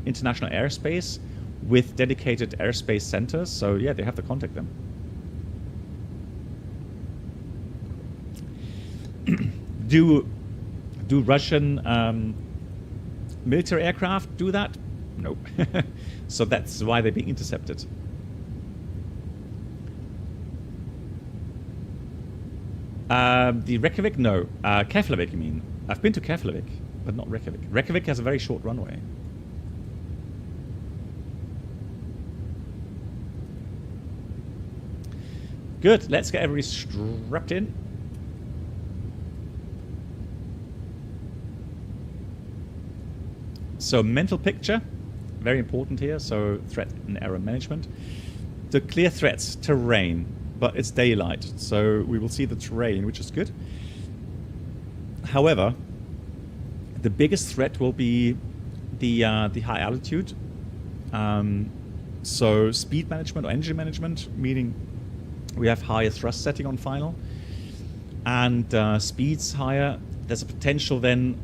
international airspace with dedicated airspace centers. So yeah, they have to contact them. Do Russian military aircraft do that? No. So that's why they're being intercepted. The Reykjavik? No. Keflavik, you mean? I've been to Keflavik, but not Reykjavik. Reykjavik has a very short runway. Good. Let's get everybody strapped in. So mental picture, very important here. So threat and error management. The clear threats, terrain, but it's daylight, so we will see the terrain, which is good. However, the biggest threat will be the high altitude. So speed management or engine management, meaning we have higher thrust setting on final, and speeds higher. There's a potential then.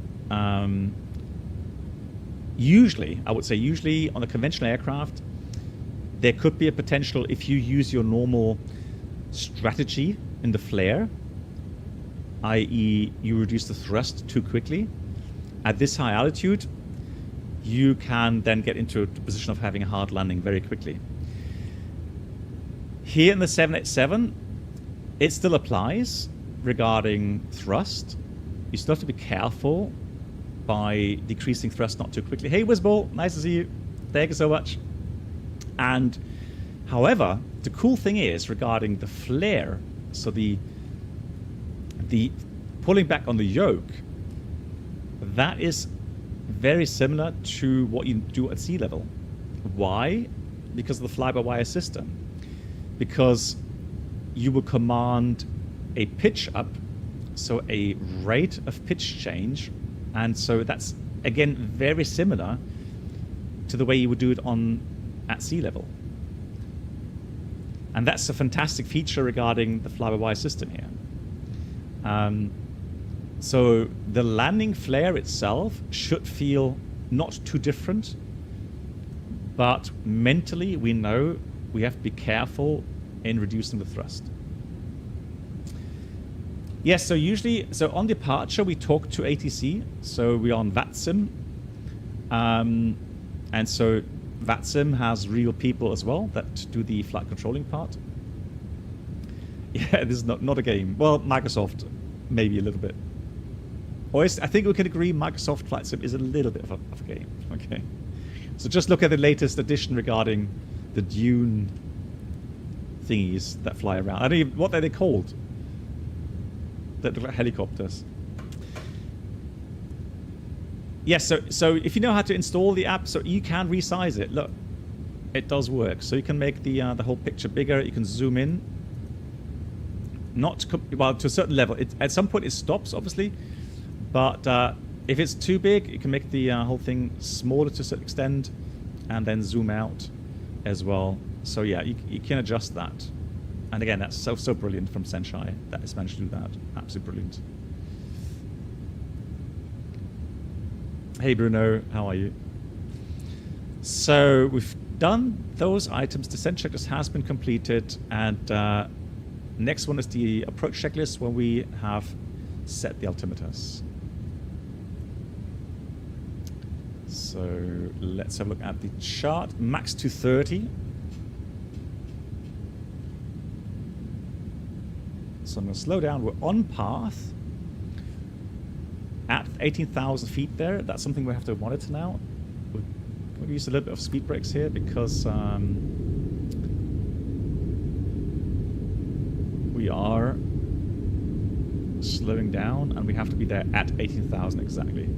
Usually, I would say usually on a conventional aircraft, there could be a potential if you use your normal strategy in the flare, i.e. you reduce the thrust too quickly. At this high altitude, you can then get into a position of having a hard landing very quickly. Here in the 787, it still applies regarding thrust. You still have to be careful by decreasing thrust not too quickly. Hey, Wizball, nice to see you. Thank you so much. And however, the cool thing is regarding the flare, so the pulling back on the yoke, that is very similar to what you do at sea level. Why? Because of the fly-by-wire system. Because you will command a pitch up, so a rate of pitch change. And so that's, again, very similar to the way you would do it at sea level. And that's a fantastic feature regarding the fly-by-wire system here. So the landing flare itself should feel not too different, but mentally we know we have to be careful in reducing the thrust. Yes, so usually, on departure, we talk to ATC. So we're on VATSIM. And so VATSIM has real people as well that do the flight controlling part. Yeah, this is not a game. Well, Microsoft, maybe a little bit. Or I think we can agree Microsoft Flight Sim is a little bit of a game. Okay. So just look at the latest edition regarding the Dune thingies that fly around. I don't even, what are they called? That look like helicopters. Yes, so if you know how to install the app, so you can resize it. Look, it does work. So you can make the whole picture bigger. You can zoom in. Well, to a certain level. At some point it stops, obviously. But if it's too big, you can make the whole thing smaller to a certain extent, and then zoom out as well. So yeah, you can adjust that. And again, that's so brilliant from Senshai that it's managed to do that. Absolutely brilliant. Hey Bruno, how are you? So we've done those items. Descent checklist has been completed, and next one is the approach checklist where we have set the altimeters. So let's have a look at the chart. Max 230. So I'm going to slow down. We're on path at 18,000 feet there. That's something we have to monitor now. We're going to use a little bit of speed brakes here because we are slowing down and we have to be there at 18,000 exactly.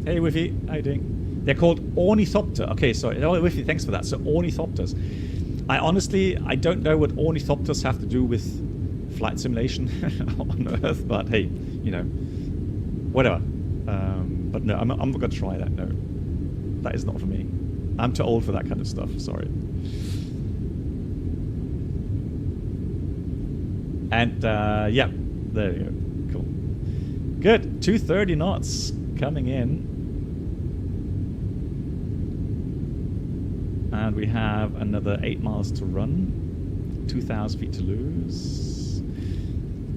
Hey Wiffy, how you doing? They're called ornithopter. Okay, so Wiffy, thanks for that. So ornithopters. I don't know what ornithopters have to do with flight simulation on Earth, but hey, you know, whatever. But no, I'm not going to try that. No, that is not for me. I'm too old for that kind of stuff. Sorry. And yeah, there you go. Cool. Good. 230 knots coming in. And we have another 8 miles to run, 2,000 feet to lose.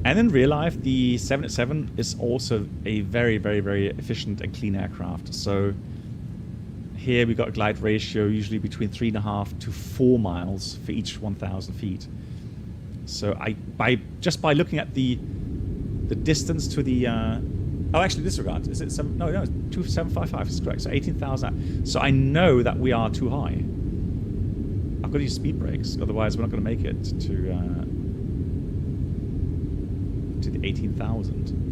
And in real life, the 787 is also a very, very, very efficient and clean aircraft. So here we've got a glide ratio usually between 3.5 to 4 miles for each 1,000 feet. So just by looking at the distance to the oh, actually, disregard. Is it some? No, it's 2755 is correct. So 18,000. So I know that we are too high. I've got to use speed brakes, otherwise we're not going to make it to the 18,000.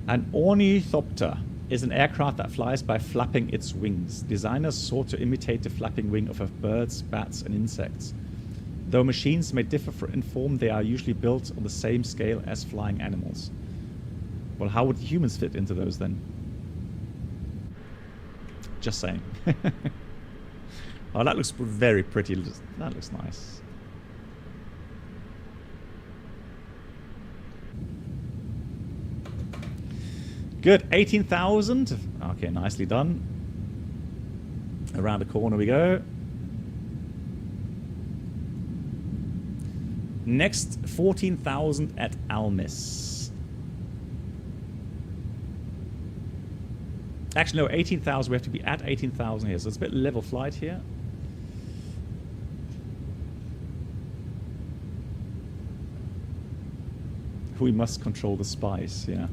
An ornithopter is an aircraft that flies by flapping its wings. Designers sought to imitate the flapping wing of birds, bats, and insects. Though machines may differ in form, they are usually built on the same scale as flying animals. Well, how would humans fit into those then? Just saying. Oh, that looks very pretty. That looks nice. Good, 18,000. Okay, nicely done. Around the corner we go. Next, 14,000 at Almis. Actually, no, 18,000. We have to be at 18,000 here, so it's a bit level flight here. We must control the spice, yeah.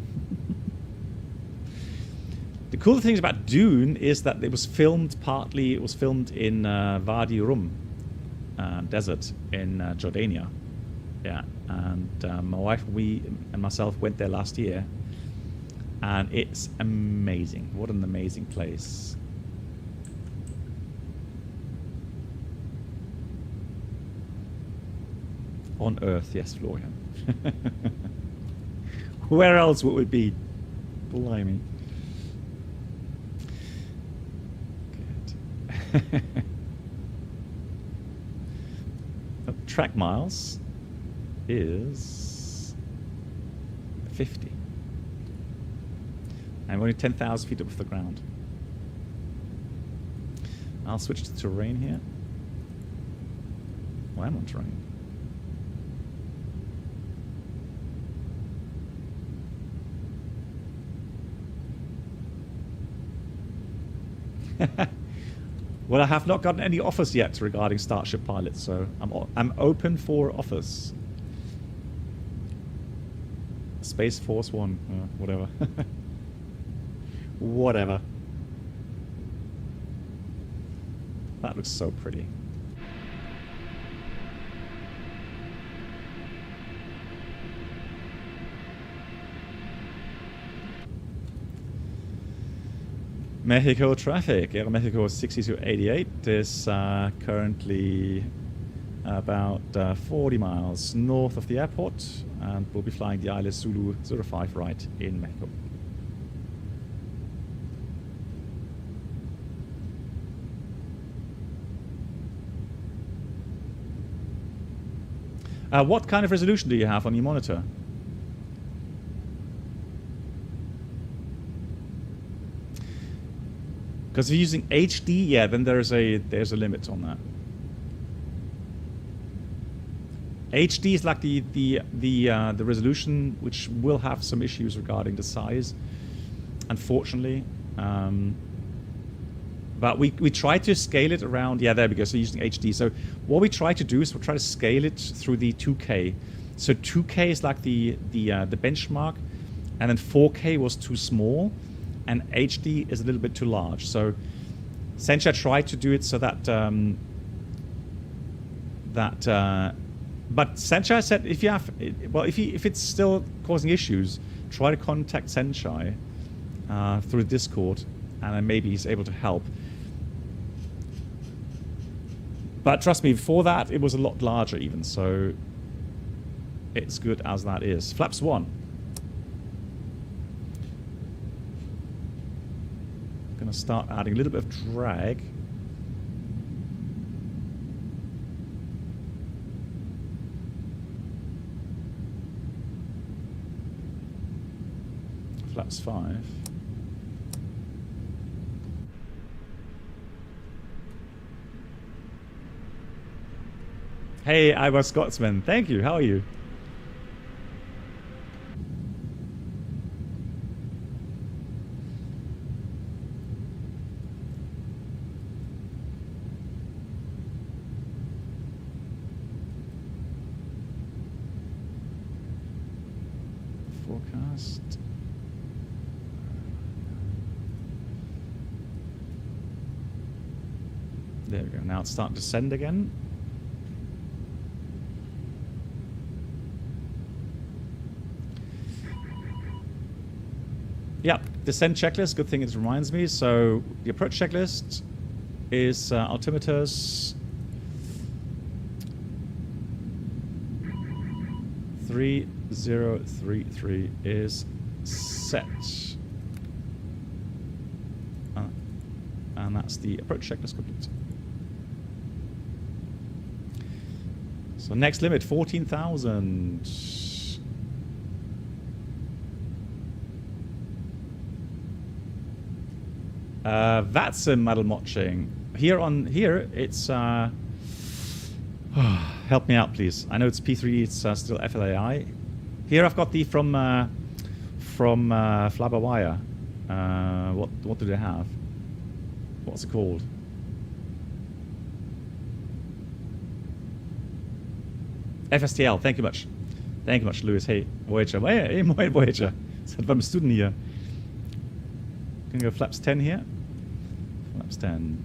The cool thing about Dune is that it was filmed in Wadi Rum desert in Jordania. Yeah, and my wife, and myself went there last year, and it's amazing. What an amazing place. On Earth, yes, Florian. Where else would we be? Blimey. Track miles is 50. And we're only 10,000 feet above the ground. I'll switch to terrain here. Well, I'm on terrain. Well, I have not gotten any offers yet regarding Starship pilots, so I'm open for offers. Space Force One, whatever. Whatever. That looks so pretty. Mexico traffic. Aeromexico 6288 is currently about 40 miles north of the airport, and we'll be flying the ILS Zulu 05 right in Mexico. What kind of resolution do you have on your monitor? Because if you're using HD, yeah, then there's a limit on that. HD is like the resolution, which will have some issues regarding the size, unfortunately. But we try to scale it around. Yeah, there we go. So using HD. So what we try to do is we try to scale it through the 2K. So 2K is like the benchmark, and then 4K was too small, and HD is a little bit too large. So essentially, I tried to do it so that but Senchai said if you have, well, if it's still causing issues, try to contact Senchai through Discord, and then maybe he's able to help. But trust me, before that it was a lot larger even, so it's good as that is. Flaps 1. Gonna start adding a little bit of drag. Flaps 5. Hey, I was Scotsman. Thank you. How are you? Forecast. There we go. Now it's starting to send again. Yeah, descent checklist. Good thing it reminds me. So the approach checklist is altimeters 3033 is set, and that's the approach checklist complete. So next limit 14,000. VATSIM model watching. Here it's help me out please. I know it's P3, it's still FLAI. Here I've got the from Flabberwire. What do they have? What's it called? FSTL. Thank you much. Thank you much, Lewis. Hey, Voyager. Hey, moin, Voyager. Seit beim Student hier. Gonna go flaps 10 here. Flaps 10.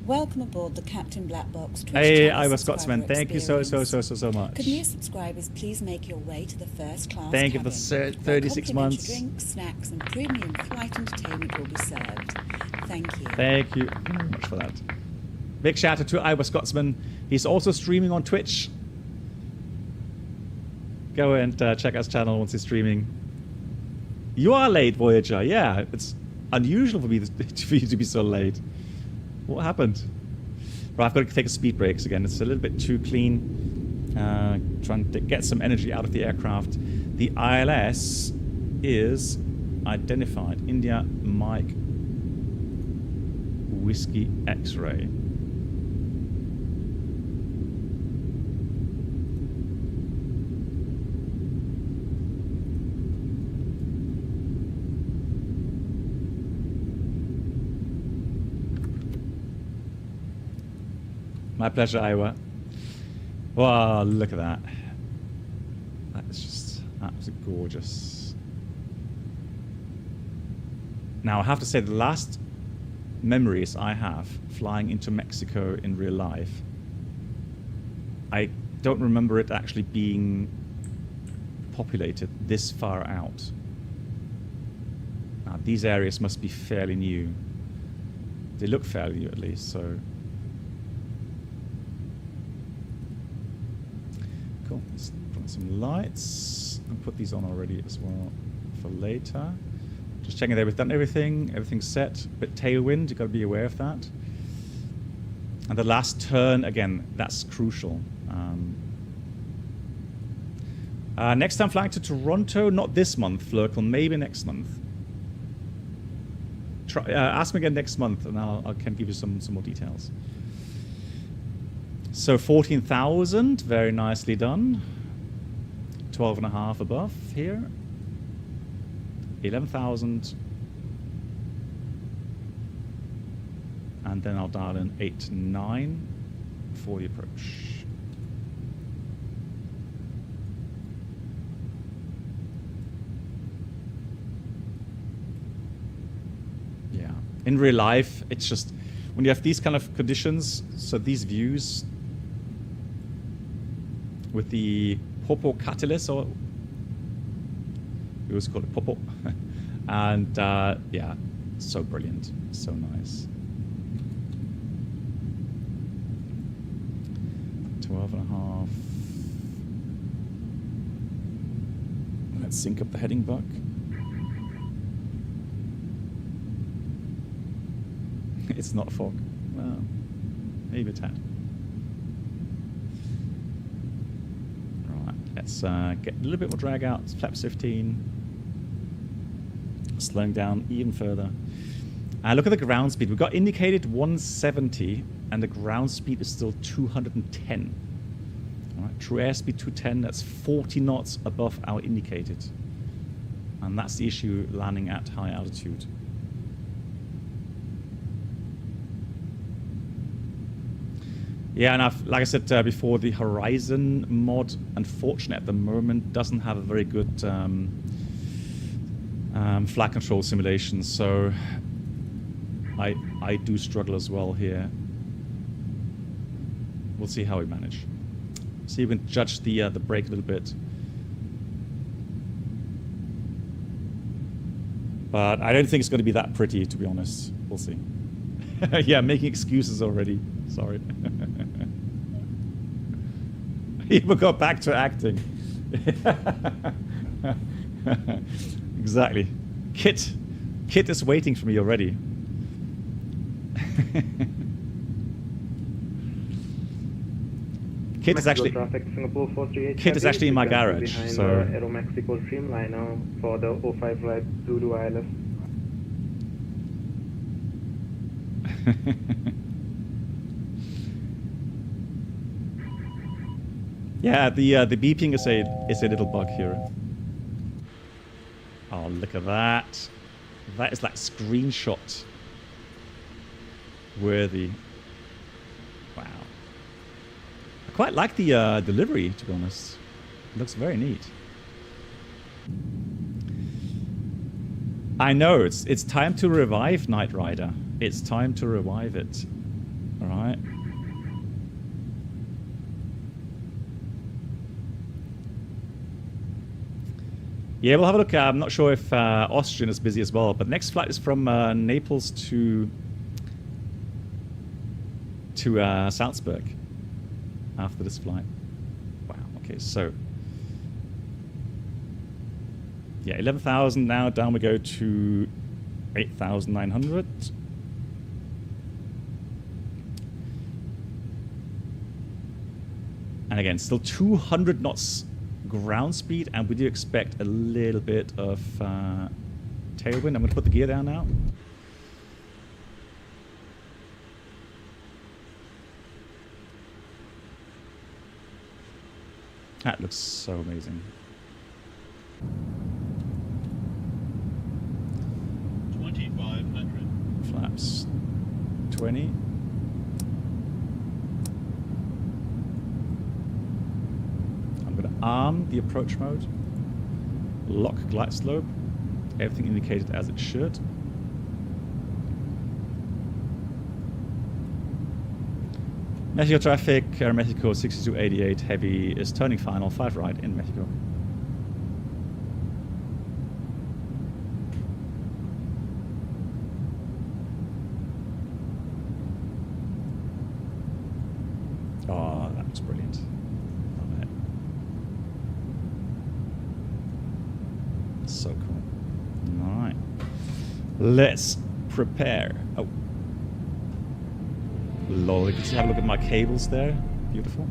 Welcome aboard the Captain Black Box. Hey, I was Scotsman. Thank you so much. Could new subscribers please make your way to the first class Thank you cabin, for 36 months. Drinks, snacks, and premium flight entertainment will be served. Thank you. Thank you very much for that. Big shout out to Iowa Scotsman. He's also streaming on Twitch. Go and check his channel once he's streaming. You are late, Voyager. Yeah, it's unusual for me for you to be so late. What happened? Right, I've got to take a speed brakes again. It's a little bit too clean. Trying to get some energy out of the aircraft. The ILS is identified. India Mike Whiskey X-ray. My pleasure, Iowa. Wow, look at that. That's just absolutely gorgeous. Now, I have to say, the last memories I have flying into Mexico in real life, I don't remember it actually being populated this far out. Now, these areas must be fairly new. They look fairly new, at least, so... Cool. Let's put on some lights and put these on already as well for later. Just checking that we've done everything. Everything's set. But tailwind, you've got to be aware of that. And the last turn, again, that's crucial. Next time flying to Toronto, not this month, Flurkle, maybe next month. Ask me again next month and I can give you some more details. So 14,000, very nicely done. 12.5 above here. 11,000. And then I'll dial in 8, 9 for the approach. Yeah. In real life, it's just when you have these kind of conditions, so these views with the Popo catalyst, or we always call it Popo, and yeah, so brilliant, so nice. 12.5. Let's sync up the heading buck. It's not fog. Well, maybe a tad. Right, let's get a little bit more drag out. It's flaps 15. Slowing down even further. Look at the ground speed. We've got indicated 170, and the ground speed is still 210. All right, true airspeed 210. That's 40 knots above our indicated, and that's the issue landing at high altitude. Yeah, and like I said before, the Horizon mod, unfortunately, at the moment, doesn't have a very good flight control simulation, so I do struggle as well here. We'll see how we manage. See if we can judge the brake a little bit. But I don't think it's going to be that pretty, to be honest. We'll see. Yeah, making excuses already. Sorry. He got back to acting. Exactly. Kit is waiting for me already. Kit is actually in my garage. So Aeromexico Streamliner for the 05 flight Zulu ILS. Yeah, the beeping is a little bug here. Oh, look at that! That is like screenshot worthy. Wow. I quite like the delivery, to be honest. It looks very neat. I know it's time to revive Knight Rider. It's time to revive it. All right. Yeah, we'll have a look. I'm not sure if Austrian is busy as well, but next flight is from Naples to Salzburg after this flight. Wow. Okay, so yeah, 11,000 now. Down we go to 8,900. And again, still 200 knots ground speed, and we do expect a little bit of tailwind. I'm going to put the gear down now. That looks so amazing. 2,500. Flaps 20. arm the approach mode. Lock glide slope. Everything indicated as it should. Mexico traffic, Mexico 6288 heavy is turning final 5 right in Mexico. Oh, that looks brilliant. Love it. So cool. Alright. Let's prepare. Oh. Lol, you can have a look at my cables there. Beautiful.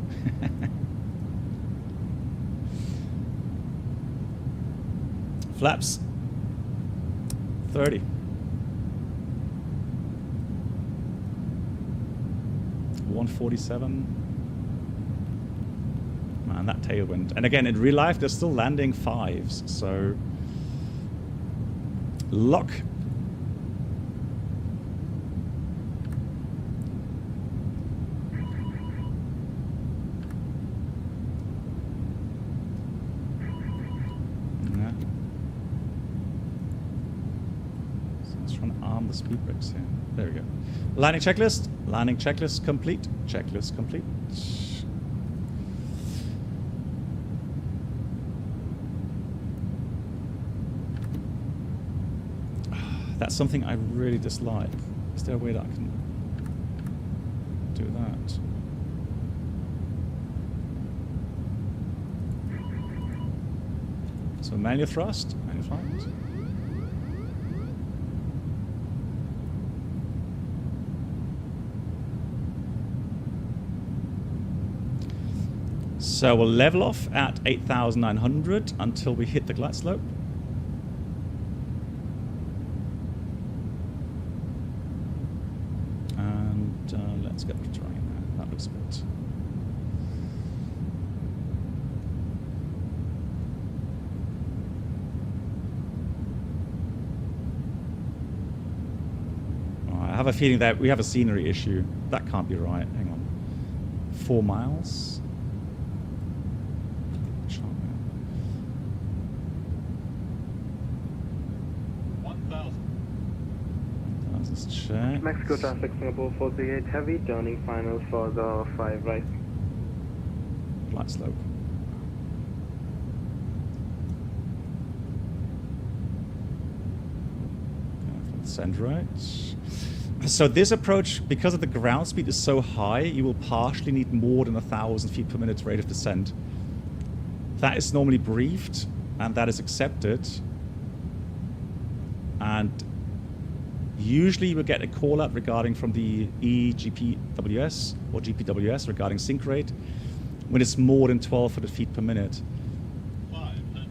Flaps. 30. 147. Man, that tailwind. And again, in real life, they're still landing 5s, so... Lock. Yeah. So let's try and arm the speed brakes here. There we go. Landing checklist. Landing checklist complete. Checklist complete. That's something I really dislike. Is there a way that I can do that? So manual thrust, manual flight. So we'll level off at 8,900 until we hit the glide slope. Let's get the terrain there. That looks good. I have a feeling that we have a scenery issue. That can't be right. Hang on. 4 miles. 1,000. Let's check. Mexico traffic, Singapore 438 heavy, turning final for the 5 right. Flight slope. Send right. So this approach, because of the ground speed is so high, you will partially need more than 1,000 feet per minute rate of descent. That is normally briefed, and that is accepted. And usually you will get a call out regarding from the EGPWS or GPWS regarding sync rate when it's more than 1,200 feet per minute. 500.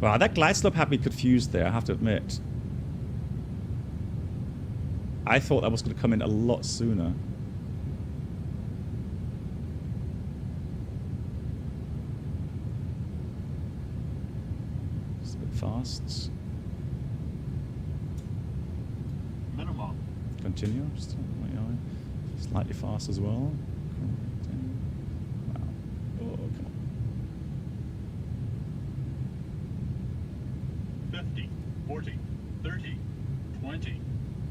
Wow, that glide slope had me confused there, I have to admit. I thought that was going to come in a lot sooner. It's a bit fast. Minimum. Continue. Slightly fast as well. Wow. Oh, come on. 50, 40, 30, 20,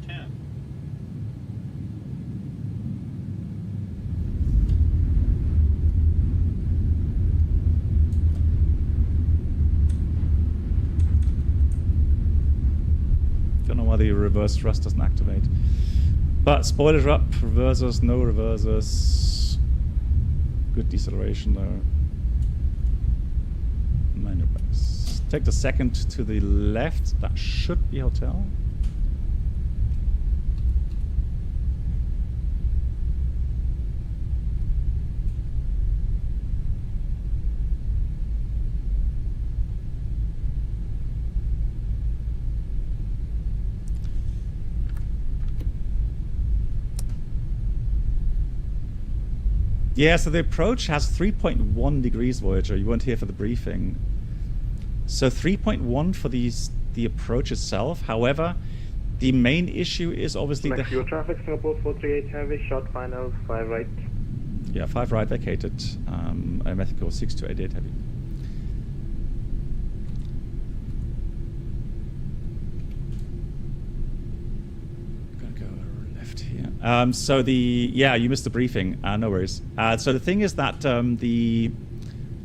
10. Don't know why the reverse thrust doesn't activate. But spoilers up, reversers, no reversers. Good deceleration though. Manual brakes. Take the second to the left. That should be hotel. Yeah, so the approach has 3.1 degrees, Voyager. You weren't here for the briefing. So 3.1 for the approach itself. However, the main issue is obviously Mexico traffic, Singapore 438 heavy, short final, 5 right. Yeah, 5 right vacated. Mexico 6288 heavy. Gonna go left here. So you missed the briefing. No worries. So the thing is that the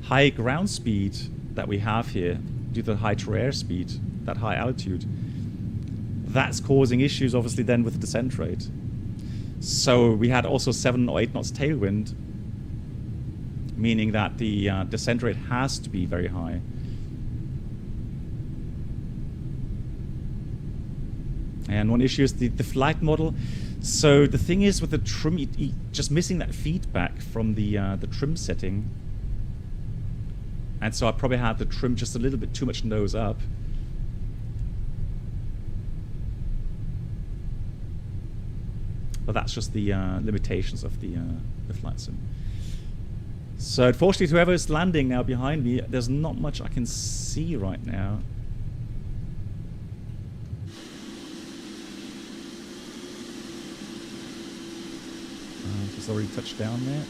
high ground speed that we have here, due to the high true airspeed, that high altitude, that's causing issues obviously then with the descent rate. So we had also 7 or 8 knots tailwind, meaning that the descent rate has to be very high. And one issue is the flight model. So the thing is with the trim, just missing that feedback from the trim setting. And so I probably had the trim just a little bit too much nose up. But that's just the limitations of the flight sim. So unfortunately, whoever is landing now behind me, there's not much I can see right now. Just already touched down there.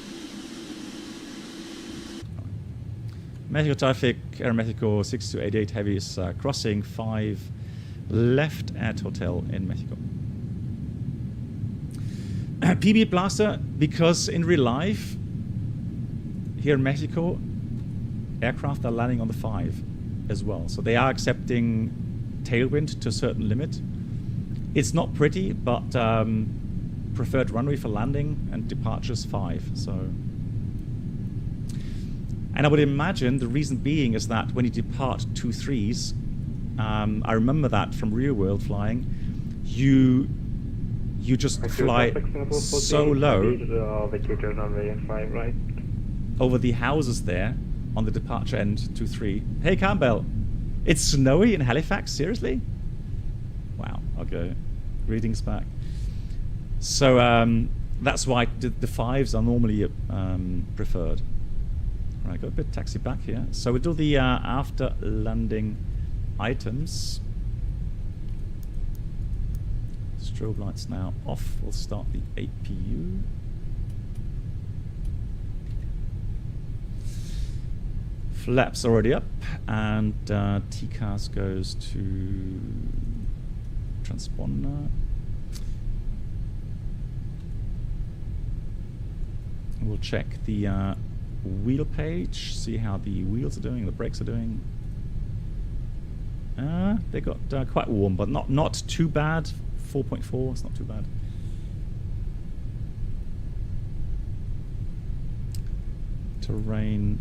Mexico traffic, Air Mexico 6288 heavy is crossing 5 left at hotel in Mexico. PB Blaster, because in real life, here in Mexico, aircraft are landing on the 5 as well. So they are accepting tailwind to a certain limit. It's not pretty, but preferred runway for landing and departures 5. So, and I would imagine the reason being is that when you depart 2-3s, I remember that from real world flying, you just fly so low over the houses there on the departure end 2-3. Hey Campbell, it's snowy in Halifax, seriously? Wow, okay. Greetings back. So that's why the 5s are normally preferred. All right, got a bit taxi back here. So we do the after landing items. Strobe lights now off. We'll start the APU. Flaps already up, and TCAS goes to transponder. We'll check the wheel page, see how the wheels are doing, the brakes are doing. They got quite warm, but not too bad. 4.4, it's not too bad. Terrain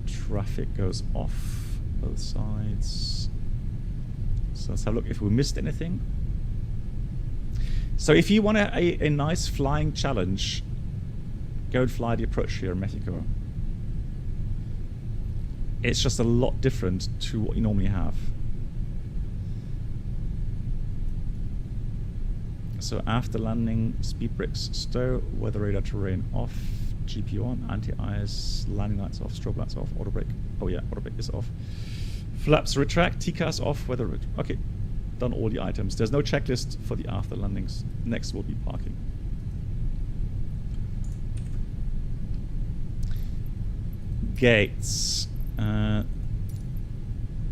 traffic goes off both sides. So let's have a look if we missed anything. So if you want a nice flying challenge, go and fly the approach here in Mexico. It's just a lot different to what you normally have. So after landing, speed brakes stow, weather radar terrain off, GPU on, anti-ice, landing lights off, strobe lights off, auto brake. Oh yeah, auto brake is off. Flaps retract, TCAS off, weather radar. Okay, done all the items. There's no checklist for the after landings. Next will be parking. Gates.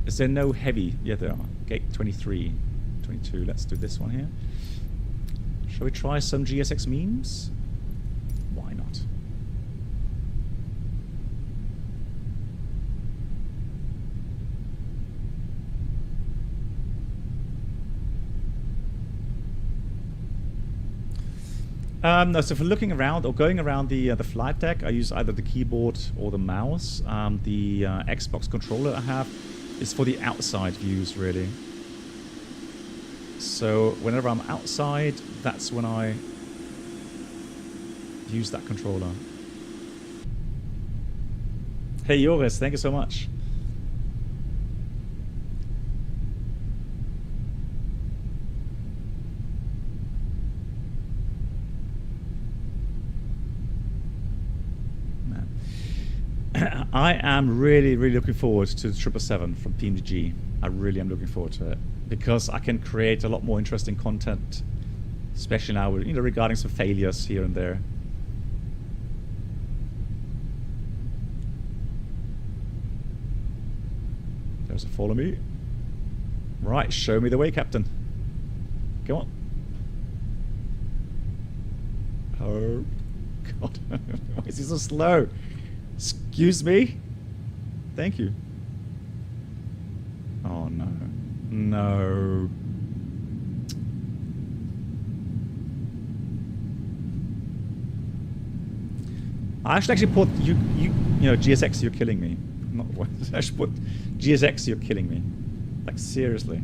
Is there no heavy? Yeah, there are. Gate 23, 22. Let's do this one here. Shall we try some GSX memes? Why not? No, so for looking around or going around the flight deck, I use either the keyboard or the mouse. The Xbox controller I have is for the outside views, really. So whenever I'm outside, that's when I use that controller. Hey Joris, thank you so much. I am really looking forward to the 777 from PMDG. I really am looking forward to it because I can create a lot more interesting content, especially now, regarding some failures here and there. There's a follow me. Right, show me the way, Captain. Come on. Oh, God. Why is he so slow? Excuse me? Thank you. Oh, no. No. I should actually put you know, GSX, you're killing me. Not what I should put GSX, you're killing me. Like, seriously.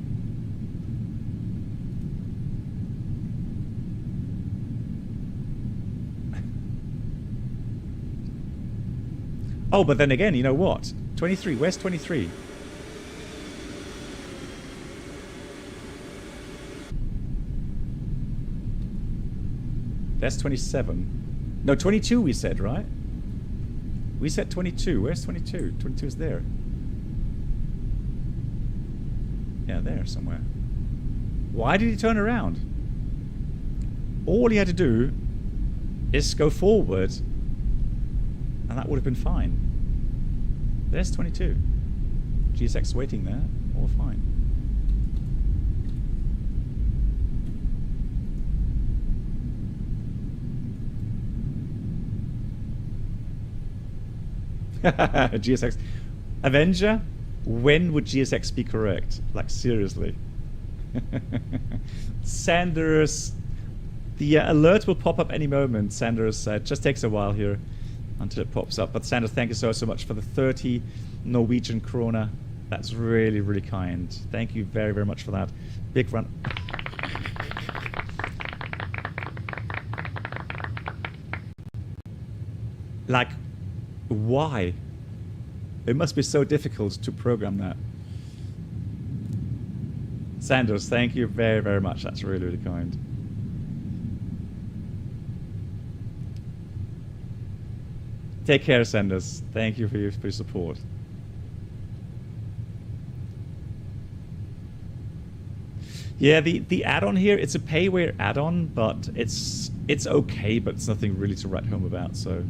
Oh, but then again, you know what? 23, where's 23? That's 27. No, 22 we said, right? We said 22. Where's 22? 22 is there. Yeah, there somewhere. Why did he turn around? All he had to do is go forward, and that would have been fine. There's 22. GSX waiting there. All fine. GSX. Avenger? When would GSX be correct? Like, seriously. Sanders. The alert will pop up any moment, Sanders. It just takes a while here until it pops up. But Sanders, thank you so much for the 30 Norwegian krona. That's really, really kind. Thank you very, very much for that. Big run. Like, why? It must be so difficult to program that. Sanders, thank you very, very much. That's really, really kind. Take care, Sanders. Thank you for your support. Yeah, the add-on here, it's a payware add-on, but it's okay, but it's nothing really to write home about, so.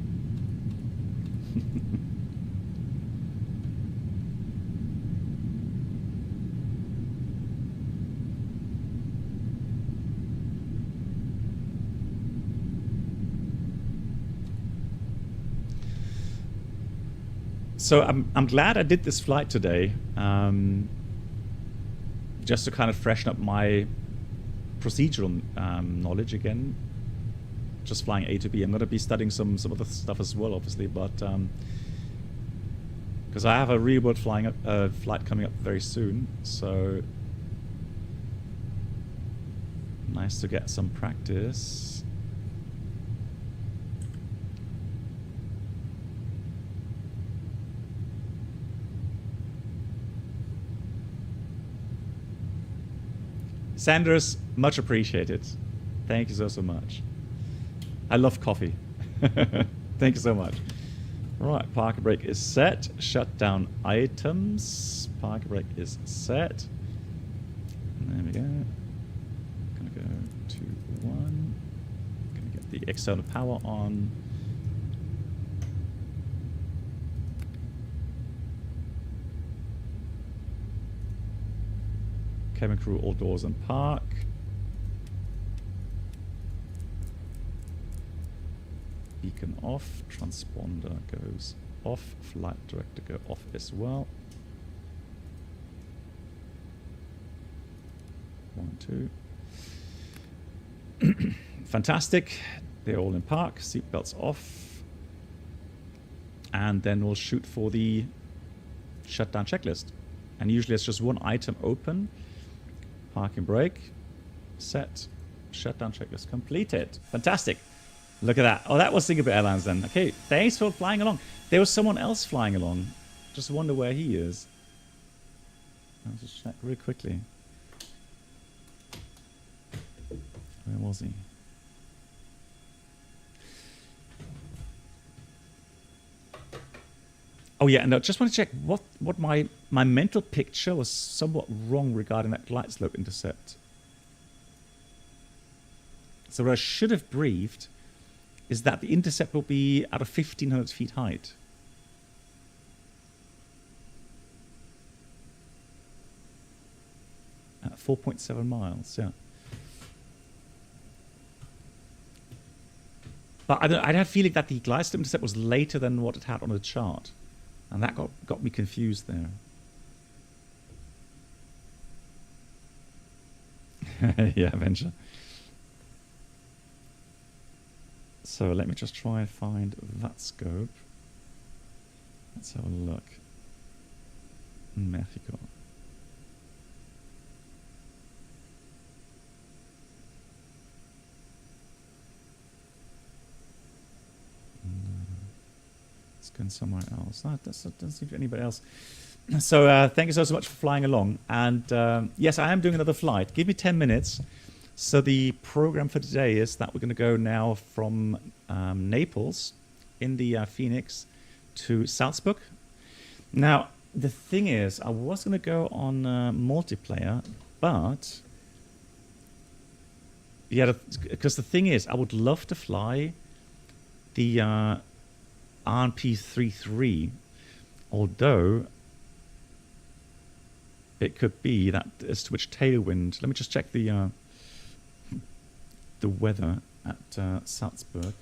So I'm glad I did this flight today, just to kind of freshen up my procedural knowledge again. Just flying A to B. I'm going to be studying some other stuff as well, obviously, but because I have a real world flight coming up very soon, so nice to get some practice. Sanders, much appreciated. Thank you so much. I love coffee. Thank you so much. Right, parker brake is set. Shut down items. Parker brake is set. And there we go. Gonna go to 1. Gonna get the external power on. Cabin crew, all doors and park. Beacon off. Transponder goes off. Flight director go off as well. 1, 2. Fantastic. They're all in park. Seatbelts off. And then we'll shoot for the shutdown checklist. And usually it's just one item open. Parking brake, set, shutdown checklist completed. Fantastic. Look at that. Oh, that was Singapore Airlines then. Okay, thanks for flying along. There was someone else flying along. Just wonder where he is. I'll just check really quickly. Where was he? Oh yeah, and I just want to check what my mental picture was somewhat wrong regarding that glide slope intercept. So what I should have briefed is that the intercept will be at a 1,500 feet height. 4.7 miles, yeah. But I had a feeling that the glide slope intercept was later than what it had on the chart. And that got me confused there. Yeah, Venture. So let me just try and find that scope. Let's have a look. Mexico. Let's go somewhere else. That doesn't seem to anybody else. So thank you so much for flying along. And yes, I am doing another flight. Give me 10 minutes. So the program for today is that we're going to go now from Naples in the Phoenix to Salzburg. Now, the thing is, I was going to go on multiplayer, but yeah, because the thing is, I would love to fly the RNP-33, although it could be that it's switched tailwind. Let me just check the weather at Salzburg.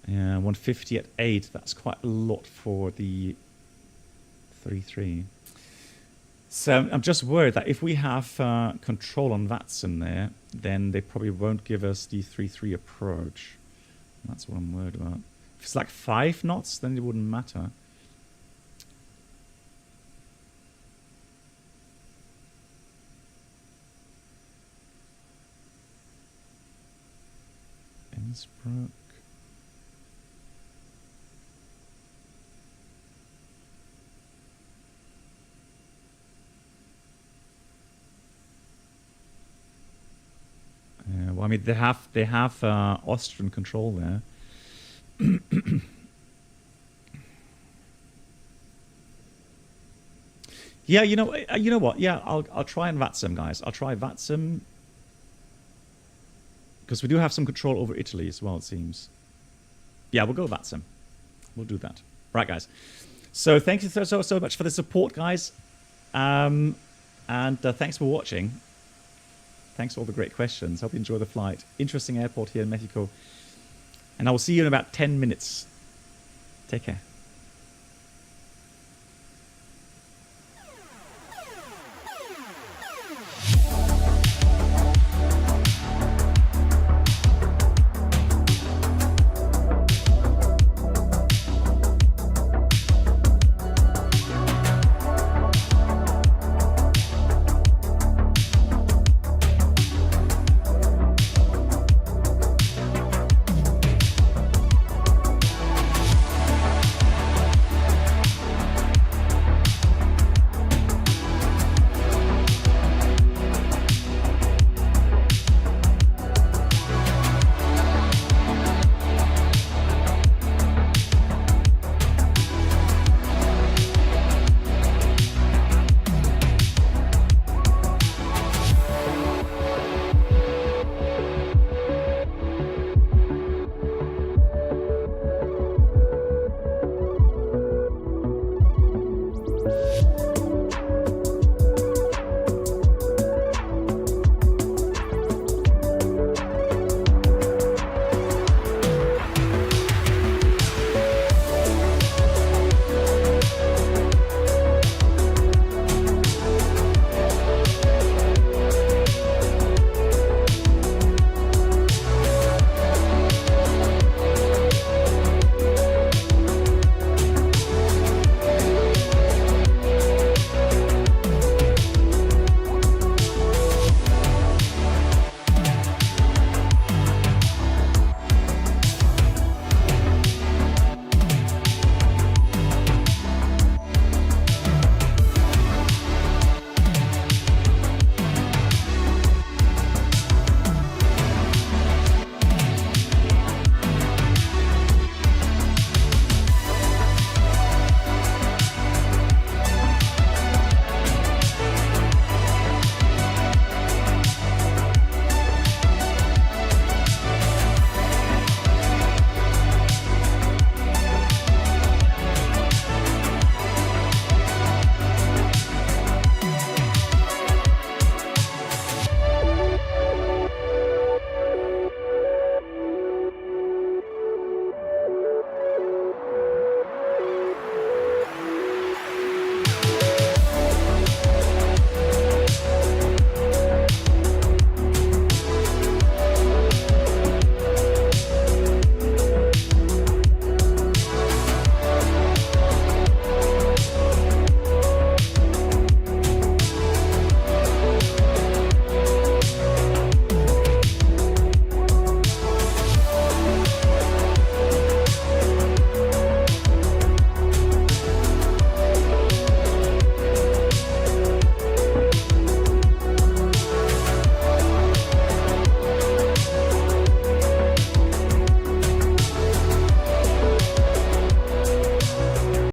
Yeah, 150 at 8. That's quite a lot for the 33. So I'm just worried that if we have control on VATSIM there, then they probably won't give us the 33 approach. That's what I'm worried about. If it's like 5 knots, then it wouldn't matter. Innsbruck. Well, I mean, they have Austrian control there. Yeah, you know what? Yeah, I'll try and VATSIM, guys. I'll try VATSIM because we do have some control over Italy as well, it seems. Yeah, we'll go VATSIM. We'll do that. Right, guys. So thank you so much for the support, guys, and thanks for watching. Thanks for all the great questions. Hope you enjoy the flight. Interesting airport here in Mexico. And I will see you in about 10 minutes. Take care.